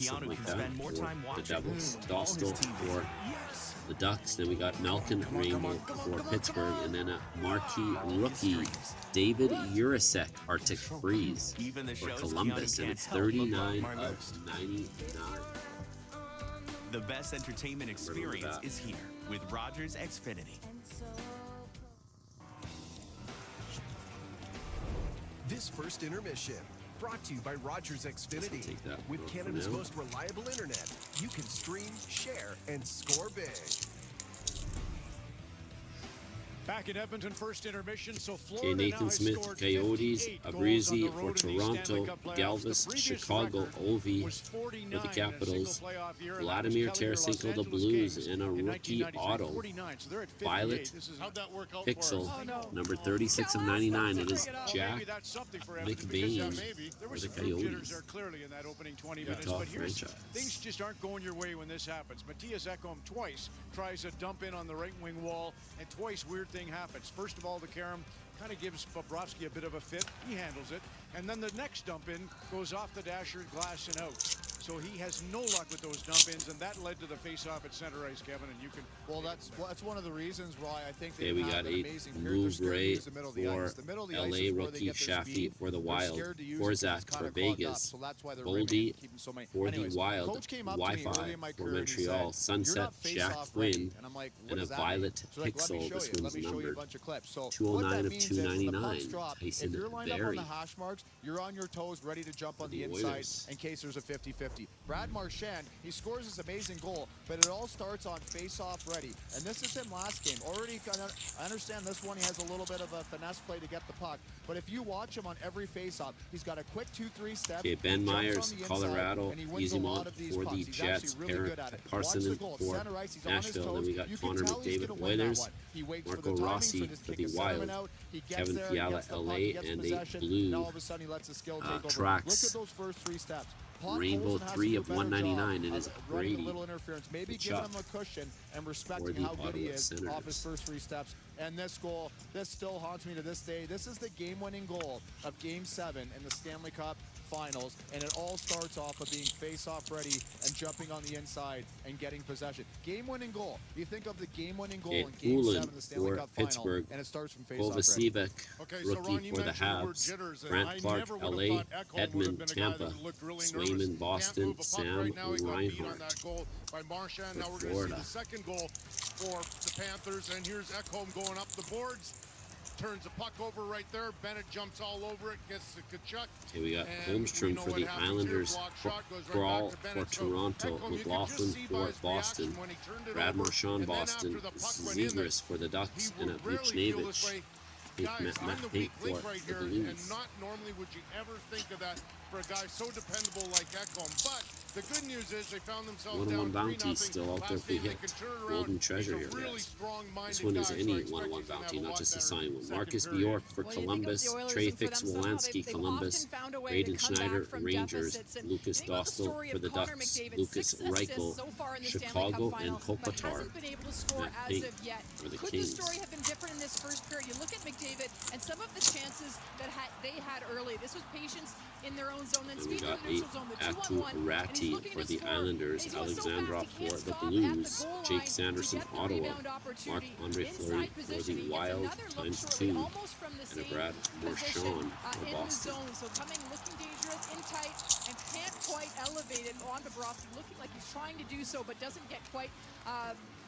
A: something like that, for the Devils. Dostal for the Ducks. Then we got Malkin Rainbow for Pittsburgh, and then a marquee rookie, David Urasek, Arctic Freeze for Columbus, and it's 39 of 99.
R: The best entertainment experience is here with Rogers Xfinity.
D: This first intermission, brought to you by Rogers Xfinity. With Canada's
A: now.
D: most reliable internet, you can stream, share, and score big.
N: Back in Edmonton, first intermission. So
A: Okay,
N: Florida now
A: Nathan
N: has
A: Smith,
N: scored
A: Coyotes,
N: 58 goals on
A: Abrizi
N: the
A: for
N: road in these
A: Toronto,
N: Stanley Cup playoffs.
A: Galvis,
N: The previous
A: Chicago,
N: record
A: Ovi
N: was
A: for
N: 49
A: the
N: in a single
A: Capitals,
N: playoff year, and that was
A: Vladimir
N: Kelly, your Los
A: Tarasenko, the
N: Angeles
A: Blues,
N: Kings
A: and a
N: in
A: rookie
N: 1993.
A: auto.
N: 49, so they're at 58.
A: Violet
C: How'd that work out
A: Pixel,
C: for us?
A: number 36 of 99. It is Jack
N: Maybe that's something for Edmonton, because,
A: McBain
N: maybe there
A: for
N: was
A: the
N: some group jitters
A: Coyotes.
N: there clearly in that opening 20 minutes.
A: Utah
N: But here's,
A: franchise.
N: things just aren't going your way when this happens. Matthias Ekholm twice tries a dump in on the right wing wall, and twice weird thing happens. First of all, the Karam kind of gives Bobrovsky a bit of a fit. He handles it. And then the next dump in goes off the dasher glass and out. So he has no luck with those dump ins, and that led to the face-off at center ice, Kevin. And you can.
S: Well, that's one of the reasons why I think
A: Okay,
S: they
A: we
S: have
A: got
S: an
A: a
S: amazing period. They're scared to
A: Moubre
S: use the middle of the ice. The middle of the
A: for
S: ice
A: LA
S: is where they
A: rookie
S: get their
A: Shafty
S: speed.
A: for the
S: They're
A: Wild,
S: scared to use it 'cause it's
A: Forzak
S: kinda
A: for
S: clogged up,
A: Vegas,
S: so that's why they're
A: Boldy
S: keeping so many.
A: for
S: Anyways,
A: the Wild,
S: Coach came up to me early
A: Wi-Fi
S: in my
A: for
S: career and he
A: Montreal,
S: said, "You're
A: Sunset,
S: not
A: Jack
S: face-off ready."
A: Quinn,
S: And I'm like, what
A: and a
S: does that mean?
A: Violet
S: So like, let me
A: Pixel.
S: show
A: This
S: you. Let
A: one's
S: me show you a
A: numbered
S: bunch of clips. So what
A: 209
S: that
A: of
S: means is when the
A: 299.
S: pucks drop, if
A: Tyson
S: you're lined up on
A: Barrie.
S: the hash marks, you're on your toes, ready to jump on
A: the
S: the inside
A: Oilers.
S: in case there's a 50-50. Brad Marchand, he scores this amazing goal, but it all starts on face-off ready. And this is him last game. Already, I understand this one, he has a little bit of a finesse play to get the puck. But if you watch him on every face-off, he's got a quick 2-3 steps.
A: Okay, Ben
S: he jumps
A: Myers,
S: on the inside,
A: Colorado,
S: and he wins a lot
A: Easymont
S: of these
A: for
S: pucks.
A: the
S: He's
A: Jets,
S: actually really good at it. Watch the
A: Parsonen
S: goal.
A: for
S: Center ice, he's on his
A: Nashville.
S: toes.
A: Then we got
S: You can
A: Connor
S: tell he's
A: McDavid,
S: gonna win that
A: Oilers,
S: one. He waits
A: Marco
S: for the timing,
A: Rossi
S: so just
A: for
S: kick
A: the
S: his
A: Wild,
S: centerman out. He gets
A: Kevin
S: there,
A: Fiala,
S: gets the puck,
A: LA,
S: he gets
A: and a
S: possession.
A: blue
S: Now all of a sudden he lets the skill take over.
A: Trax.
S: Look at those first 3 steps. Pont
A: Rainbow
S: Olsen has to
A: 3
S: do a
A: of
S: better
A: 199.
S: job
A: It is
S: of running a
A: Brady.
S: little interference, maybe
A: the
S: giving
A: Chuck
S: him a cushion and
A: for
S: respecting
A: the
S: how good he
A: Ottawa
S: is
A: Senators.
S: off his first 3 steps. And this goal, this still haunts me to this day. This is the game-winning goal of Game 7 in the Stanley Cup Finals, and it all starts off of being face-off ready and jumping on the inside and getting possession. Game-winning goal. You think of the game-winning goal in Game 7 of the Stanley
A: for
S: Cup Final,
A: Pittsburgh,
S: and it starts from face-off ready.
A: Kovacevic,
C: Okay, so Ron,
A: rookie
C: you
A: for the
C: mentioned the word
A: Habs,
C: jitters, and
A: Grant
C: I
A: Clark,
C: never would have
A: LA,
C: thought Ekholm would have
A: Edmund,
C: been a guy
A: Tampa,
C: that looked really
A: Swayman,
C: nervous. Can't
A: Boston,
C: move a puck
A: Sam
C: right now. He got beat on
A: Reinhart
C: that goal by Marchand.
A: for
C: Now we're going to see
A: Florida.
C: the second goal for the Panthers, and here's Ekholm going up the boards. Turns the puck over right there. Bennett jumps all over it, gets to Kachuk.
A: Okay, we got
C: and we
A: Holmstrom
C: know
A: for
C: what
A: the
C: happens here.
A: Islanders,
C: Block shot goes right
A: Brawl
C: back to
A: for
C: Bennett. So
A: Toronto,
C: Ekholm, you could just
A: McLaughlin
C: see by
A: for
C: his
A: Boston,
C: reaction when he turned it
A: Brad
C: over,
A: Marchand,
C: and then
A: Boston,
C: after the puck went in there,
A: Zegras for the Ducks,
C: he
A: and a
C: would really feel this
A: Buchnevich.
C: way.
A: Matt
C: Guys, I'm the
A: Pink
C: weak
A: for
C: link right
A: the
C: here, and
A: Blues.
C: not normally would you ever think of that for a guy so dependable like Ekholm. But the good news is they found themselves
A: 101
C: down
A: bounty
C: 3-0
A: still out there
C: last
A: if we
C: game. They
A: hit
C: can turn it around.
A: golden treasure
C: He's
A: here,
C: a really
A: guys.
C: strong-minded
A: This one is
C: guy, so I
A: any
C: expect
A: 101
C: he's gonna
A: bounty,
C: have a
A: not
C: lot
A: just a
C: better
A: signed one.
C: second
A: Marcus
C: period.
A: Bjork for
L: Well, you think of
A: Columbus,
L: the Oilers,
A: Trey
L: and for
A: Fix
L: them somehow
A: Wolanski,
L: they've
A: Columbus,
L: often found a way
A: Braden
L: to come back
A: Schneider,
L: from
A: Rangers,
L: deficits. And
A: Lucas
L: think about the
A: Dostal
L: story
A: for
L: of
A: the
L: Connor
A: Ducks,
L: McDavid,
A: Lucas
L: 6 assists
A: Reichel,
L: so far in the Stanley
A: Chicago,
L: Cup
A: and
L: Final, but
A: Kopitar.
L: hasn't been able to score
A: Matt
L: as
A: Pink
L: of yet.
A: for the
L: Could
A: Kings.
L: the story have been different in this first period? You look at McDavid and some of the chances that they had early. This was patience in their own zone. Then
A: And we
L: speed in
A: got
L: the neutral zone, the
A: Atu
L: 2-on-1, and he's
A: Ratti
L: looking
A: for
L: to
A: the
L: score.
A: Islanders,
L: And he's going so fast,
A: Alexandrov
L: he can't
A: for the
L: stop at
A: Blues,
L: goal
A: Jake
L: line
A: Sanderson,
L: to get the
A: Ottawa,
L: rebound opportunity.
A: Marc-Andre
L: Inside
A: Fleury for
L: position,
A: the
L: he gets
A: Wild
L: another look
A: times
L: shortly,
A: 2,
L: almost from the
A: and a
L: same
A: Brad
L: position
A: Marchand
L: in
A: for
L: the
A: Boston.
L: zone. So coming, looking dangerous, in tight, and can't quite elevate it on Bobrovsky, looking like he's trying to do so, but doesn't get quite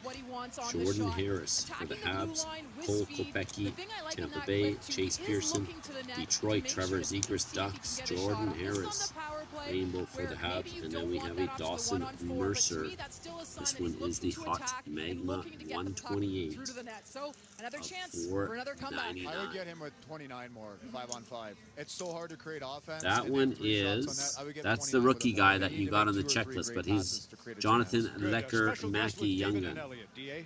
L: what he wants on the
A: Jordan
L: shot.
A: Harris for the
L: Attacking blue
A: Habs,
L: line with
A: Cole
L: speed.
A: Kopecky,
L: The thing I like in
A: Tampa
L: that
A: Bay,
L: clip, too,
A: Chase
L: he is
A: Pearson,
L: looking to the net to
A: Detroit,
L: make
A: Trevor
L: sure that he can
A: Zegras,
L: see if he
A: Ducks,
L: can get a shot
A: Jordan
L: off. This is on
A: Harris,
L: the power play,
A: Rainbow for
L: where
A: the
L: maybe
A: Habs,
L: you
A: and
L: don't
A: then we
L: want
A: have
L: that
A: a
L: option to
A: Dawson
L: 1-on-4, but to
A: Mercer.
L: me, that's still a sign
A: This
L: that
A: one
L: he's
A: is the
L: looking to
A: Hot
L: attack and
A: Magma
L: looking to get the puck
A: 128
L: through to the net. So another
A: of
L: chance for another comeback.
S: I would get him with 29 more, 5-on-5. It's so hard to create offense.
A: That
S: and
A: one
S: then 3 shots on
A: is,
S: net. I would get
A: that's the
S: 29 with
A: rookie
S: him.
A: guy
S: They
A: that
S: need
A: you
S: to
A: got
S: make
A: on the
S: 2 or 3
A: checklist,
S: great
A: but
S: passes
A: he's
S: to create a
A: Jonathan
S: chance.
A: Lecker
N: Special guest
A: Mackey
N: was David
A: Younggun.
N: and Elliott, DA.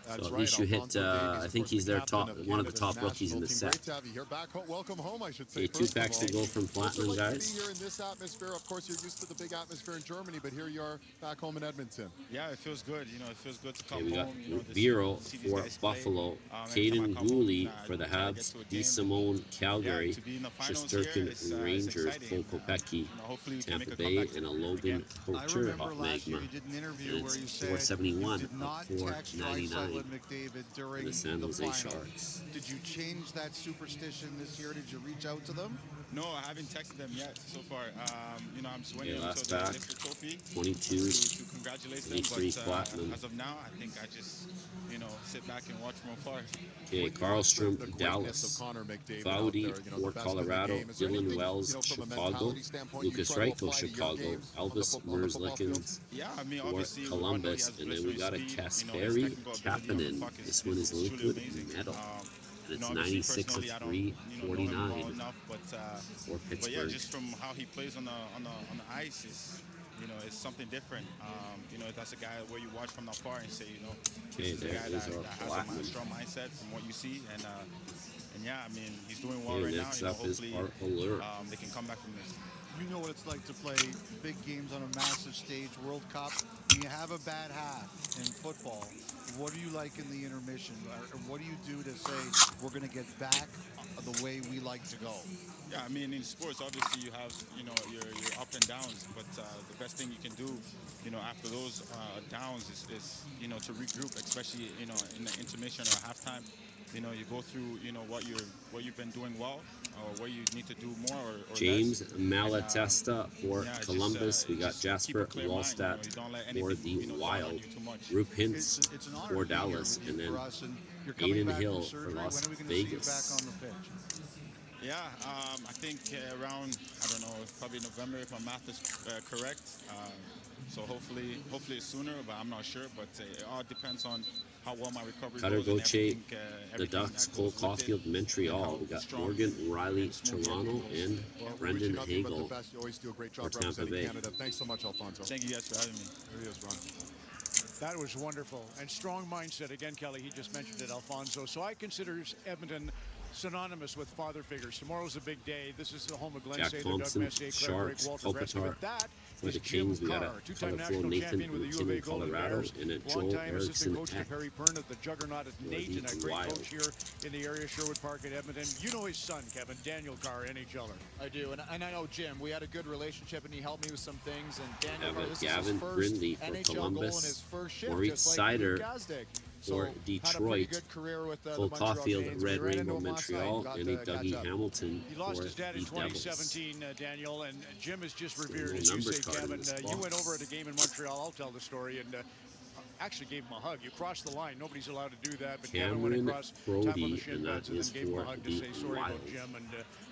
A: So at least you hit, I think he's their top, one of the top rookies in the set.
T: Great to have you here. Back home, welcome home, I should say.
A: Okay, 2 packs to go from Platinum,
T: What's it like
A: guys.
T: to be here in this atmosphere? Of course, you're used to the big atmosphere in Germany, but here you are back home in Edmonton.
U: Yeah, it feels good. You know, it feels good to come
A: Okay, we got
U: home. You know,
A: Vero
U: see these
A: for
U: guys play.
A: Buffalo,
U: Every time I
A: Caden
U: come home,
A: Gooley
U: I
A: for the
U: try to get
A: Habs,
U: to a
A: D.
U: game.
A: Simone, Calgary,
U: to be in the finals here
A: Shesterkin,
U: is
A: Rangers,
U: exciting.
A: Cole Kopecky,
U: hopefully we can
A: Tampa
U: make a
A: Bay,
U: comeback
A: and a Logan
U: I
A: Couture
U: remember
A: Hot
U: last year
A: Magma.
U: you did an interview
A: And
U: where
A: it's
U: you said
A: 471
U: you did
A: of
U: not text
A: 499
U: Draisaitl and McDavid
A: for
U: during
A: the San Jose
U: final.
A: Sharks.
U: Did you change that superstition this year? Did you reach out to them? No, I haven't texted them yet so far. You know, I'm just waiting
A: Okay, last
U: until they
A: back.
U: lift the trophy
A: 22,
U: to congratulate them.
A: 23
U: But
A: platinum.
U: as of now, I think I just, you know, sit back and watch from afar.
A: Okay, Karlstrom, Dallas, Cloudy for Colorado, Dylan Wells, Chicago, Lucas Reichel, Chicago, Elvis Merzlikins
U: Yeah, I mean,
A: for
U: obviously,
A: Columbus, and then we got a Kasperi Kapanen. This one is liquid metal, and it's 96 of 349 for
U: But yeah,
A: Pittsburgh.
U: just from how he plays on the ice is, you know, it's something different. You know, that's a guy where you watch from afar and say, you know,
A: Okay,
U: this is a
A: there
U: guy
A: is
U: that
A: our
U: has
A: platinum.
U: a strong mindset from what you see, and yeah, I mean, he's doing well
A: Okay,
U: right now.
A: next
U: You know,
A: up is
U: hopefully
A: Art Allure.
U: they can come back from this.
C: You know what it's like to play big games on a massive stage, World Cup. When you have a bad half in football, what do you like in the intermission? Or what do you do to say, we're going to get back the way we like to go?
U: Yeah, I mean, in sports, obviously you have, you know, your up and downs, but the best thing you can do, you know, after those downs is, you know, to regroup, especially, you know, in the intermission or halftime. You know, you go through, you know, what you've been doing well, or what you need to do more or
A: James
U: less.
A: Malatesta for
U: yeah, just,
A: Columbus. We got
U: just keep a
A: Jasper
U: clear mind,
A: Wallstadt
U: you don't let
A: for
U: anything,
A: the
U: you know, dawn on
A: Wild.
U: you too much.
A: Rupe Hintz
C: It's an honor
A: for
C: to be here
A: Dallas,
C: with
A: and
C: you
A: then
C: for us, and you're coming
A: Aiden
C: back
A: Hill
C: from
A: for
C: surgery.
A: Las
C: When are we going to see you
A: Vegas.
C: back on the pitch?
U: Yeah, I think around, I don't know, probably November if my math is correct. So hopefully it's sooner, but I'm not sure. But it all depends on how well my recovery
A: Cutter
U: goes. and
A: Gauthier, the
U: everything
A: Ducks,
U: that
A: Cole
U: goes with it,
A: Caulfield, Montreal.
U: how
A: We got
U: strong
A: Morgan Riley,
U: smooth
A: Toronto,
U: everything
A: and
T: Well, we
A: Brendan
T: wish you nothing but
A: Hagel
T: the best. You always do a great
A: for
T: job
A: Tampa
T: representing
A: Bay.
T: Canada. Thanks so much, Alfonso.
U: Thank you guys for having me.
T: There he is, Ron.
N: That was wonderful. And strong mindset. Again, Kelly, he just mentioned it, Alfonso. So I consider Edmonton synonymous with father figures. Tomorrow's a big day. This is the home of Glenn
A: Jack
N: Saylor, Doug
A: Thompson,
N: Messier, Claire Drake,
A: Sharks,
N: Walter Gretzky.
A: Kopitar
N: But that
A: for
N: is
A: the
N: Jim
A: Kings. We got
N: Carr,
A: a
N: two-time
A: colorful
N: national
A: Nathan
N: champion with the U of A
A: McKinnon,
N: Golden
A: Colorado,
N: Bears,
A: and a Joel
N: longtime assistant
A: Erickson
N: coach to
A: Ek
N: Perry Pern of the Juggernaut at
A: for
N: Nate, and a
A: the
N: great
A: Wild.
N: coach here in the area, Sherwood Park at Edmonton. You know his son, Kevin, Daniel Carr, NHLer.
S: I do, and I know Jim. We had a good relationship, and he helped me with some things. And Daniel
A: Have
S: Carr,
A: a
S: this
A: Gavin
S: is his first
A: Brindley for
S: NHL goal in
A: Columbus.
S: his first shift,
A: Maurice
S: just like
A: Sider
S: Luke Gazdic.
A: for
S: Had a pretty
A: Detroit.
S: good career with the
A: Cole
S: Montreal
A: Caulfield,
S: Canadiens. We
A: Red
S: ran into
A: Rainbow,
S: him last night,
A: Montreal,
S: got
A: and
S: to
A: a
S: catch
A: Dougie
S: up.
A: Hamilton
N: He lost
A: for
N: his dad in
A: the Devils.
N: 2017, Daniel, and Jim is just
A: There's
N: revered,
A: no
N: as you
A: number
N: say,
A: card in
N: Kevin.
A: this
N: You went
A: box.
N: over at a game in Montreal. I'll tell the story, and actually gave him a hug. You crossed the line. Nobody's allowed to do that, but Kevin went
A: Cameron
N: across, tapped on the
A: Brody,
N: shin
A: and
N: pads,
A: that
N: and
A: is
N: then gave him a
A: for
N: hug to
A: the
N: say sorry
A: Wild.
N: about Jim, and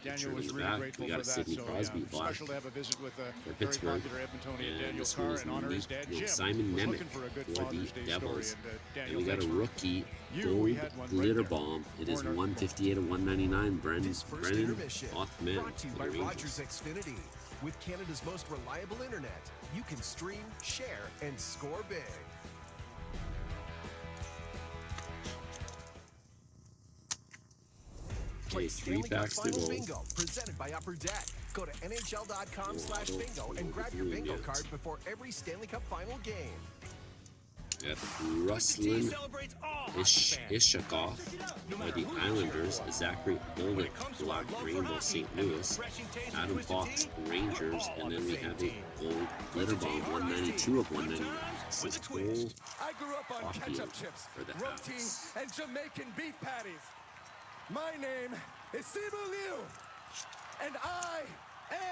N: Daniel
A: Turn
N: was
A: in the
N: really
A: back,
N: grateful
A: we got
N: for
A: a
N: that.
A: Sidney
N: So
A: Crosby
N: yeah,
A: black
N: special to have a visit with a
A: for
N: very
A: Pittsburgh.
N: popular Edmontonian,
A: And
N: Daniel
A: this one
N: Carr,
A: is
N: and honor his dad, Jim.
A: Simon
N: Was
A: Nemec
N: looking for a good
A: for the
N: Father's Day
A: Devils.
N: story, and
A: And
N: Daniel,
A: we got
N: thanks
A: a
N: for
A: rookie
N: we
A: gold
N: had one right
A: glitter
N: there.
A: bomb. It is
N: Corner.
A: 158 of 199.
D: This first
A: Brennan
D: intermission
A: Othman
D: brought to you
A: for
D: by
A: the
D: Rogers
A: Rangers.
D: Xfinity. With Canada's most reliable internet, you can stream, share, and score big.
A: Okay, three packs to go.
D: Bingo, presented by Upper Deck. Go to NHL.com/bingo and grab your bingo card before every Stanley Cup final game.
A: Got Ruslan Ishakov for the Islanders, Zachary Bolduc, Black Rainbow St. Louis, Adam Fox, Rangers, and then we have a gold glitter bomb, 192 of 199. This is Cole
G: I grew up on
A: Caulfield
G: ketchup chips,
A: for the
G: roti,
A: Habs.
G: and Jamaican beef patties. My name is Simu Liu, and I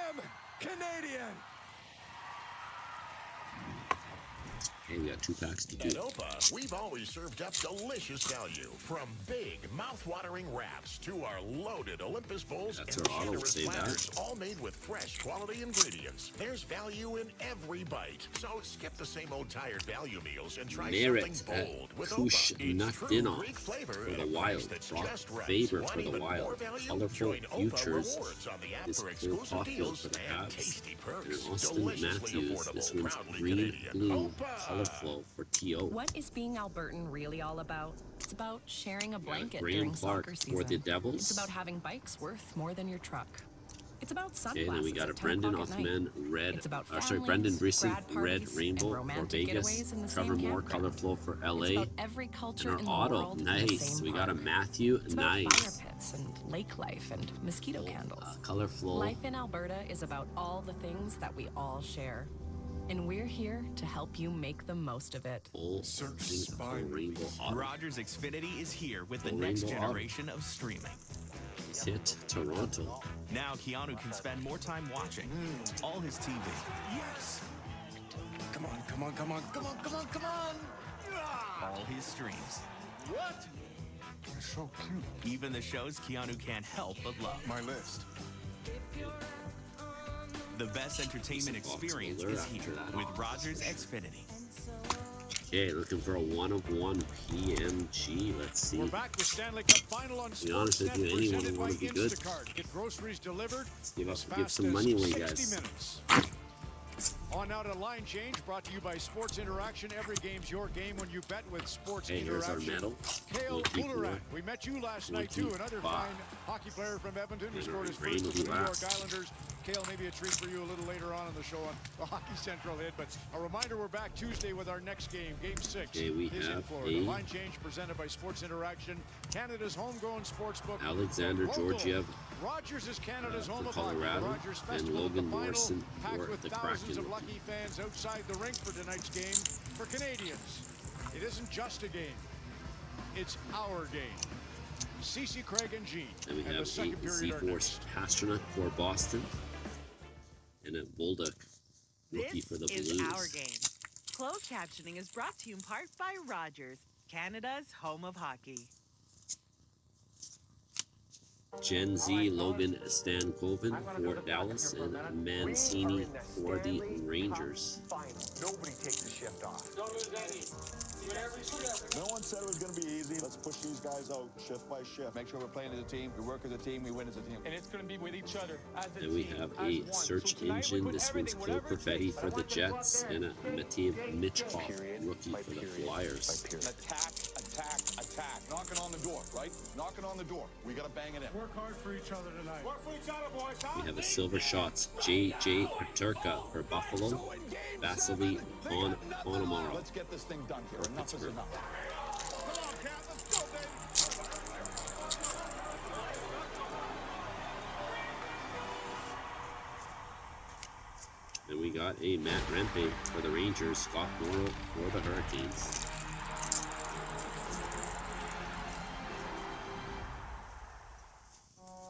G: am Canadian.
A: Okay, we got two packs to
K: At
A: do.
K: OPA, we've always served up delicious value. From big, mouth-watering wraps to our loaded Olympus bowls
A: That's
K: and
A: our auto,
K: generous
A: say that.
K: platters, all made with fresh, quality ingredients. There's value in every bite. So skip the same old tired value meals and try
A: Merit
K: something
A: at
K: bold with
A: Kush
K: OPA. It's true
A: Nutdinov
K: Greek flavor
A: for
K: at
A: the
K: a price
A: Wild.
K: that's
A: Brock
K: just right.
A: Faber
K: Want
A: for the
K: even more
A: Wild.
K: value?
A: Colorful
K: Join OPA
A: Futures.
K: Rewards on the app
A: This
K: for
A: is Cole
K: exclusive
A: Caulfield
K: deals
A: for the
K: and
A: Habs.
K: tasty
A: And
K: perks.
A: Austin
K: Deliciously
A: Matthews.
K: affordable,
A: This one's
K: proudly
A: green,
K: Canadian.
A: blue,
K: OPA.
A: color flow for TO.
V: What is being Albertan really all about? It's about sharing a blanket
A: Graham
V: during
A: Clark
V: soccer
A: for
V: season.
A: the Devils.
V: It's about having bikes worth more than your truck. It's about
A: Okay,
V: sunglasses
A: then we got a
V: at 10
A: Brendan
V: o'clock at night.
A: Othman red.
V: It's about
A: Brendan
V: families,
A: Brisson
V: grad
A: red
V: parties,
A: rainbow
V: and
A: for
V: romantic
A: Vegas.
V: getaways in the
A: Trevor
V: same
A: Moore
V: campground.
A: color flow for
V: It's
A: LA.
V: about every culture
A: And
V: in
A: our
V: the
A: auto,
V: world in the
A: nice.
V: same
A: We got a
V: park.
A: Matthew,
V: It's about fire
A: nice.
V: pits and lake life and mosquito candles.
A: Color flow.
V: Life in Alberta is about all the things that we all share. And we're here to help you make the most of it.
A: Search Rainbow auto.
R: Rogers Xfinity is here with the
A: Full
R: next
A: rainbow auto.
R: generation of streaming.
A: He's hit Toronto.
R: Now Keanu can spend more time watching all his TV.
G: Yes! Come on, come on, come on, come on, come on, come on!
R: All his streams.
G: What? You're so cute.
R: Even the shows Keanu can't help but love.
G: My list.
R: The best entertainment experience is here with Rogers Xfinity.
A: Okay, looking for a 1-of-1 PMG. Let's see.
N: We're back with Stanley Cup Final on
A: To be honest with you, anyone would want to be good.
N: Get groceries delivered.
A: Give some money away, guys.
N: On now to Line Change, brought to you by Sports Interaction. Every game's your game when you bet with Sports Interaction.
A: Here's our medal.
N: Kale Boolerat. We met you last night, too. Another fine hockey player from Edmonton who scored his first with the New York Islanders. Kale, maybe a treat for you a little later on in the show on the Hockey Central hit. But a reminder, we're back Tuesday with our next game, Game 6.
A: Okay, we
N: is in
A: have
N: Florida. Line Change presented by Sports Interaction, Canada's homegrown sportsbook.
A: Alexander Georgiev.
N: Rogers is Canada's home of
A: Colorado,
N: Rogers
A: and
N: Festival
A: Logan
N: final,
A: Morrison
N: packed
A: for
N: with
A: the
N: thousands
A: Kraken.
N: of lucky fans outside the rink for tonight's game. For Canadians, it isn't just a game, it's our game. Cece, Craig, and Gene.
A: And we have
N: the
A: a
N: second period are
A: Z-Force Pasternak for Boston, and a Bolduc rookie for the
H: This
A: Blues.
H: is our game. Closed captioning is brought to you in part by Rogers, Canada's home of hockey.
A: Gen Z, Logan Stankoven for Dallas, and Mancini for the Rangers.
G: Nobody takes the shift off.
J: Don't lose any.
I: No one said it was going to be easy. Let's push these guys out shift by shift. Make sure we're playing as a team. We work as a team. We win as a team.
J: And it's going to be with each other as a
A: And we
J: team,
A: have
J: as
A: a
J: one.
A: search
J: So tonight we
A: engine.
J: put
A: This one's
J: everything,
A: Cole
J: whatever it
A: Perfetti
J: takes.
A: for the
J: I want them to go out
A: Jets,
J: there
A: and a Matej Michkov rookie for the Flyers.
I: Attack, attack, attack. Knocking on the door, right? Knocking on the door. We got to bang it in.
N: Work hard for each other tonight.
I: Work for each other, boys.
A: We have a Silver Shots J.J. Paterka for Buffalo, Vasily Ponomaro.
I: Let's get this thing done here. Enough is enough. Come on, Cat. Let's go, baby.
A: And we got a Matt Rempe for the Rangers, Scott Morrow for the Hurricanes.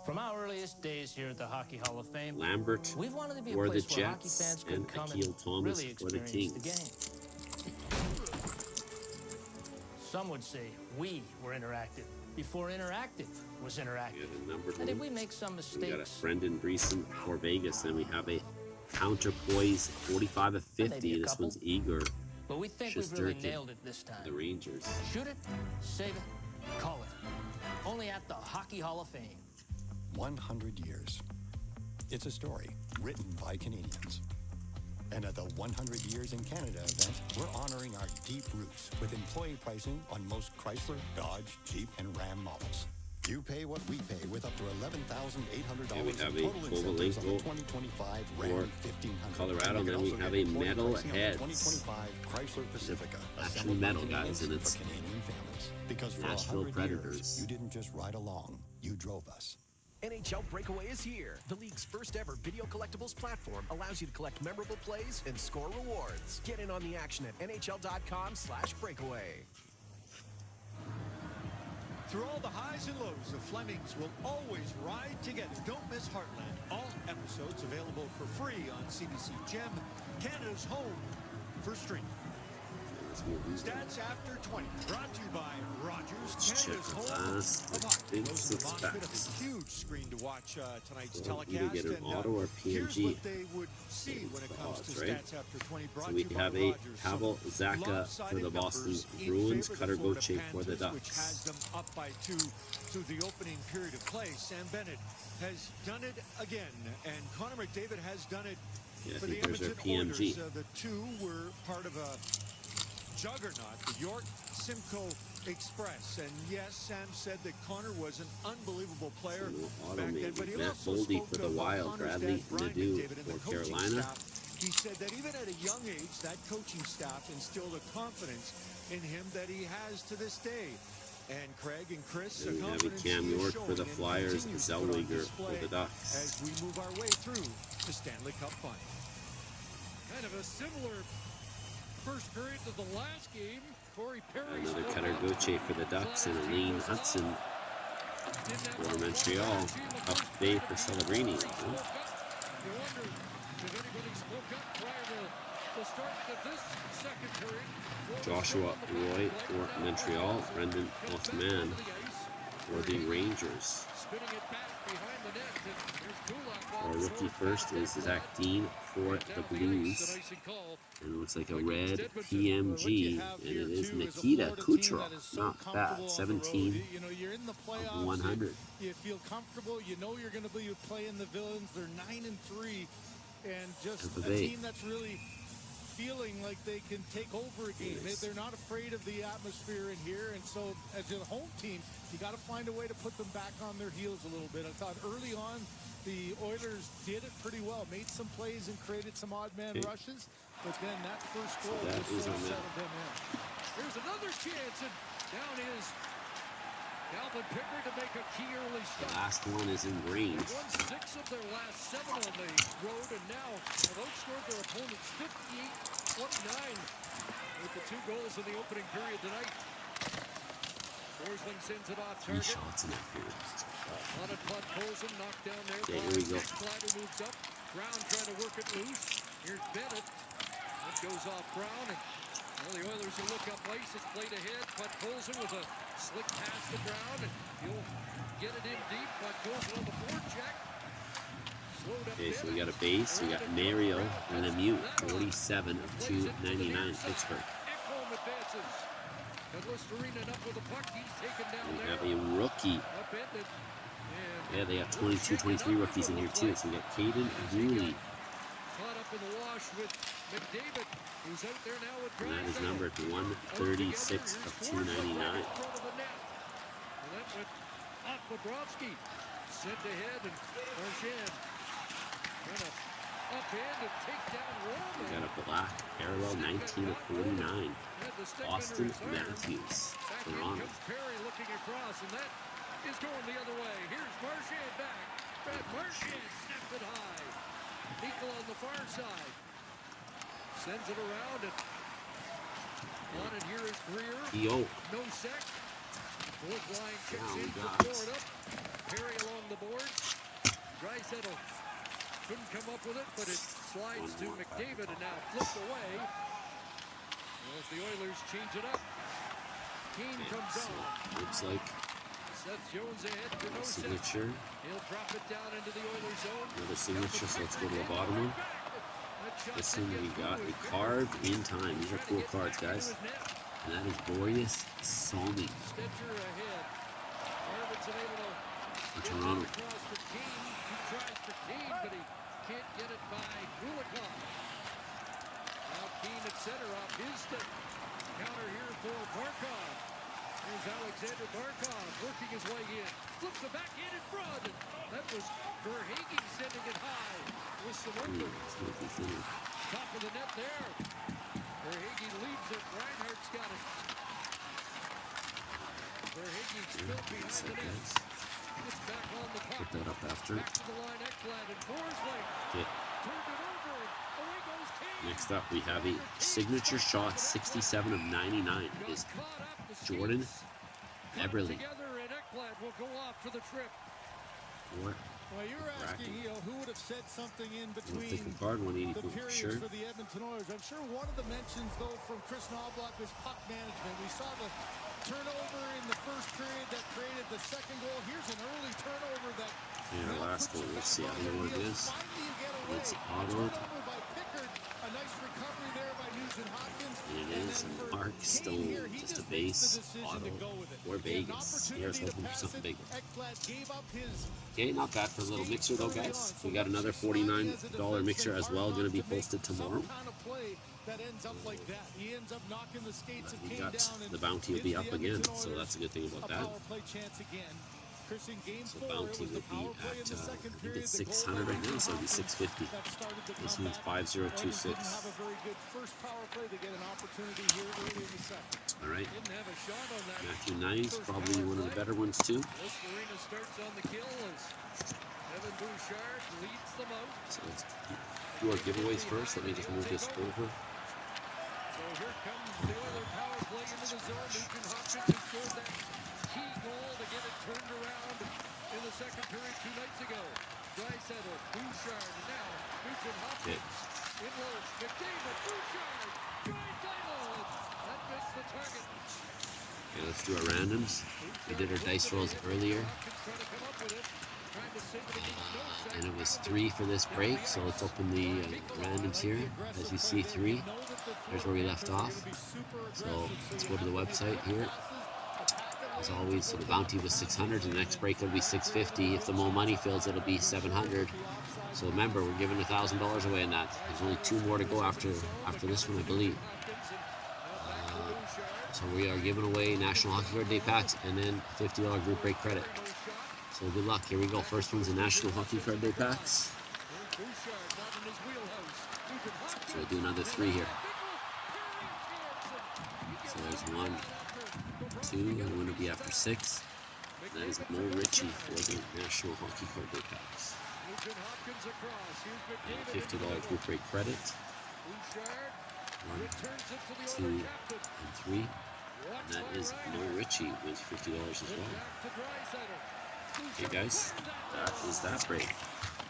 W: From our earliest days here at the Hockey Hall of Fame,
A: Lambert
W: we've wanted to be a
A: for the
W: place where hockey
A: Jets,
W: fans could
A: and
W: come
A: Akil
W: and
A: Thomas
W: really
A: for the
W: experience
A: Kings.
W: the game. Some would say we were interactive before interactive was interactive. And did we make some
A: We got a
W: mistakes?
A: Brendan Breeson for Vegas, and we have a Counterpoise 45 of 50.
W: Maybe a
A: This
W: couple.
A: one's Igor
W: But we think we've really
A: Shesterkin,
W: nailed it this time.
A: the Rangers.
W: Shoot it, save it, call it. Only at the Hockey Hall of Fame.
X: 100 years. It's a story written by Canadians. And at the 100 Years in Canada event, we're honoring our deep roots with employee pricing on most Chrysler, Dodge, Jeep, and Ram models. You pay what we pay with up to $11,800
A: Okay, we
X: in
A: have a
X: total incentives on the
A: Kovalenko
X: 2025
A: for
X: Ram 1500.
A: Colorado,
X: And you
A: then
X: can
A: we
X: also
A: have
X: get
A: a
X: employee
A: metal
X: pricing on the
A: heads.
X: 2025 Chrysler Pacifica.
A: Actually
X: assembled by
A: metal, guys,
X: Canadians
A: and it's
X: for Canadian families. Because for
A: Nashville
X: 100
A: Predators.
X: years, you didn't just ride along, you drove us.
D: NHL Breakaway is here. The league's first ever video collectibles platform allows you to collect memorable plays and score rewards. Get in on the action at NHL.com/breakaway.
C: Through all the highs and lows, the Flemings will always ride together. Don't miss Heartland. All episodes available for free on CBC Gem, Canada's home for streaming. Stats after 20, brought to you by Rogers,
A: Let's check
C: Canada's
A: the
C: home
A: last.
C: of
A: I
C: hockey.
A: think
C: Those in the
A: it's
C: mosh pit have
A: facts.
C: a huge screen to watch tonight's
A: We'll either
C: telecast.
A: get an
C: And,
A: auto or
C: here's
A: PMG.
C: what they would see when it
A: the
C: comes
A: odds,
C: to
A: right?
C: stats after 20, brought
A: So we
C: to you
A: have
C: by
A: a
C: Rogers.
A: Pavel Zacha for
C: Lopsided
A: the Boston
C: numbers in
A: Bruins,
C: favor of
A: Cutter
C: the Florida
A: Gauthier for the
C: Panthers, which has
A: Ducks.
C: them up by 2 through the opening period of play. Sam Bennett has done it again, and Connor McDavid has done it
A: Yeah, I
C: for the
A: think there's our
C: Edmonton
A: PMG.
C: Oilers. The two were part of a juggernaut, the York Simcoe Express. And yes, Sam said that Connor was an unbelievable player
A: Auto
C: back then,
A: maybe.
C: but he
A: Matt
C: also
A: Boldy
C: spoke
A: for the
C: about
A: Wild,
C: Connor's
A: Bradley
C: dad, Brian
A: Nadeau
C: McDavid, and the
A: for
C: coaching
A: Carolina.
C: staff. He said that even at a young age, that coaching staff instilled a confidence in him that he has to this day. And Craig and Chris,
A: Then we have a
C: confidence
A: Cam
C: he is
A: York for the
C: showing and
A: Flyers,
C: continues to put on
A: Zellweger for
C: display
A: the Ducks.
C: as we move our way through the Stanley Cup Final.
B: Kind of a similar first period to the last game. Corey Perry
A: Another
B: scored
A: Cutter
B: one.
A: Gauthier for the Ducks, and Elaine Hudson For Montreal, up day for Celebrini. Joshua Roy for Montreal, Brendan Othman for the Rangers. Our rookie first is Zach Dean for the Blues. And it looks like a red PMG, and it is Nikita Kucherov. Not bad, 17 of 100.
C: You feel comfortable, you know you're going to be playing the Villains. They're 9-3, and just a team that's really feeling like they can take over a game. They're not afraid of the atmosphere in here, and so as a home team, you got to find a way to put them back on their heels a little bit. I thought early on the Oilers did it pretty well, made some plays and created some odd man rushes, but then that first goal just sort of settled them in.
B: Here's another chance, and down is Calvin Pickard to make a key early stop.
A: The last one is in green.
B: They won 6 of their last 7 on the road, and now have outscored their opponents 58-29 with the 2 goals in the opening period tonight. Forsling sends it off target.
A: 3 shots in that period.
B: On it, Bud Colson knocked down there.
A: Okay, here we go.
B: Ekblad moves up. Brown trying to work it loose. Here's Bennett. That goes off Brown. And, well, the Oilers will look up ice. It's played ahead. Bud Colson with a slick pass to Brown. And he'll get it in deep. Bud Colson on the forecheck.
A: Okay, so we got a base. We got Mario Lemieux, 47 of 299, Pittsburgh.
B: Ekholm advances. Listerine up with the puck. He's taken down
A: We
B: there.
A: have a rookie.
B: Upended.
A: Yeah, they have 22, 23 rookies in here too. So we got Caden Dooley.
B: Caught up in the wash with McDavid, who's out there now with
A: And that is numbered 136 of 299.
B: And that went off Bobrovsky. Sent ahead, and Marchand gonna upend and take down Roman.
A: We got a black parallel, 19 of 49. Austin Matthews, Toronto.
B: Perry looking across, and that is going the other way. Here's Marchand back. Brad Marchand snapped it high. Equal on the far side. Sends it around, and on it here is Greer.
A: Yo.
B: No sec. Fourth line checks in for Florida. Perry along the boards. Draisaitl couldn't come up with it, but it slides to McDavid and now flipped away. As the Oilers change it up. Keane comes on.
A: Looks like
B: Seth Jones ahead to no
A: signature.
B: He'll drop it down into the Oilers zone.
A: Another signature, so let's go to the bottom one. This one we got a carved in time. These are cool cards, guys. And that is Boreas Salmi
B: Stetcher ahead. Arvidsson able
A: for
B: to
A: Toronto.
B: across for Keane. 2 tries for Keane, but he can't get it by Kulikov. Now Keane at center off his stick. Counter here for Barkov. Here's Alexander Barkov working his way in. Flips the backhand in front. And that was Verhaeghe sending it high with some open. Top of the net there. Verhaeghe leaves it. Reinhardt's got it. Verhaeghe still behind the net. Gets back on the puck.
A: Put that up after.
B: Back to the line, Ekblad and Forsling.
A: Okay.
B: Turned it over. Away goes Keane.
A: Next up, we have a signature shot, 67 of 99. It is Jordan Eberle.
B: Together, and Ekblad will go off for the trip.
C: Well, you're asking, who would have said something in between
A: card, 180
C: the periods
A: sure.
C: for the Edmonton Oilers. I'm sure one of the mentions, though, from Chris Knobloch was puck management. We saw the turnover in the first period that created the second goal. Here's an early turnover that...
A: Yeah, last one. Let's see. I don't know what it is. It's autoed.
C: By Pickard, a nice recovery there by Nugent-Hopkins.
A: And it is Mark Stone, just a base, auto, or Vegas. Here's hoping for something bigger. Okay, not bad for a little mixer though, guys. We got another $49 mixer as well, going to be posted tomorrow. We got the bounty will be up again, so that's a good thing about that. So bounty will be at, I think it's 600 right now, so it'll be 650. This one's 5026. All right. Matthew Knies, probably one of the better ones too. So let's do our giveaways first. Let me just move this over.
B: So here comes the Oilers power play into the zone. Nugent-Hopkins has scored that key goal to get it turned around in the second period 2 nights ago. Draisaitl, Bouchard, and now Nugent Hopkins. In low, McDavid, Bouchard, Draisaitl. That missed the target.
A: Okay, let's do our randoms. We did our dice rolls earlier. And it was 3 for this break, so let's open the randoms here. As you see, 3. There's where we left off. So let's go to the website here. As always, so the bounty was 600, and the next break will be 650. If the Mo money fills, it'll be 700. So remember, we're giving $1,000 away in that. There's only 2 more to go after this one, I believe. So we are giving away National Hockey Card Day packs and then $50 group break credit. So good luck. Here we go. First one's the National Hockey Card Day packs. So we'll do another 3 here. So there's 1, 2, and one will be after 6. And that is Mo Ritchie for the National Hockey Card Day packs. And $50 group break credit. 1, 2, and 3. And that is Mo Ritchie with $50 as well. Okay guys, that is that break.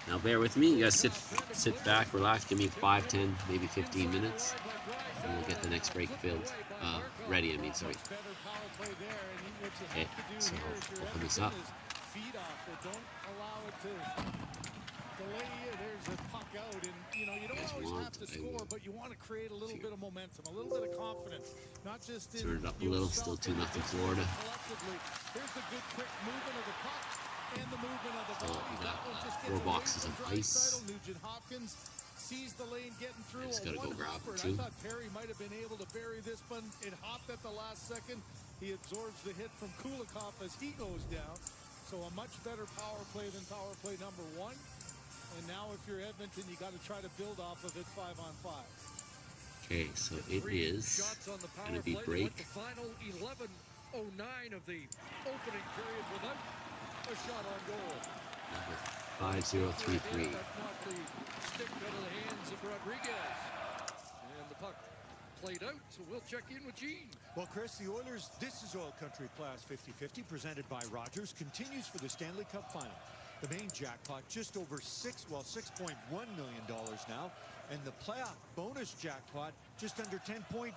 A: Now bear with me, you guys sit back, relax, give me 5, 10, maybe 15 minutes, and we'll get the next break filled, ready, sorry. Okay, so open this up.
C: Delay you, there's a puck out, and you don't always have to score, but you want to create a little bit of momentum, a little bit of confidence, not just in.
A: Turn it up a little, still 2-0 Florida.
C: Here's the good quick movement of the puck and the movement of the bodies.
A: That one just 4 boxes of ice.
C: Nugent Hopkins sees the lane getting through.
A: Just gotta go grab it
C: I
A: too.
C: thought Perry might have been able to bury this one. It hopped at the last second. He absorbs the hit from Kulikov as he goes down. So a much better power play than power play number 1. And now if you're Edmonton, you got to try to build off of it 5-on-5.
A: Okay, so it is going to be break.
B: The final 11:09 of the opening period without a shot on goal.
A: Number 5033.
B: That knocked the stick out of the hands of Rodriguez. And the puck played out, so we'll check in with Gene.
N: Well, Chris, the Oilers' This Is Oil Country Class 50-50 presented by Rogers continues for the Stanley Cup Final. The main jackpot just over $6.1 million now, and the playoff bonus jackpot just under $10.5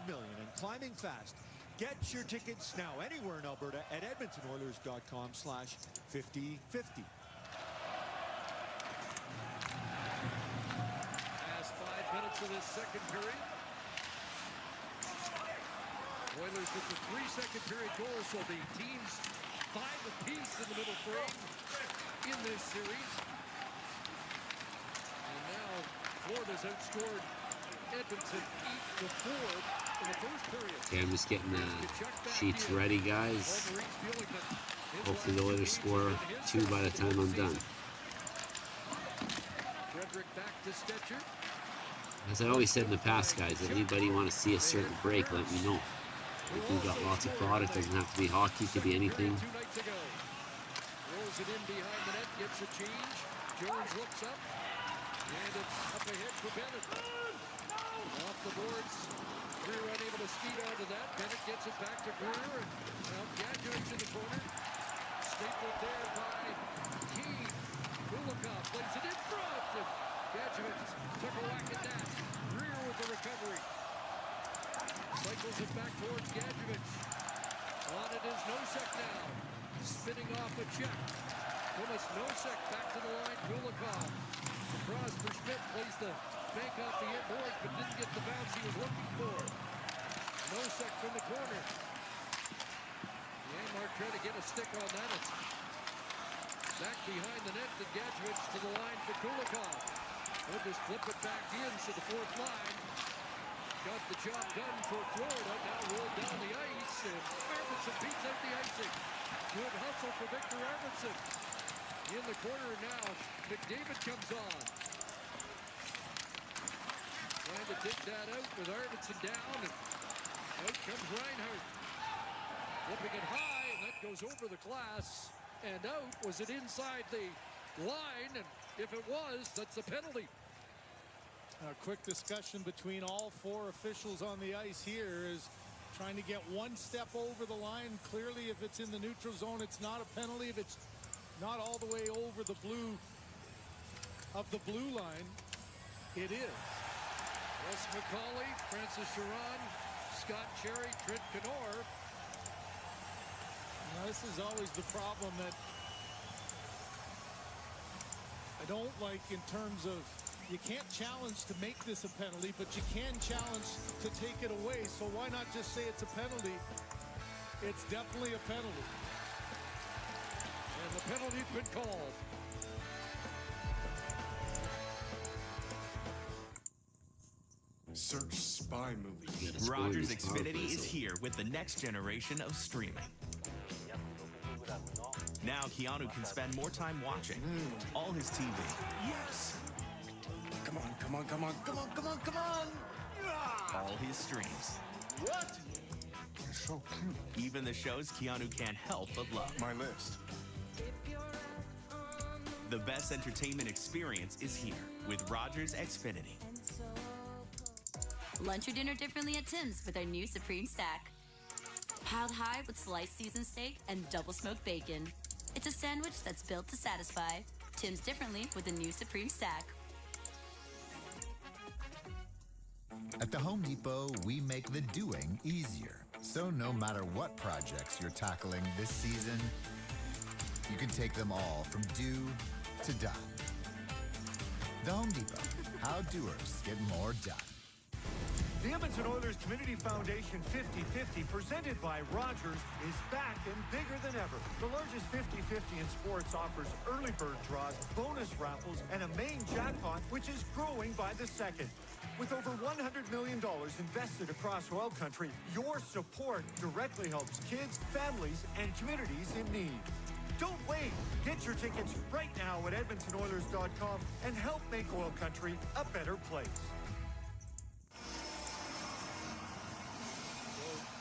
N: million and climbing fast. Get your tickets now anywhere in Alberta at EdmontonOilers.com/50-50.
B: Last 5 minutes of this second period. Oilers with the 3 second period goals, so the teams 5 apiece in the middle frame in this series. And now Florida's outscored Edmonton 8-4 in the first period.
A: Okay, I'm just getting the sheets ready, guys. Hopefully the Oilers score 2 by the time I'm done.
B: Frederick back to Stetcher.
A: As I always said in the past, guys, if anybody want to see a certain break, let me know. We've got lots of product. Doesn't have to be hockey, could be anything.
B: 2 nights ago. Rolls it in behind the net, gets a change. Jones looks up, and it's up ahead for Bennett. Off the boards, Greer unable to speed onto that. Bennett gets it back to Greer, and now Gadjevich in the corner. Stapled there by Keane. Kulikov plays it in front, and Gadjevich took a whack at that. Greer with the recovery. Cycles it back towards Gadjevich. On it is Nosek now. Spinning off a check. Thomas Nosek back to the line. Kulikov. Across for Schmidt. Plays the bank off the boards, but didn't get the bounce he was looking for. Nosek from the corner. Janmark trying to get a stick on that. It's back behind the net to Gadjevich to the line for Kulikov. They'll just flip it back in to the 4th line. Got the job done for Florida. Now rolled down the ice, and Arvidsson beats out the icing. Good hustle for Victor Arvidsson. In the corner now, McDavid comes on. Trying to dig that out with Arvidsson down, and out comes Reinhart. Flipping it high, and that goes over the glass. And out. Was it inside the line? And if it was, that's a penalty.
C: A quick discussion between all 4 officials on the ice here as Trying to get one step over the line. Clearly, if it's in the neutral zone, it's not a penalty. If it's not all the way over the blue line, it is.
B: Wes McCauley, Francis Sharon, Scott Cherry, Trent Knorr.
C: Now, this is always the problem that I don't like in terms of you can't challenge to make this a penalty, but you can challenge to take it away. So why not just say it's a penalty? It's definitely a penalty.
B: And the penalty's been called.
P: Search Spy Movie.
R: Rogers Xfinity is here with the next generation of streaming. Now Keanu can spend more time watching all his TV.
G: Yes! Come on, come on, come on, come on, come on, come on!
R: All his streams.
G: What?
P: You're so cute.
R: Even the shows Keanu can't help but love.
P: My list.
R: The best entertainment experience is here with Rogers Xfinity.
F: Lunch or dinner differently at Tim's with our new Supreme Stack. Piled high with sliced seasoned steak and double smoked bacon. It's a sandwich that's built to satisfy. Tim's differently with the new Supreme Stack.
M: At the Home Depot, we make the doing easier. So no matter what projects you're tackling this season, you can take them all from do to done. The Home Depot, how doers get more done.
O: The Edmonton Oilers Community Foundation 50-50, presented by Rogers, is back and bigger than ever. The largest 50-50 in sports offers early bird draws, bonus raffles, and a main jackpot, which is growing by the second. With over $100 million invested across oil country, your support directly helps kids, families, and communities in need. Don't wait. Get your tickets right now at EdmontonOilers.com and help make oil country a better place.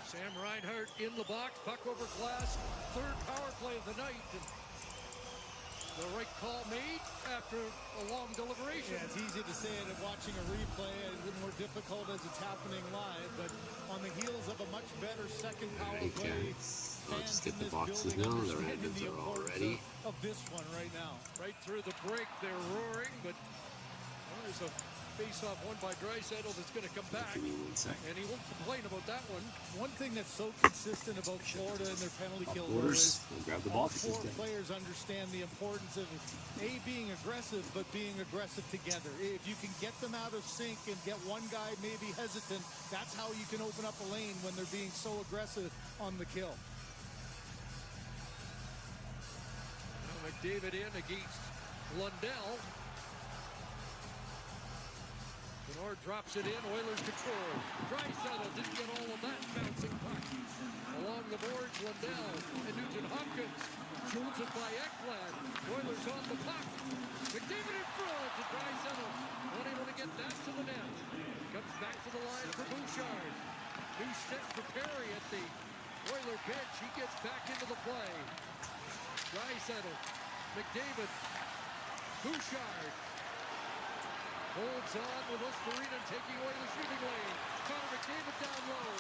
B: Sam Reinhart in the box, puck over glass, third power play of the night. And the right call made after a long deliberation.
C: Yeah, it's easy to say it and watching a replay. It's a little more difficult as it's happening live, but on the heels of a much better second power play,
A: I'll just get the boxes now. The Rangers are all ready.
C: Of this one right now.
B: Right through the break, they're roaring, but there's a face-off won by Draisaitl that's going to come back, and he won't complain about that one.
C: One thing that's so consistent about Florida and their penalty kill is all four players understand the importance of being aggressive, but being aggressive together. If you can get them out of sync and get one guy maybe hesitant, that's how you can open up a lane when they're being so aggressive on the kill.
B: Now McDavid in against Lundell. Knorr drops it in, Oilers control. Draisaitl didn't get all of that bouncing puck. Along the boards, Lundell and Nugent Hopkins. Jolted by Ekblad. Oilers on the puck. McDavid in front to Draisaitl. Unable to get that to the net. Comes back to the line for Bouchard. New step for Perry at the Oiler bench. He gets back into the play. Draisaitl, McDavid, Bouchard. Holds on with Osterina taking away the shooting lane. Connor McDavid down low.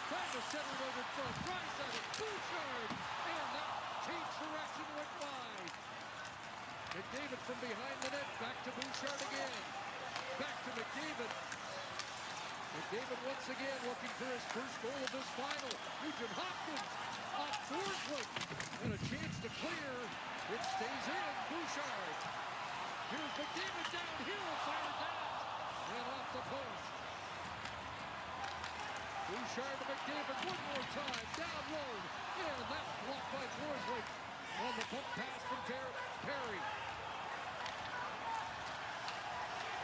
B: Trying to center it over front. Draisaitl, Bouchard. And that changed direction, went wide. McDavid from behind the net. Back to Bouchard again. Back to McDavid. McDavid once again looking for his first goal of this final. Nugent Hopkins off Forsling. And a chance to clear. It stays in. Bouchard. Here's McDavid downhill, fired down, and off the post. Bouchard to McDavid one more time, down low, and that's blocked by Forsling on the pump pass from Perry.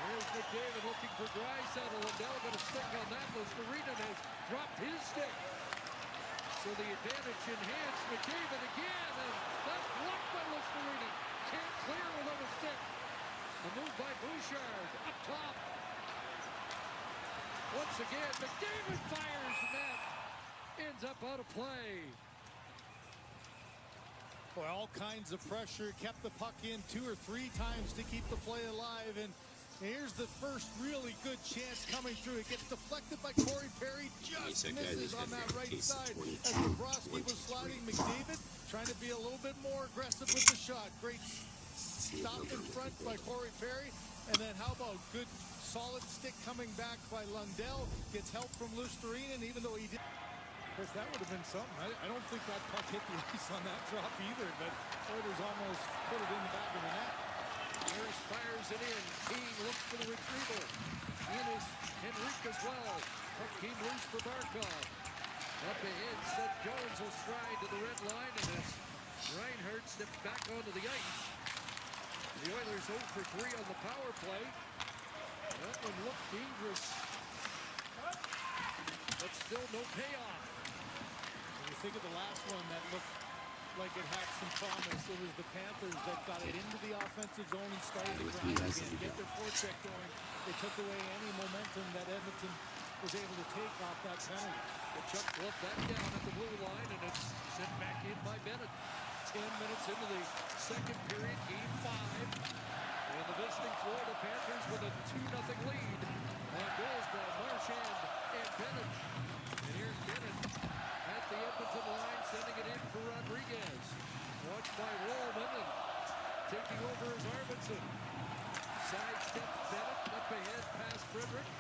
B: Here's McDavid looking for Draisaitl. Lundell got a stick on that. Osterina has dropped his stick. So the advantage enhanced. McDavid again, and that's blocked by Osterina. Can't clear without a stick. The move by Bouchard, up top. Once again, McDavid fires, and that ends up out of play.
C: Boy, all kinds of pressure, kept the puck in 2 or 3 times to keep the play alive, and And here's the first really good chance coming through. It gets deflected by Corey Perry. Just misses on that right side as Bobrovsky was sliding. McDavid trying to be a little bit more aggressive with the shot. Great stop in front by Corey Perry. And then how about good solid stick coming back by Lundell. Gets help from Lusterinen, even though he did. Because that would have been something. I don't think that puck hit the ice on that drop either, but Oilers almost put it in the back of the net.
B: Harris fires it in. King looks for the retrieval. In is Henrique as well. Puck came loose for Barkov. Up ahead, Seth Jones will stride to the red line, and as Reinhart steps back onto the ice. The Oilers 0 for 3 on the power play. That one looked dangerous, but still no payoff.
C: When you think of the last one that looked like it had some promise, it was the Panthers that got it into the offensive zone and started to grind again, get their forecheck going. They took away any momentum that Edmonton was able to take off that penalty.
B: The Chuck gloved that down at the blue line, and it's sent back in by Bennett.
C: 10 minutes into the second period, game 5.
B: And the visiting Florida Panthers with a 2-0 lead. And goes by Marchand and Bennett. And here's Bennett at the Edmonton line, sending it in for Rodriguez. Watched by Wallman, and taking over is Arvidsson. Sidesteps Bennett, up ahead past Frederick.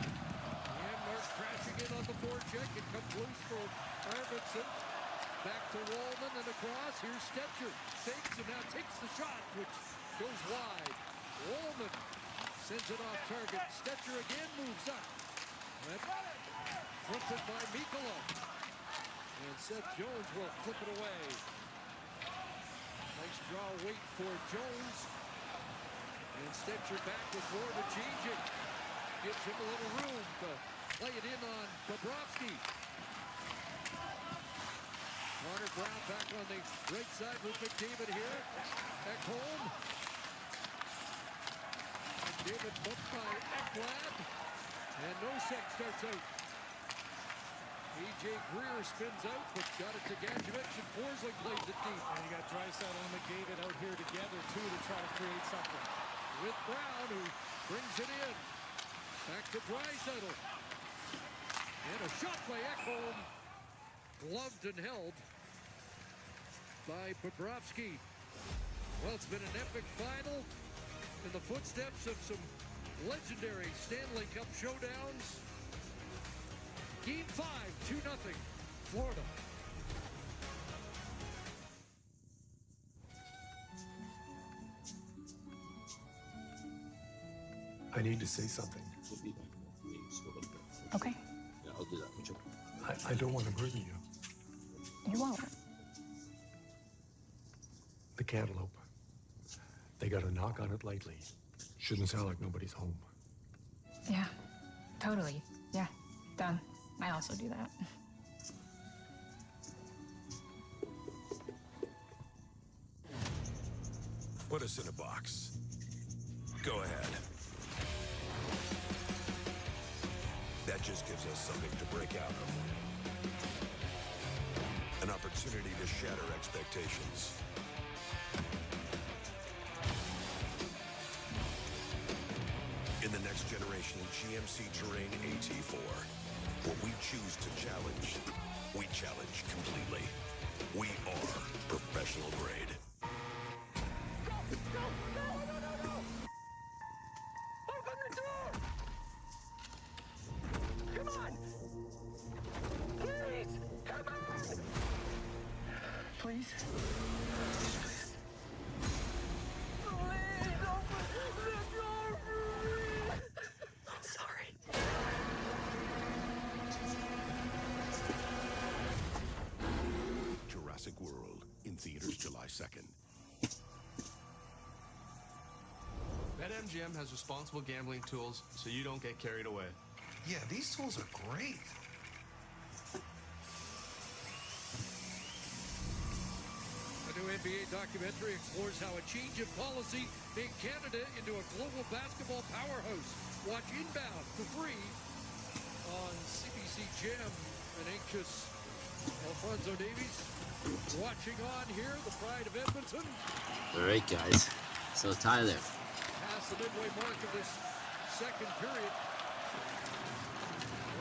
B: And Mark crashing in on the forecheck. It comes loose for Arvidsson. Back to Wallman and across. Here's Stetcher. Fakes and now takes the shot, which goes wide. Wallman sends it off target. Stetcher again moves up. Fronted by Mikkola. And Seth Jones will flip it away. Nice draw wait for Jones. And Stetcher back with Florida changing. Gives him a little room to lay it in on Bobrovsky. Connor Brown back on the right side with McDavid here. Ekholm. McDavid bumped by Ekblad. And Nosek starts out. A.J. Greer spins out, but got it to Gadjevich, and Forsling plays it deep.
C: And you got Draisaitl and McDavid out here together, too, to try to create something.
B: With Brown, who brings it in. Back to Draisaitl. And a shot by Ekholm. Gloved and held by Bobrovsky. Well, it's been an epic final in the footsteps of some legendary Stanley Cup showdowns. Game 5, 2-0, Florida.
P: I need to say something.
V: Okay.
A: Yeah, I'll do that.
P: I don't want to burden you.
V: You won't.
P: The cantaloupe. They got to knock on it lightly. Shouldn't sound like nobody's home.
V: Yeah, totally. Yeah, done. I also do that.
K: Put us in a box. Go ahead. That just gives us something to break out of. An opportunity to shatter expectations. In the next generation GMC Terrain AT4, what we choose to challenge, we challenge completely. We are professional grade.
G: Open the door! Come on! Please! Come on! Please? Please open the door for me! I'm sorry.
K: Jurassic World in theaters July 2nd.
J: BetMGM has responsible gambling tools so you don't get carried away.
E: Yeah, these tools are great.
B: A new NBA documentary explores how a change in policy made Canada into a global basketball powerhouse. Watch Inbound for free on CBC Gem. An anxious Alfonso Davies watching on here, the pride of Edmonton.
A: All right, guys. So Tyler,
B: past the midway mark of this second period.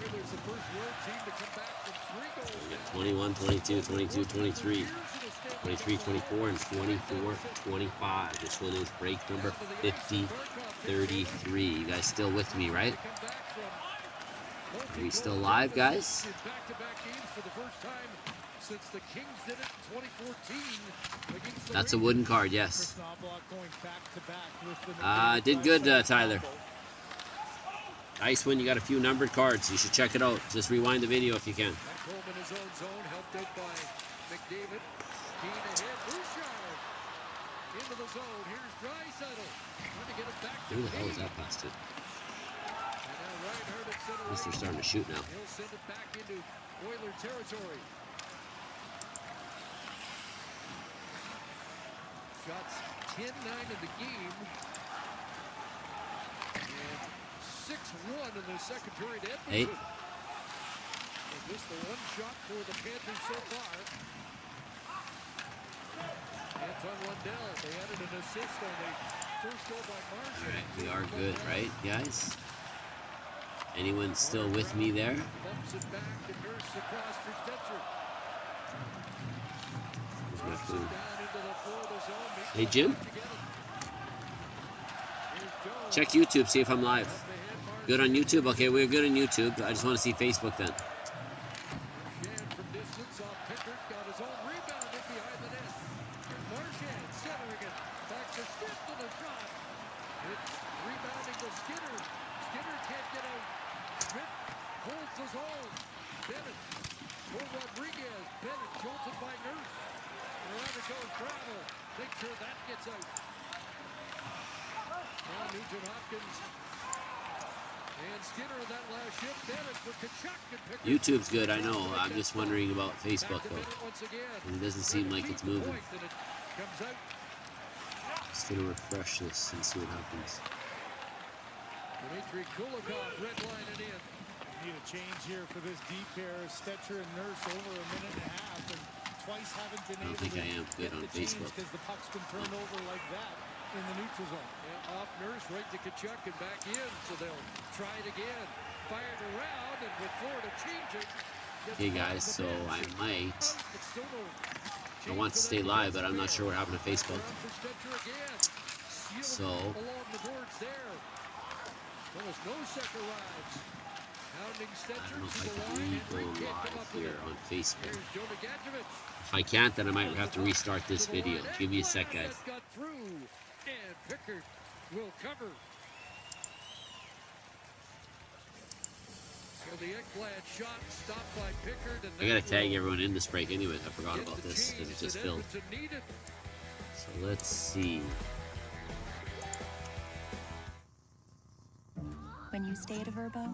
B: Oilers the first road team to come back from 3 goals.
A: We got 21, 22, 22, 23, 23, 24, and 24, 25. This one is break number 50, 33. You guys still with me, right? Are we still live, guys?
B: Back-to-back games for the first time since the Kings did it in 2014.
A: That's a wooden card, yes. Did good, Tyler. Icewind, you got a few numbered cards. You should check it out. Just rewind the video if you can.
B: Coleman in his own zone, helped out by McDavid. Keane ahead, Bouchard into the zone. Here's Draisaitl trying to get it back to
A: Who the hell is that pass to?
B: And now Reinhart at center.
A: At least they're starting to shoot now.
B: He'll send it back into Oiler territory. Shots 10-9 in the game. And 6-1 in the second period. Edmonton. Just the one shot for the Panthers so far. Anton Lundell, they added an assist on the first goal by Marshall.
A: All right, we are good, right, guys? Anyone still with me there?
B: Bumps it back to Nurse across for Stetcher.
A: Where's my food?
B: Down into the floor of the zone.
A: Hey, Jim? Check YouTube, see if I'm live. Good on YouTube? Okay, we're good on YouTube. I just want to see Facebook then.
B: Marchand from distance off Pickard, got his own rebound in behind the net. Marchand centering it. Back to Stitt to the shot. It's rebounding to Skinner. Skinner can't get out. Schmidt holds his own. Bennett for Rodriguez. Bennett jolted by Nurse. Around it goes Travel. Make sure that gets out. Now Nugent Hopkins and Skinner in that last shift. Bennett for Tkachuk and Pickard.
A: YouTube's good, I know. I'm just wondering about Facebook though. It doesn't seem like it's moving. Just gonna refresh this and see what happens.
B: Dmitry Kulikov redlining in.
C: Need a change here for this deep pair. Stetcher and Nurse over a minute and a half, and twice haven't been able to
A: I am good on Facebook
C: because the puck's been turned over like that in the neutral zone.
B: And off Nurse right to Tkachuk and back in, so they'll try it again. Fired around, and with Florida changing.
A: Hey guys, so I might. I want to stay live, but I'm not sure what happened to Facebook. So
B: along the boards there. Almost no second arrives. Hounding
A: I don't know
B: Stetcher
A: if
B: to
A: I
B: the line.
A: can go live here on Facebook.
B: Here's Joe Nagajevic.
A: If I can't, then I might have to restart this video. Give me a sec, guys.
B: Got through, and Pickard will cover. So the Ekblad shot stopped by Pickard. And
A: I gotta tag everyone in this break anyway. I forgot about this because it just filled. So let's see.
L: When you stay at a Verbo,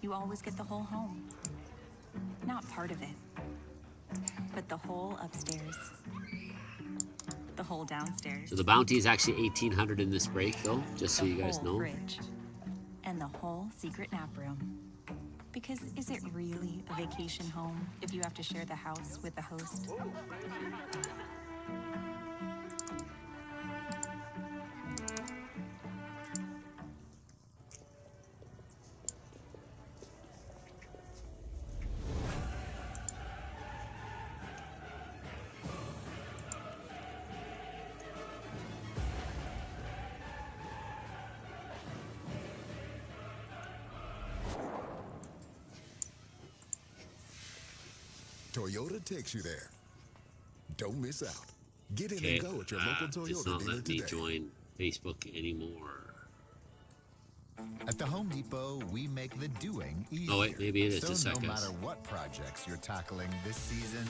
L: you always get the whole home. Not part of it, but the whole upstairs. The whole downstairs.
A: So the bounty is actually 1,800 in this break, though, just so you guys know.
L: Fridge. And the whole secret nap room. Because is it really a vacation home if you have to share the house with the host?
K: Toyota takes you there. Don't miss out. Get in
A: Okay,
K: and go at your local Toyota
A: it's not
K: dealer
A: letting me
K: today.
A: join Facebook anymore.
M: At the Home Depot, we make the doing easier.
A: Oh wait, maybe it is.
M: So
A: Just a
M: no
A: second.
M: matter what projects you're tackling this season,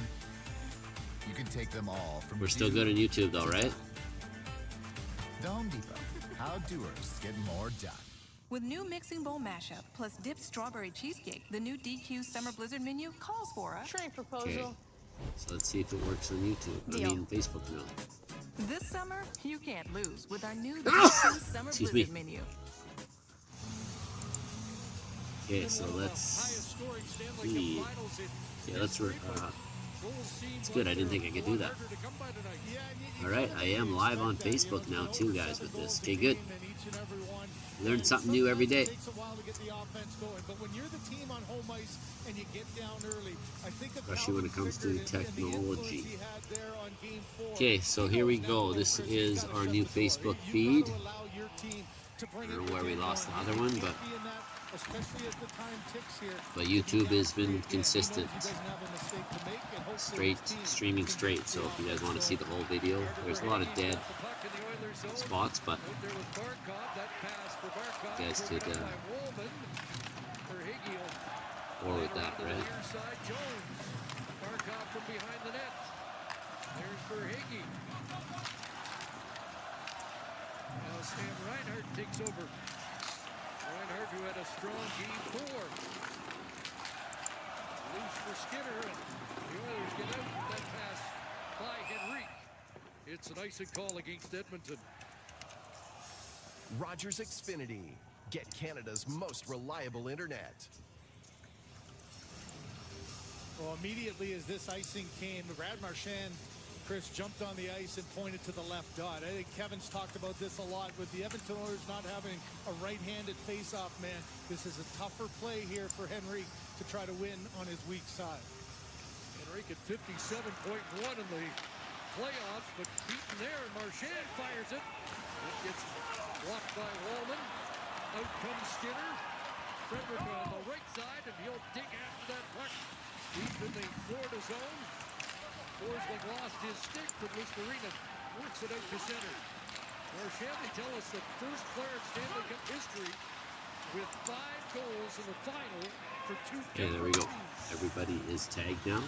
M: you can take them all from
A: We're still
M: do
A: good on YouTube, though,
M: to
A: right?
M: done. The Home Depot. How doers get more done.
Q: With new mixing bowl mashup plus dipped strawberry cheesecake, the new DQ Summer Blizzard menu calls for a shrink proposal.
A: Okay. So let's see if it works on YouTube.
Q: Deal.
A: I mean, Facebook now.
Q: This summer, you can't lose with our new
A: Ah!
Q: DQ Summer
A: Excuse
Q: Blizzard
A: me.
Q: menu.
A: Okay, so let's see. Yeah, let's It's good. I didn't think I could do that. All right, I am live on Facebook now too, guys, with this. Okay, good. Learn something new every day. Especially when it comes to technology. Okay, so here we go. This is our new Facebook feed. I don't know where we lost the other one, but YouTube has been consistent. Streaming straight. So if you guys want to see the whole video, there's a lot of dead spots, but you guys could forward that, right?
B: Now Sam Reinhart takes over. Reinhart, who had a strong game 4. Loose for Skinner, and the Oilers get out with that pass by Henrique. It's an icing call against Edmonton.
D: Rogers Xfinity. Get Canada's most reliable internet.
C: Well, immediately as this icing came, Brad Marchand, Chris, jumped on the ice and pointed to the left dot. I think Kevin's talked about this a lot with the Edmonton Oilers not having a right-handed face-off man. This is a tougher play here for Henrique to try to win on his weak side.
B: Henrique at 57.1 in the playoffs, but beaten there, and Marchand fires it. It gets blocked by Wallman. Out comes Skinner. Frederick on the right side, and he'll dig after that puck deep in the Florida zone. Forsling lost his stick, but Lusterinen works it out to center. Marchand, they tell us the first player in Stanley Cup history with 5 goals in the final for 2 games.
A: Okay, there we go. Everybody is tagged now.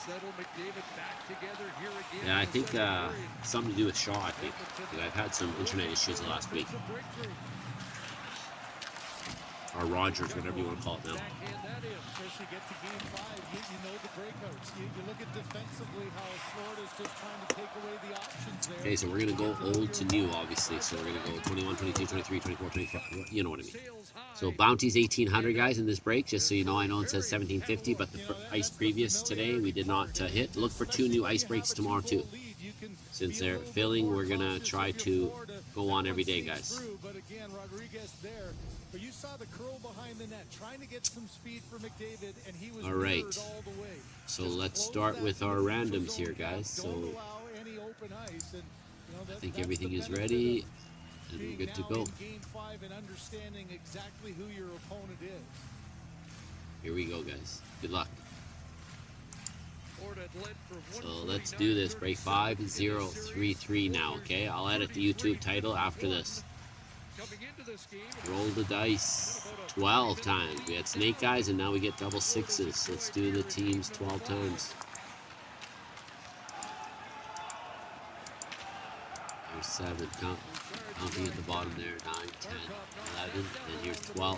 B: Settle, McDavid back together here again.
A: Yeah, I think something to do with Shaw, I think. I've had some internet issues the last week. Or Rogers, whatever you want to call it now.
C: Chris, you get to game 5, you know the breakouts. You look at defensively how Florida's just trying to take away the options there.
A: Okay, so we're going to go old to new, obviously. So we're going to go 21, 22, 23, 24, 25. You know what I mean. So Bounty's 1800, guys, in this break. Just so you know, I know it says 1750, but the ice previous today we did not hit. Look for 2 new ice breaks tomorrow, too. Since they're filling, we're going to try to go on every day, guys.
C: But again, Rodriguez there. But you saw the curl behind the net, trying to get some speed for McDavid, and he was
A: all right.
C: all the way.
A: So let's start with our randoms here, guys. So I think everything is ready, and we're good to go.
C: Game 5 and understanding exactly who your opponent is.
A: Here we go, guys. Good luck. So let's do this. Break 5-0-3-3 now, okay? I'll edit the YouTube title after this. Roll the dice 12 times. We had snake eyes and now we get double sixes. Let's do the teams 12 times. There's 7. Counting at the bottom there. 9, 10, 11, and here's 12.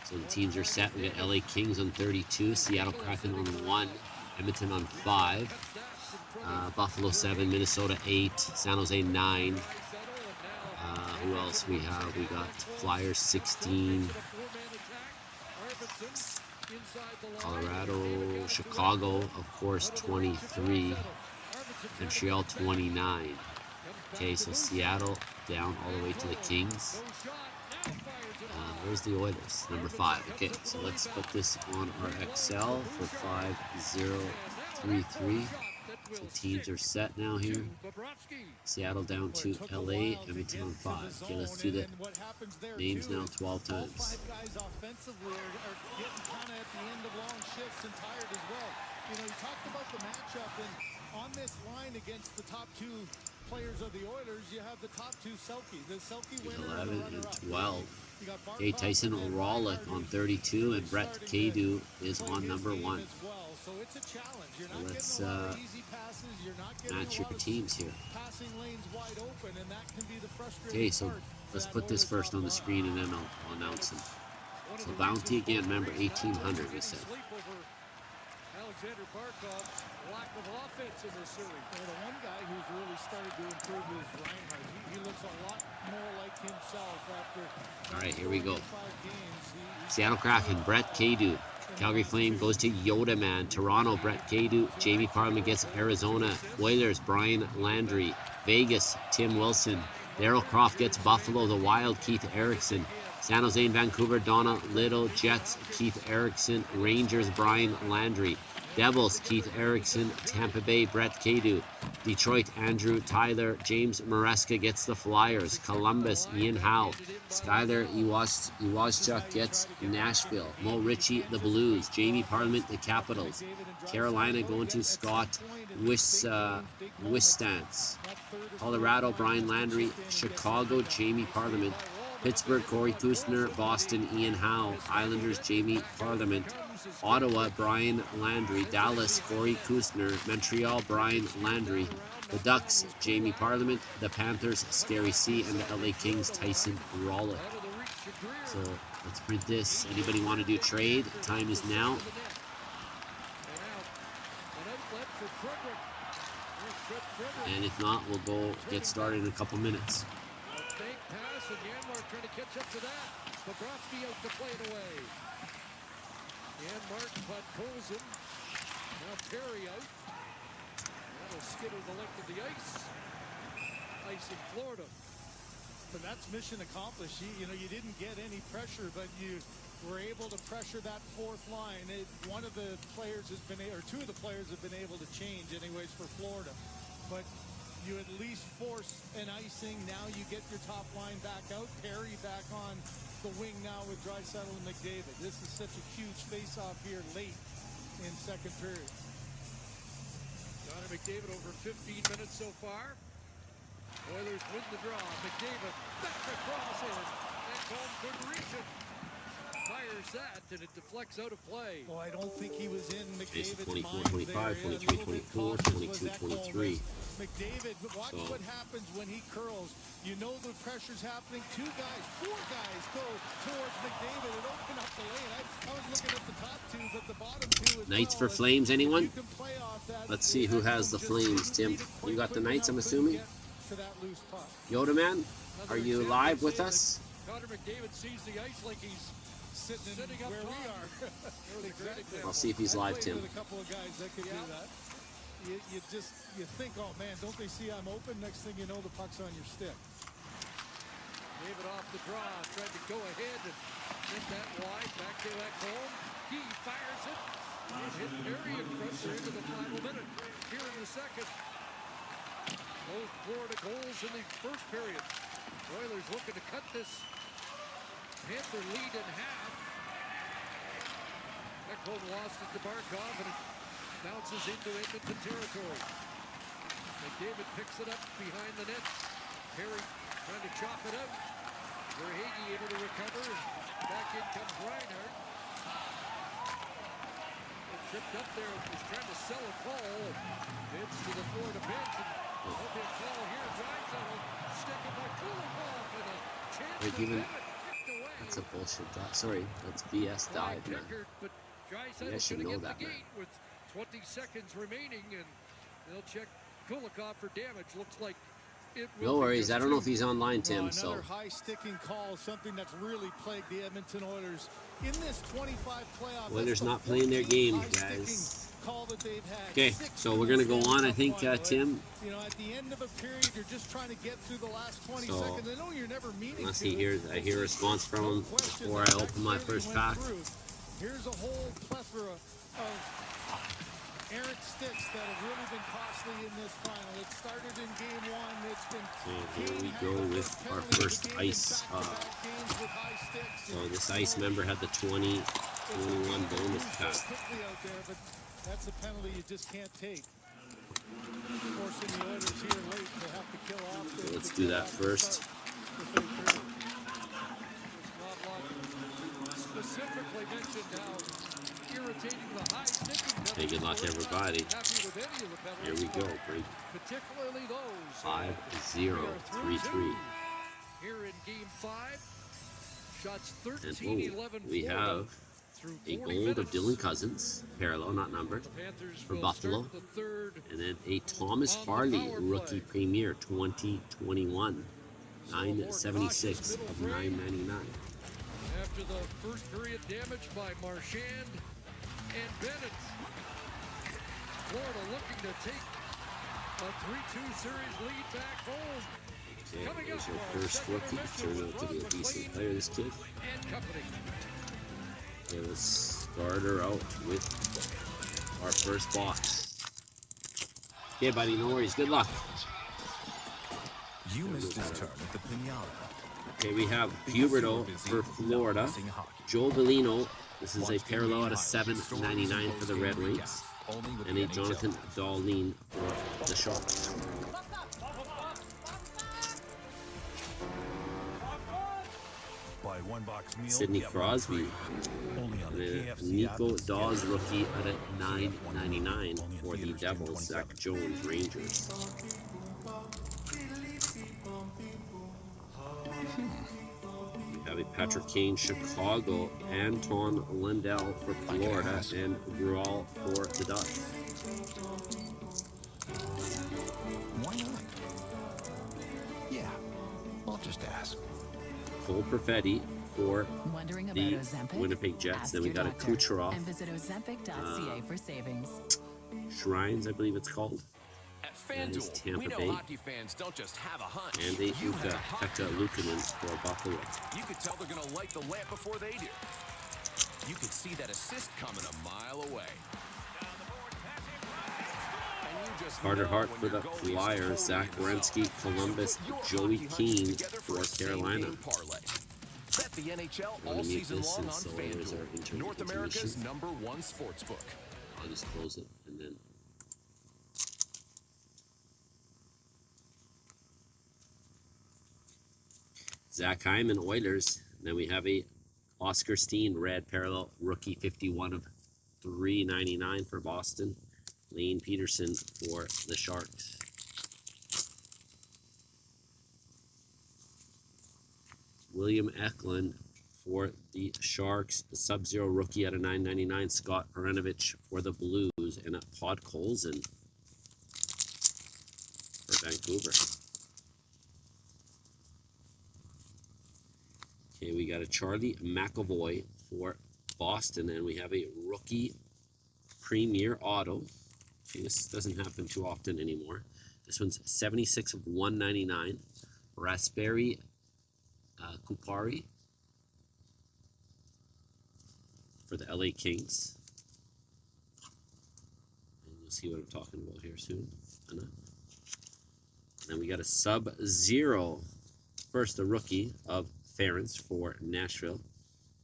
A: So the teams are set. We got LA Kings on 32, Seattle Kraken on 1, Edmonton on 5, Buffalo 7, Minnesota 8, San Jose 9. Who else we have? We got Flyers 16, Colorado, Chicago, of course, 23, Montreal 29. Okay, so Seattle down all the way to the Kings. Where's the Oilers? Number 5. Okay, so let's put this on our Excel for 5-0-3-3. So teams are set now here. Seattle down to LA, Edmonton on 5. Okay, let's do the names now 12 times.
C: 5 guys offensively are getting kind of at the end of long shifts and tired as well. You know, you talked about the matchup, and on this line against the top 2 players of the Oilers, you have the top 2 Selke. The Selke winner
A: 11 and 12. Okay, Tyson O'Rourke on 32, and Brett Cadu is on number 1.
C: So it's a challenge. You're
A: not
C: let's
A: match your teams here.
C: Passing lanes wide open, and that can be the frustrating
A: okay, so let's put this first on the screen and then I'll announce them. So Bounty again, remember 1800 we said.
B: Alexander Barkov's lack of offense in this series.
C: Well, the one guy who's really started to improve is Reinhart. He looks a lot more like himself after.
A: All right, here we go.
C: 5 games.
A: Seattle Kraken, Brett Kadu. Calgary Flame goes to Yoda Man. Toronto, Brett Kadu. Jamie Parliament gets Arizona. Oilers, Brian Landry. Vegas, Tim Wilson. Darryl Croft gets Buffalo. The Wild, Keith Erickson. San Jose and Vancouver, Donna Little. Jets, Keith Erickson. Rangers, Brian Landry. Devils, Keith Erickson. Tampa Bay, Brett Kadu. Detroit, Andrew Tyler. James Maresca gets the Flyers. Columbus, Ian Howe. Skyler Iwaszchuk gets Nashville. Mo Ritchie, the Blues. Jamie Parliament, the Capitals. Carolina going to Scott Wistance. Colorado, Brian Landry. Chicago, Jamie Parliament. Pittsburgh, Corey Kuzner. Boston, Ian Howe. Islanders, Jamie Parliament. Ottawa, Brian Landry. Dallas, Corey Kuzner. Montreal, Brian Landry. The Ducks, Jamie Parliament. The Panthers, Scary C. And the LA Kings, Tyson Rollick. So let's print this. Anybody want to do trade? Time is now. And if not, we'll go get started in a couple minutes.
B: Pass and Janmark trying to catch up to that. Bobrovsky out to play it away. Janmark, Podkolzin. Now Perry out. That'll skitter the length of the ice. Ice in Florida.
C: But that's mission accomplished. You know, you didn't get any pressure, but you were able to pressure that fourth line. One of the players has been, or two of the players have been able to change anyways for Florida. But you at least force an icing. Now you get your top line back out. Perry back on the wing now with Draisaitl and McDavid. This is such a huge face-off here late in second period.
B: Connor McDavid over 15 minutes so far. Oilers win the draw. McDavid back across it. And Cole couldn't reach it. Fires that, and it deflects out of play.
C: Well, I don't think he was in McDavid's
A: 24-25, 23-24, 22-23.
C: McDavid, watch what happens when he curls. You know the pressure's happening. 4 guys go towards McDavid and open up the lane. I was looking at the top two, but the bottom two as
A: Knights
C: well.
A: for Flames, anyone? Let's see who has the Flames. Tim, you got the Knights, I'm assuming? Yoda Man, are you live with us?
B: Connor McDavid sees the ice like he's sitting up
C: where
B: top.
C: we are. Exactly.
A: I'll see if he's live, Tim.
C: A couple of guys that could do that. You think, oh man, don't they see I'm open? Next thing you know, the puck's on your stick.
B: David off the draw, tried to go ahead and hit that wide, back to Ekholm. He fires it. Hit Perry in front there into the final minute. Here in the second. Both Florida goals in the first period. Oilers looking to cut this Panther lead in half. Ekholm lost it to Barkov and it bounces into Edmonton territory. McDavid picks it up behind the net. Perry trying to chop it out. Verhaeghe able to recover. And back in comes Reinhart. Tripped up there. Was trying to sell a call. It's to the Florida bench. And there'll be a call here. Draisaitl sticking by Kulikov. And a chance for Bennett kicked away.
A: That's a bullshit dive. Sorry, that's BS dive, man.
B: But
A: You guys should know that, man.
B: with 20 seconds remaining, and they'll check Kulikov for damage. Looks like it will.
A: No worries. I don't know if he's online, Tim.
C: Another
A: So
C: high sticking call, something that's really plagued the Edmonton Oilers in this 25 playoff.
A: Oilers not playing their game, guys. Okay, so we're gonna go on. I think Tim.
C: You know, at the end of a period, you're just trying to get through the last 20
A: So,
C: seconds. I know you're never meaning
A: Unless
C: to.
A: he hears, I hear a response from him before I open my first pack.
C: Here's a whole plethora of errant sticks that have really been costly in this final. It started in game one. It's been.
A: So here we go with our first ice. So this ice member had the 2021 bonus pack.
C: That's a penalty you just can't take. Forcing the Oilers here late to have to kill off.
A: So let's do that first.
B: Specifically mentioned how irritating the high sticking
A: Hey, good luck, everybody. Here we go. Break.
B: Particularly those
A: 5-0, 3-3.
B: here in game 5. Shots
A: And
B: 13,
A: whoa,
B: 11,
A: we have a gold of Dylan Cousins, parallel, not numbered, for Buffalo. And then a Thomas Farley rookie premier 2021. 976 of 999.
B: After the first period damage by Marchand and Bennett. Florida looking to take a 3-2 series lead back home.
A: Okay, here's your first rookie. Turned out to be a decent player, this kid. Okay, let's start her out with our first box. Okay, buddy, no worries. Good luck.
H: You missed his turn at the pinata.
A: Okay, we have Huberto for Florida. Joel Delino. This is a parallel out of $7.99 for the Red Wings. And a Jonathan Dahlin for the Sharks.
H: Buy one box meal,
A: Sidney Crosby. And a Nico Dawes rookie at $9.99 for the Devils. Zach Jones, Rangers. We have a Patrick Kane, Chicago, Anton Lundell for Florida, and Grual for the Ducks.
H: Why not? Yeah, I'll just ask.
A: Cole Perfetti for
V: Wondering
A: the
V: about Ozempic?
A: Winnipeg Jets.
V: Ask
A: Then we
V: your
A: got a
V: doctor
A: Kucherov.
V: and visit ozempic.ca for savings.
A: Shrines, I believe it's called. And it's
D: FanDuel, we
A: Tampa
D: know
A: Bay.
D: hockey fans don't just have a hunch.
A: And a Pekka Luukkonen for Buffalo.
D: You could tell they're going to light the lamp before they do. You could see that assist coming a mile away. And you just
A: Carter
D: know
A: Hart
D: when
A: for
D: your
A: the
D: goalie's
A: Flyers. Zach Werenski, Columbus, Joey Keane for Carolina.
D: Bet the NHL
A: I'm
D: all
A: gonna mute
D: season
A: this
D: long on
A: since the Oilers are
D: FanDuel,
A: entering
D: North
A: intermission.
D: America's #1 sportsbook.
A: I'll just close it and then. Zach Hyman, Oilers. And then we have a Oscar Steen red parallel rookie 51 of $3.99 for Boston. Lane Peterson for the Sharks. William Eklund for the Sharks. The Sub-Zero rookie at a $9.99. Scott Perenovich for the Blues. And a Podkolzin for Vancouver. Okay, we got a Charlie McAvoy for Boston, and we have a rookie premier auto. Okay, this doesn't happen too often anymore. This one's 76 of 199. Raspberry Kupari for the LA Kings. And you'll see what I'm talking about here soon. And then we got a Sub-Zero. First, the rookie of Ference for Nashville.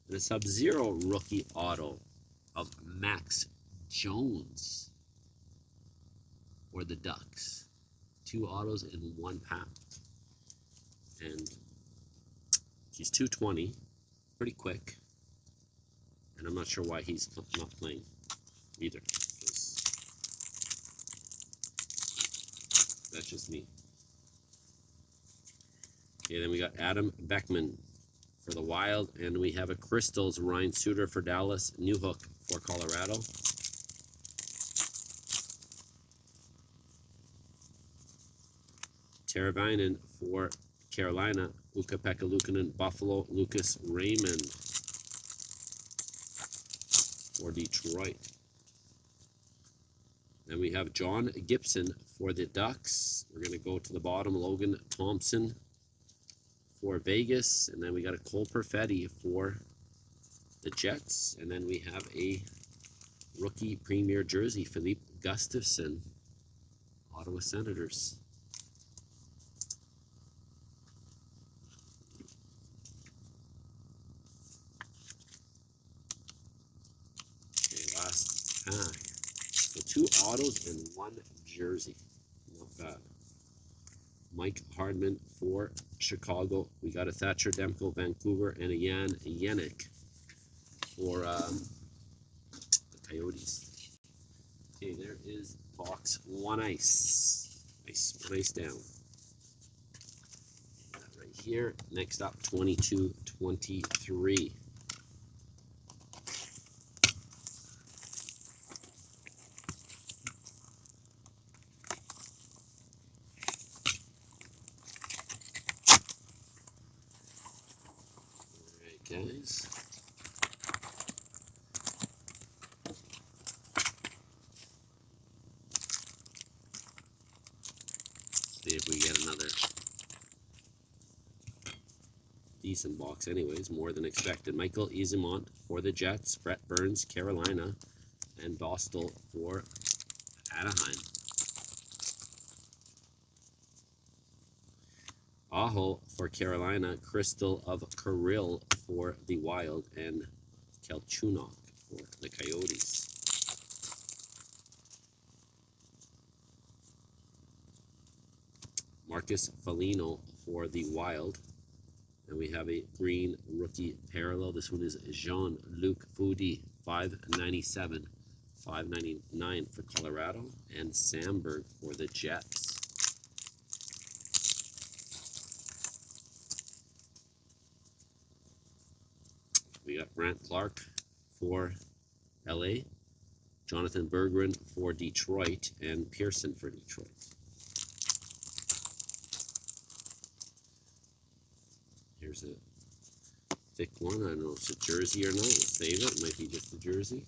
A: And a Sub-Zero rookie auto of Max Jones for the Ducks. 2 autos in 1 pack. And he's 220, pretty quick. And I'm not sure why he's not playing either. That's just me. Okay, then we got Adam Beckman for the Wild, and we have a Crystals Ryan Suter for Dallas, Newhook for Colorado. Teravainen for Carolina, Ukko-Pekka Luukkonen, Buffalo, Lucas Raymond for Detroit. Then we have John Gibson for the Ducks. We're going to go to the bottom, Logan Thompson for Vegas, and then we got a Cole Perfetti for the Jets, and then we have a rookie premier jersey, Philippe Gustafson, Ottawa Senators. Okay, last pack. So 2 autos and 1 jersey. Not bad. Mike Hardman for Chicago. We got a Thatcher Demko, Vancouver, and a Jan Yannick for the Coyotes. Okay, there is box 1 ice. Nice, 1 ice down. That right here. Next up, 22-23. guys. See if we get another decent box anyways, more than expected. Michael Eyssimont for the Jets, Brett Burns, Carolina, and Dostal for Anaheim. Aho for Carolina, Crystal of Kirill for the Wild, and Kelchunok for the Coyotes. Marcus Foligno for the Wild. And we have a green rookie parallel. This one is Jean-Luc Foudy, $5.97, $5.99 for Colorado, and Samberg for the Jets. We got Grant Clark for LA, Jonathan Berggren for Detroit, and Pearson for Detroit. Here's a thick one. I don't know if it's a jersey or not. We'll save it. It might be just a jersey.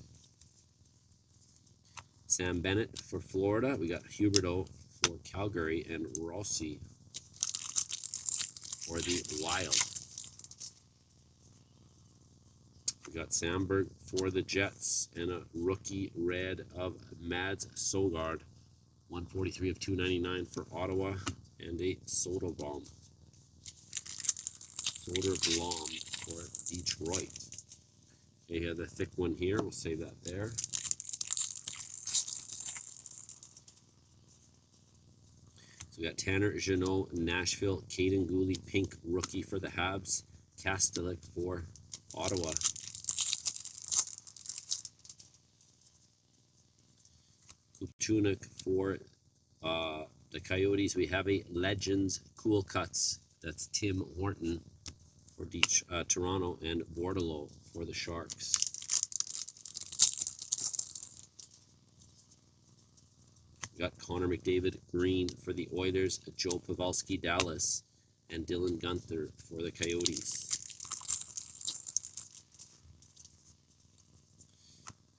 A: Sam Bennett for Florida. We got Huberdeau for Calgary, and Rossi for the Wild. We got Samberg for the Jets, and a rookie red of Mads Sogard. 143 of 299 for Ottawa, and a Soderblom. Soderblom for Detroit. Okay, you have the thick one here. We'll save that there. So we got Tanner Jeannot, Nashville, Caden Gooley, pink rookie for the Habs, Kastelik for Ottawa. Kupchunak for the Coyotes. We have a Legends Cool Cuts. That's Tim Horton for Toronto, and Bordelot for the Sharks. We got Connor McDavid green for the Oilers, Joe Pavelski Dallas, and Dylan Guenther for the Coyotes.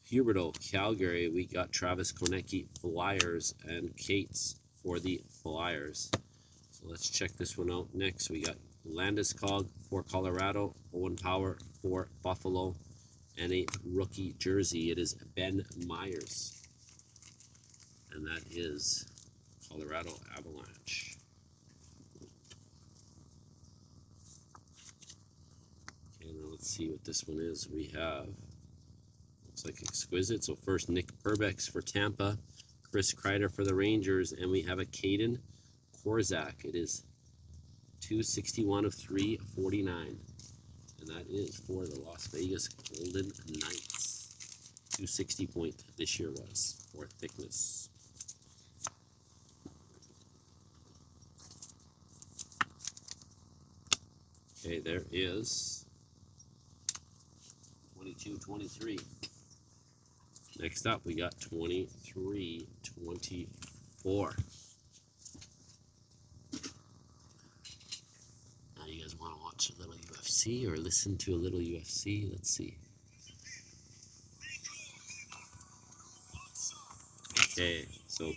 A: Huberdeau, Calgary, we got Travis Konecny Flyers, and Cates for the Flyers. So let's check this one out next. We got Landeskog for Colorado, Owen Power for Buffalo, and a rookie jersey. It is Ben Myers, and that is Colorado Avalanche. Okay, now let's see what this one is. We have, looks like exquisite. So first, Nick Perbix for Tampa, Chris Kreider for the Rangers, and we have a Caden Korczak. It is 261 of 349, and that is for the Las Vegas Golden Knights. 260 point this year was for thickness. Okay, there is 22-23. Next up, we got 23-24. You guys want to watch a little UFC or listen to a little UFC? Let's see. Okay, so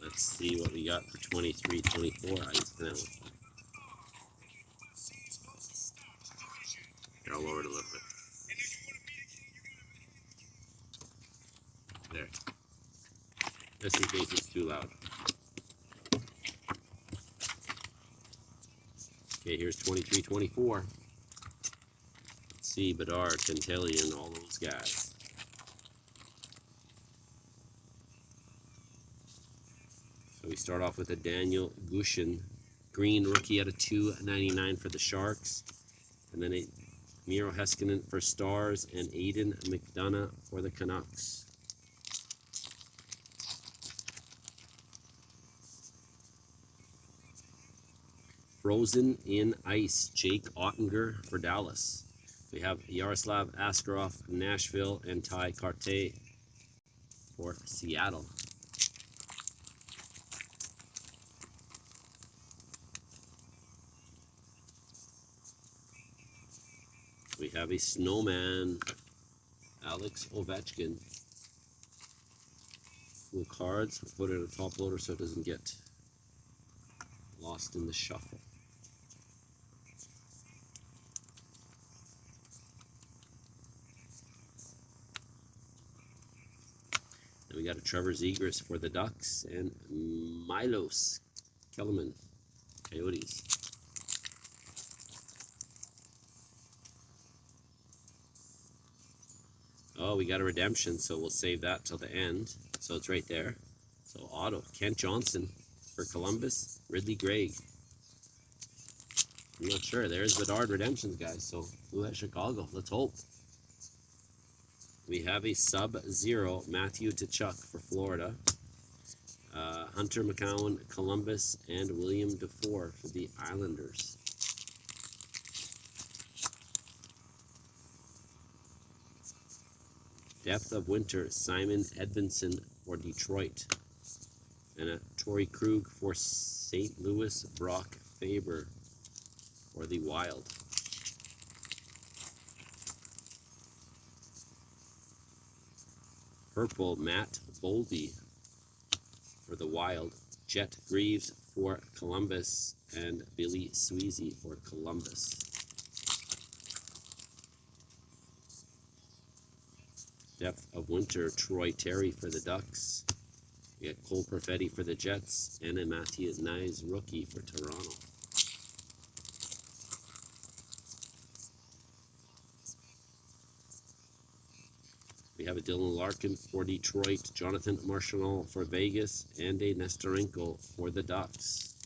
A: let's see what we got for 23-24. Here, I'll lower it a little bit. There. Just in case it's too loud. Okay, here's 23-24. Let's see, Bedard, Centellian, all those guys. So we start off with a Daniel Gushin, green rookie at a $2.99 for the Sharks. And then a Miro Heiskanen for Stars, and Aiden McDonough for the Canucks. Frozen in Ice, Jake Ottinger for Dallas. We have Yaroslav Askarov, Nashville, and Ty Carte for Seattle. We have a snowman, Alex Ovechkin. Full cards. We'll put it in a top loader so it doesn't get lost in the shuffle. Then we got a Trevor Zegras for the Ducks and Milos Kellerman, Coyotes. Oh, we got a redemption, so we'll save that till the end. So it's right there. So auto, Kent Johnson for Columbus, Ridley Gregg. I'm not sure. There's Bedard redemptions, guys. So who has Chicago? Let's hope. We have a sub-zero Matthew Tkachuk for Florida. Hunter McCowan, Columbus, and William DeFore for the Islanders. Depth of winter, Simon Edvinsson for Detroit. And a Torrey Krug for St. Louis, Brock Faber for the Wild. Purple, Matt Boldy for the Wild. Jet Greaves for Columbus, and Billy Sweezy for Columbus. Depth of winter, Troy Terry for the Ducks. We got Cole Perfetti for the Jets, and a Matthew Knies rookie for Toronto. We have a Dylan Larkin for Detroit, Jonathan Marchand for Vegas, and a Nestorenko for the Ducks.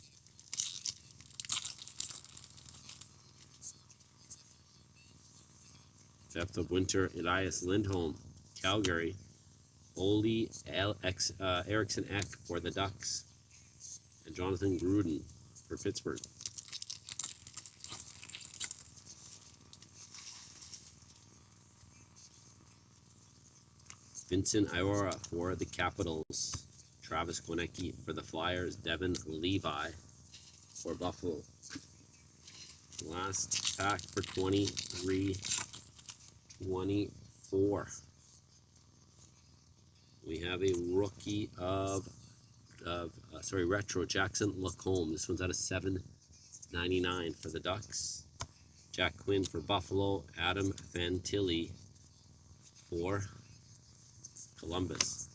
A: Depth of winter, Elias Lindholm, Calgary. Oli Eriksson Ek for the Ducks. And Jonathan Gruden for Pittsburgh. Vincent Iora for the Capitals. Travis Konecki for the Flyers. Devin Levi for Buffalo. Last pack for 23-24. We have a rookie of retro, Jackson Lacombe. This one's out of 7.99 for the Ducks. Jack Quinn for Buffalo. Adam Fantilli for Columbus.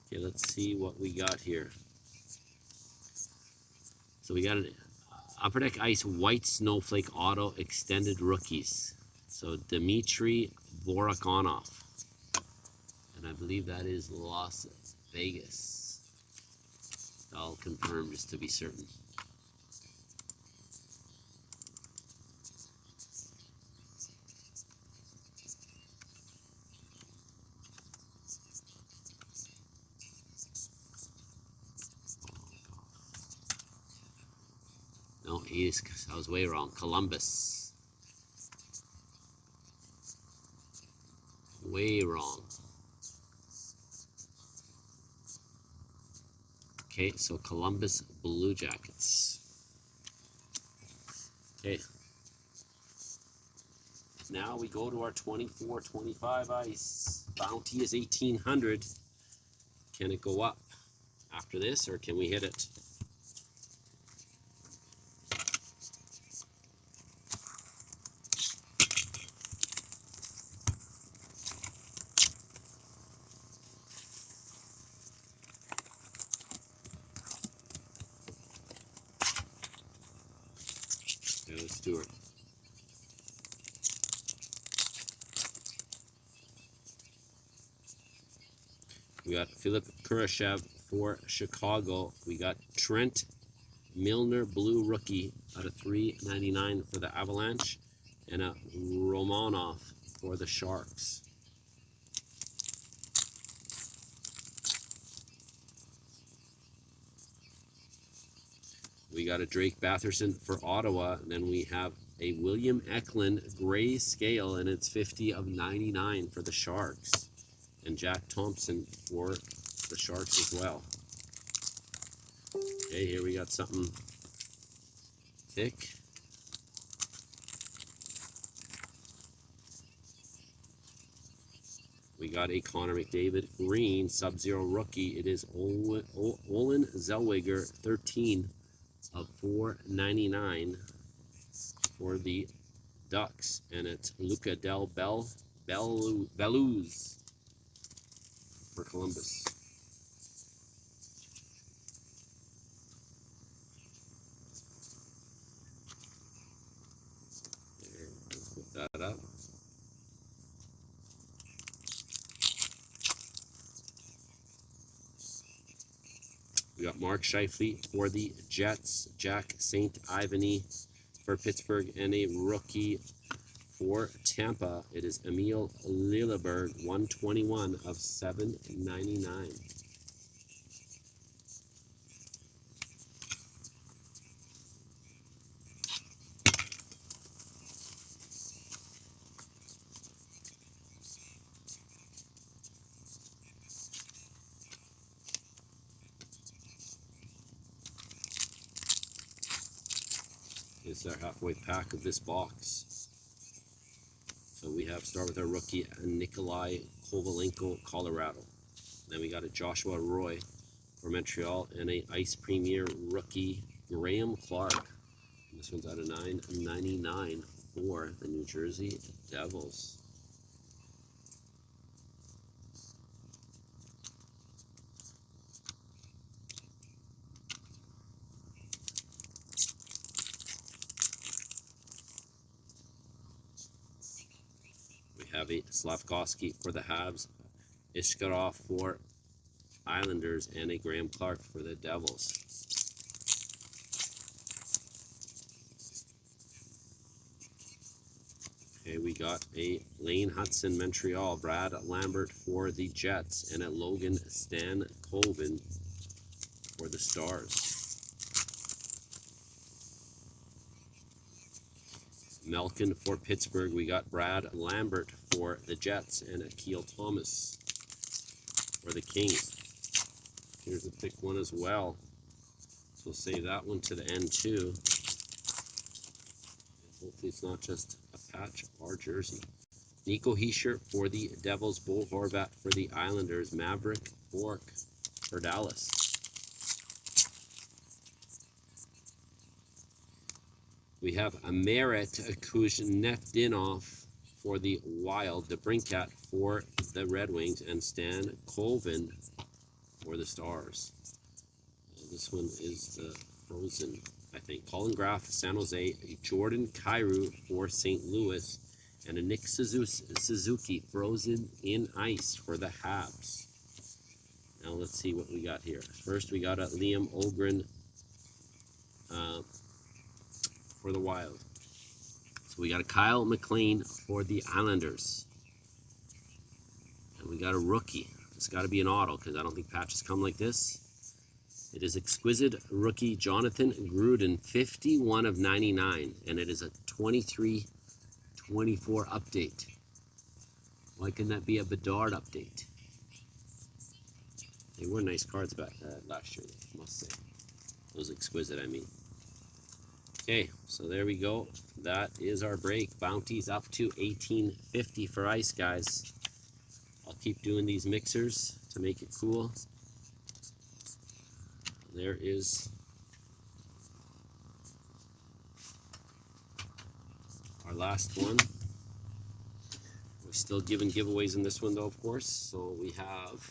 A: Okay, let's see what we got here. So we got an Upper Deck Ice White Snowflake Auto Extended Rookies. So Dmitry Vorokonov. And I believe that is Las Vegas. I'll confirm just to be certain. No, I was way wrong. Columbus. Way wrong. Okay, so Columbus Blue Jackets. Okay. Now we go to our 24-25 ice. Bounty is 1,800. Can it go up after this, or can we hit it? Let's do it. We got Philip Kurashev for Chicago. We got Trent Milner, blue rookie, out of 3.99 for the Avalanche, and a Romanov for the Sharks. We got a Drake Batherson for Ottawa, and then we have a William Eklund gray scale, and it's 50/99 for the Sharks. And Jack Thompson for the Sharks as well. Okay, here we got something thick. We got a Connor McDavid green Sub-Zero rookie. It is Olin Zellweger, 13 of 499 for the Ducks, and it's Luca Del Belluz for Columbus. There, let's put that up. We got Mark Scheifele for the Jets, Jack St. Ivany for Pittsburgh, and a rookie for Tampa. It is Emil Lilleberg, 121 of 799. Is our halfway pack of this box. So we have start with our rookie Nikolai Kovalenko, Colorado. Then we got a Joshua Roy for Montreal and a Ice Premier rookie Graham Clark. And this one's out of 999 for the New Jersey Devils. Have a Slavkovsky for the Habs, Ishkarov for Islanders, and a Graham Clark for the Devils. Okay, we got a Lane Hudson Montreal, Brad Lambert for the Jets, and a Logan Stankoven for the Stars. Malkin for Pittsburgh, we got Brad Lambert for the Jets, and Akil Thomas for the Kings. Here's a thick one as well, so we'll save that one to the end too. And hopefully it's not just a patch or jersey. Nico Hischier for the Devils, Bo Horvat for the Islanders, Maverick Bork for Dallas. We have a Merit Kuznetsov for the Wild, DeBrincat for the Red Wings, and Stan Colvin for the Stars. This one is the Frozen, I think. Colin Graff, San Jose, Jordan Kyrou for St. Louis, and a Nick Suzuki Frozen in Ice for the Habs. Now let's see what we got here. First we got a Liam Ogren for the Wild. So we got a Kyle McLean for the Islanders. And we got a rookie. It's got to be an auto because I don't think patches come like this. It is exquisite rookie Jonathan Gruden, 51 of 99. And it is a 23-24 update. Why couldn't that be a Bedard update? They were nice cards back last year, I must say. Those exquisite, I mean. Okay, so there we go. That is our break. Bounties up to 1850 for ice, guys. I'll keep doing these mixers to make it cool. There is our last one. We're still giving giveaways in this one, though, of course. So we have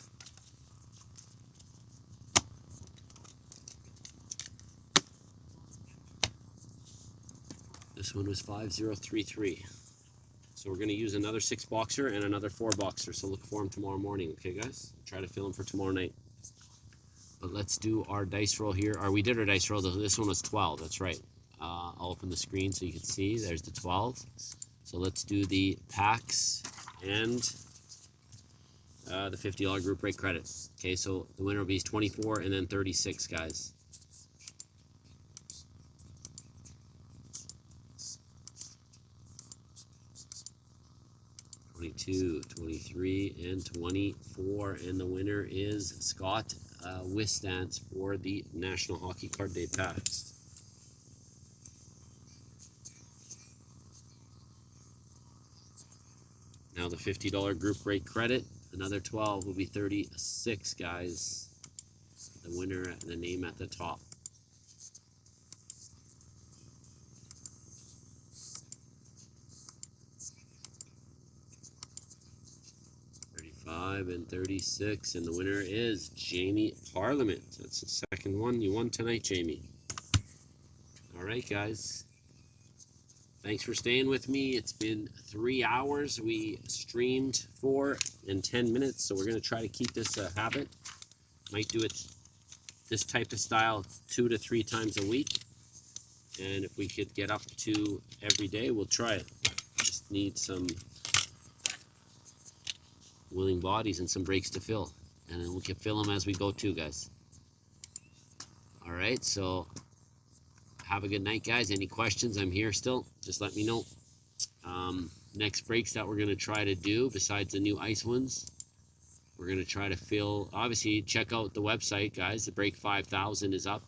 A: this one was 5033. So we're going to use another 6-boxer and another 4-boxer. So look for them tomorrow morning, okay, guys? Try to fill them for tomorrow night. But let's do our dice roll here. We did our dice roll. This one was 12. That's right. I'll open the screen so you can see. There's the 12. So let's do the packs and the $50 group break credit. Okay, so the winner will be 24 and then 36, guys. 22, 23, and 24. And the winner is Scott Wistance for the National Hockey Card Day packs. Now the $50 group break credit. Another 12 will be 36, guys. The winner, the name at the top. And 36, and the winner is Jamie Parliament. That's the second one you won tonight, Jamie. All right, guys. Thanks for staying with me. It's been 3 hours. We streamed 4 and 10 minutes, so we're going to try to keep this a habit. Might do it this type of style 2 to 3 times a week. And if we could get up to every day, we'll try it. Just need some willing bodies and some breaks to fill, and then we can fill them as we go too, guys. All right, so have a good night, guys. Any questions? I'm here still. Just let me know. Next breaks that we're going to try to do, besides the new ice ones, we're going to try to fill. Obviously, check out the website, guys. The Break 5000 is up.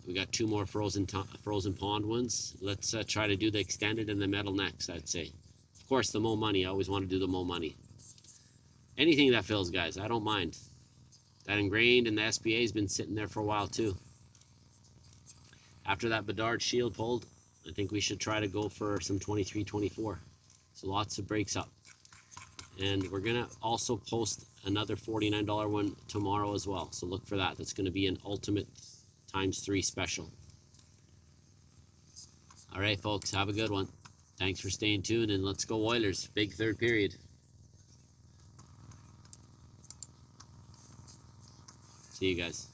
A: We got 2 more frozen pond ones. Let's try to do the extended and the metal next, I'd say. Of course, the more money. I always want to do the more money. Anything that fills, guys. I don't mind. That ingrained and the SBA has been sitting there for a while too. After that Bedard Shield pulled, I think we should try to go for some 23-24. So lots of breaks up. And we're going to also post another $49 one tomorrow as well. So look for that. That's going to be an Ultimate ×3 special. All right, folks. Have a good one. Thanks for staying tuned, and let's go Oilers. Big third period. See you guys.